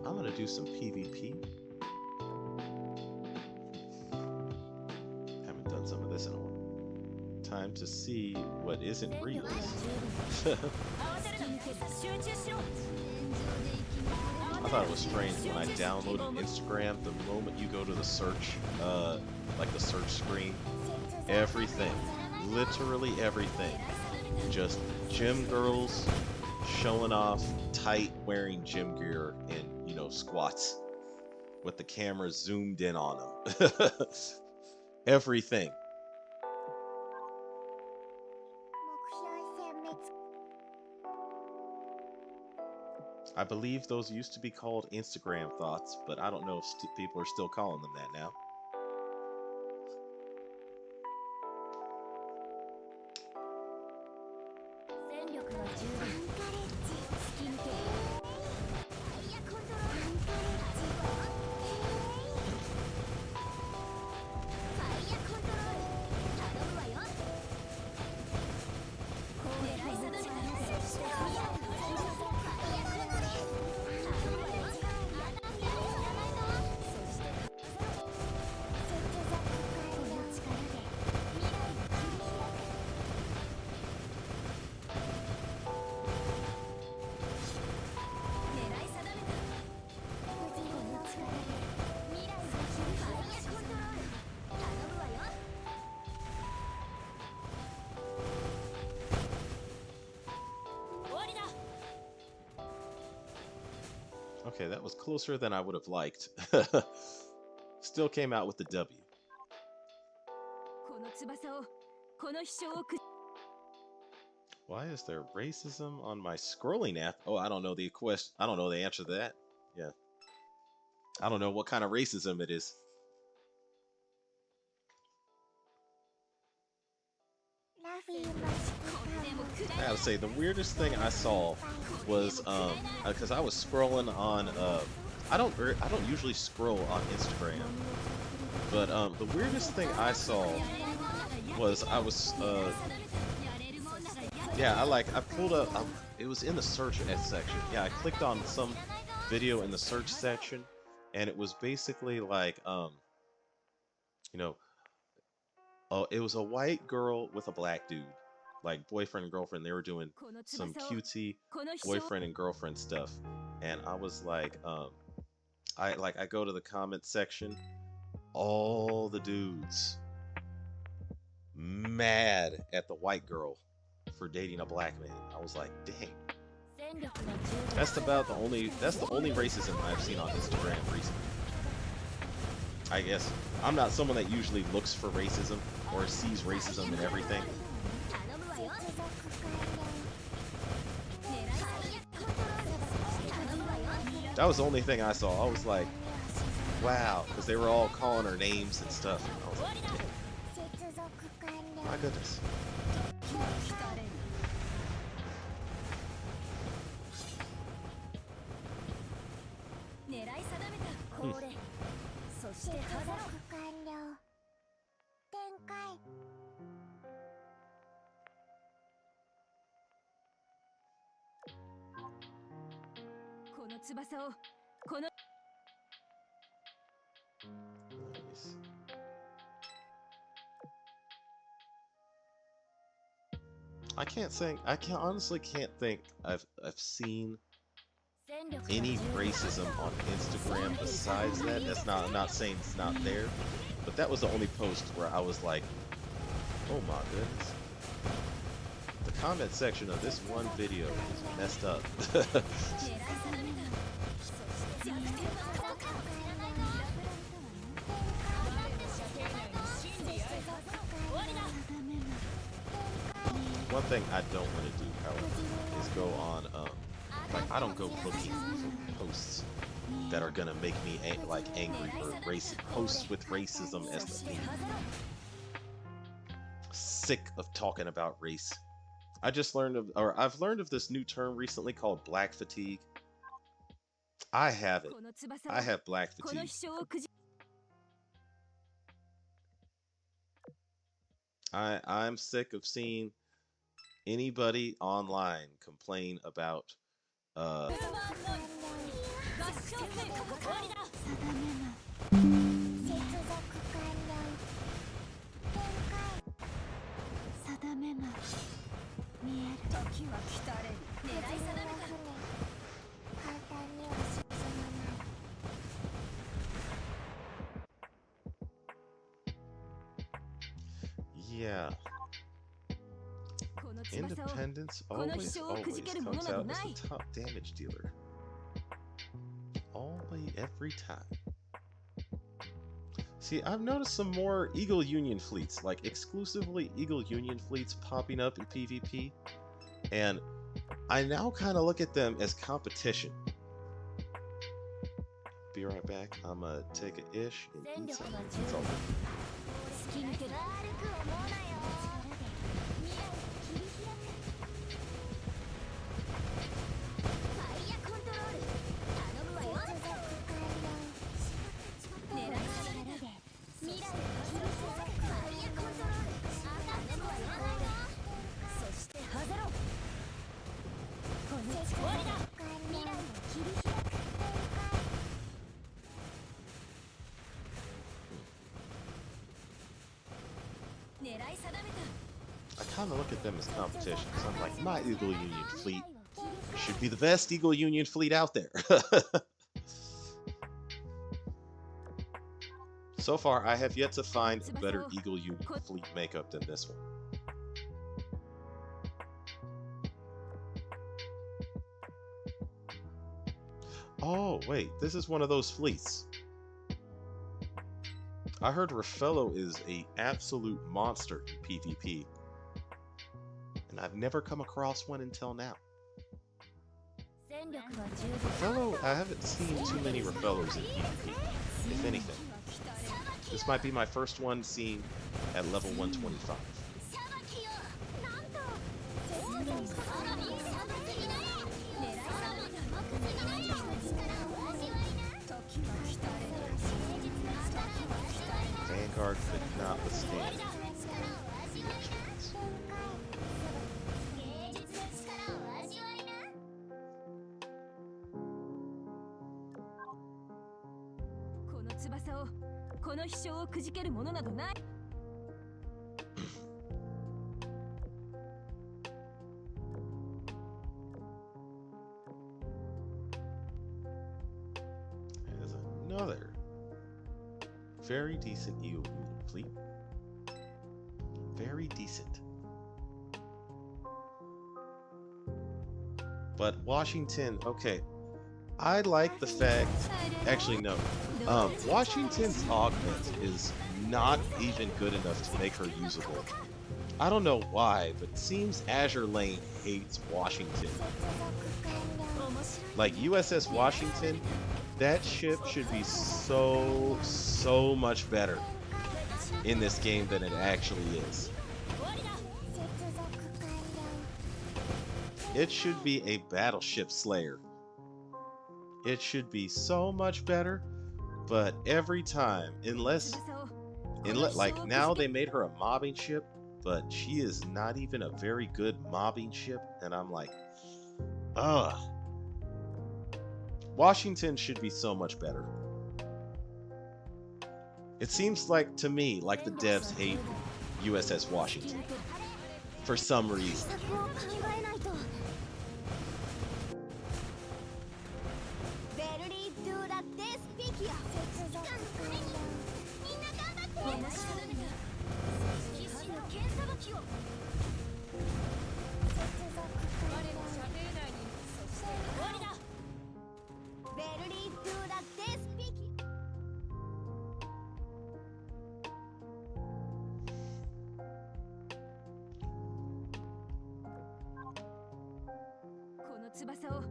S1: I'm gonna do some PvP. Haven't done some of this in a while. Time to see what isn't real. I thought it was strange when I downloaded Instagram, the moment you go to the search, like the search screen, everything, literally everything, just gym girls showing off tight wearing gym gear and, you know, squats with the camera zoomed in on them. Everything. I believe those used to be called Instagram thoughts, but I don't know if people are still calling them that now. Okay, that was closer than I would have liked. Still came out with the W. Why is there racism on my scrolling app? Oh, I don't know the question. I don't know the answer to that. Yeah. I don't know what kind of racism it is. I gotta say, the weirdest thing I saw was because I was scrolling on I don't usually scroll on Instagram, but the weirdest thing I saw was I was yeah, I pulled up, it was in the search section. Yeah, I clicked on some video in the search section, and it was basically like you know, it was a white girl with a black dude, like boyfriend and girlfriend. They were doing some cutesy boyfriend and girlfriend stuff, and I was like, I go to the comment section, all the dudes mad at the white girl for dating a black man. I was like, dang. That's the only racism I've seen on Instagram recently. I guess I'm not someone that usually looks for racism or sees racism in everything. That was the only thing I saw. I was like, wow, because they were all calling her names and stuff. And I was like, damn. My goodness. Nice. I honestly can't think I've seen any racism on Instagram besides that. That's not, I'm not saying it's not there, but that was the only post where I was like, oh my goodness. The comment section of this one video is messed up. one thing I don't want to do, however, is go on, like, I don't go looking for posts that are gonna make me like angry or posts with racism as the theme. Sick of talking about race. I've learned of this new term recently called black fatigue. I have it. I have black fatigue. I'm sick of seeing anybody online complain about uh
S2: 時は来たれる。狙い定めた。簡単には沈まない。
S1: yeah. Independence always comes out as the top damage dealer. Always, every time. See, I've noticed some more Eagle Union fleets, like exclusively Eagle Union fleets popping up in PvP, and I now kind of look at them as competition. Be right back. I'm gonna take a ish and eat something. It's all good. I kind of look at them as competition. So I'm like, my Eagle Union fleet should be the best Eagle Union fleet out there. So far, I have yet to find a better Eagle Union fleet makeup than this one. Oh, wait, this is one of those fleets. I heard Raffaello is an absolute monster in PvP, and I've never come across one until now. Raffaello, I haven't seen too many Raffaellos in PvP, if anything. This might be my first one seen at level 125. Vanguard could not withstand. There's another very decent Eagle Union fleet. Very decent. But Washington, okay. I like the fact, actually no, Washington's augment is not even good enough to make her usable. I don't know why, but it seems Azur Lane hates Washington. Like USS Washington, that ship should be so much better in this game than it actually is. It should be a battleship slayer. It should be so much better, but every time, unless like now they made her a mobbing ship, but she is not even a very good mobbing ship, and I'm like, ugh. Washington should be so much better. It seems like to me like the devs hate USS Washington for some reason.
S2: 翼を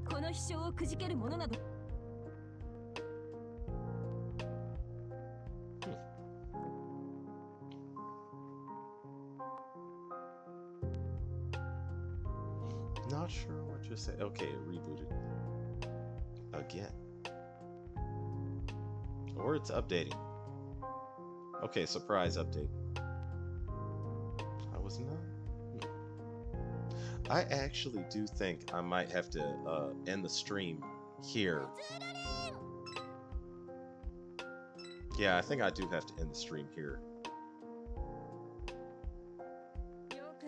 S2: この飛翔をくじけるものなど。
S1: Not sure what you said. Okay, it rebooted again. Or it's updating. Okay, surprise update. I was not. I actually do think I might have to end the stream here. Yeah, I think I do have to end the stream here.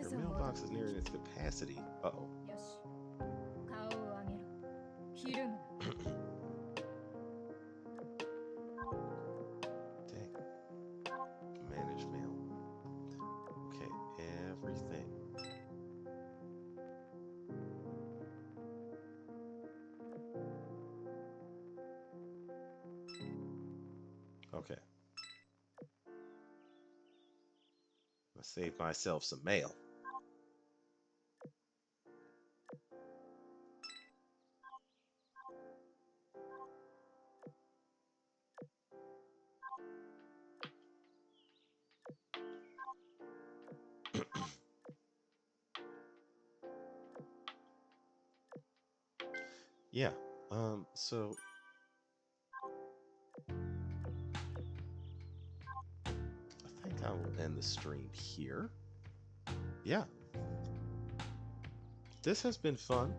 S1: Your mailbox is nearing its capacity. Uh-oh. Dang. Manage mail. Okay, everything. Okay. I'll save myself some mail. Yeah. So I think I will end the stream here. Yeah. This has been fun.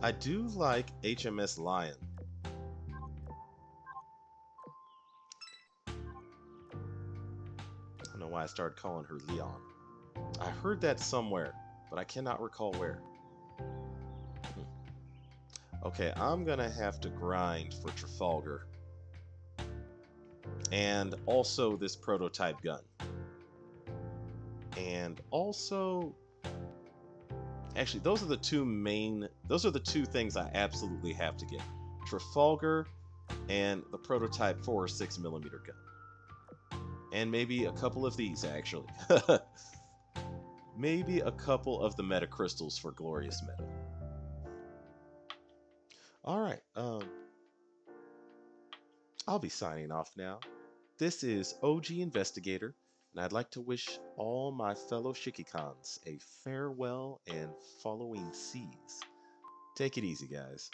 S1: I do like HMS Lion. I don't know why I started calling her Leon. I heard that somewhere, but I cannot recall where. Okay, I'm gonna have to grind for Trafalgar. And also this prototype gun. And also... Actually, those are the two things I absolutely have to get. Trafalgar and the prototype 4.6mm gun. And maybe a couple of these, actually. Maybe a couple of the metacrystals for Glorious Metal. Alright, I'll be signing off now. This is OG Investigator, and I'd like to wish all my fellow Shikikans a farewell and following seas. Take it easy, guys.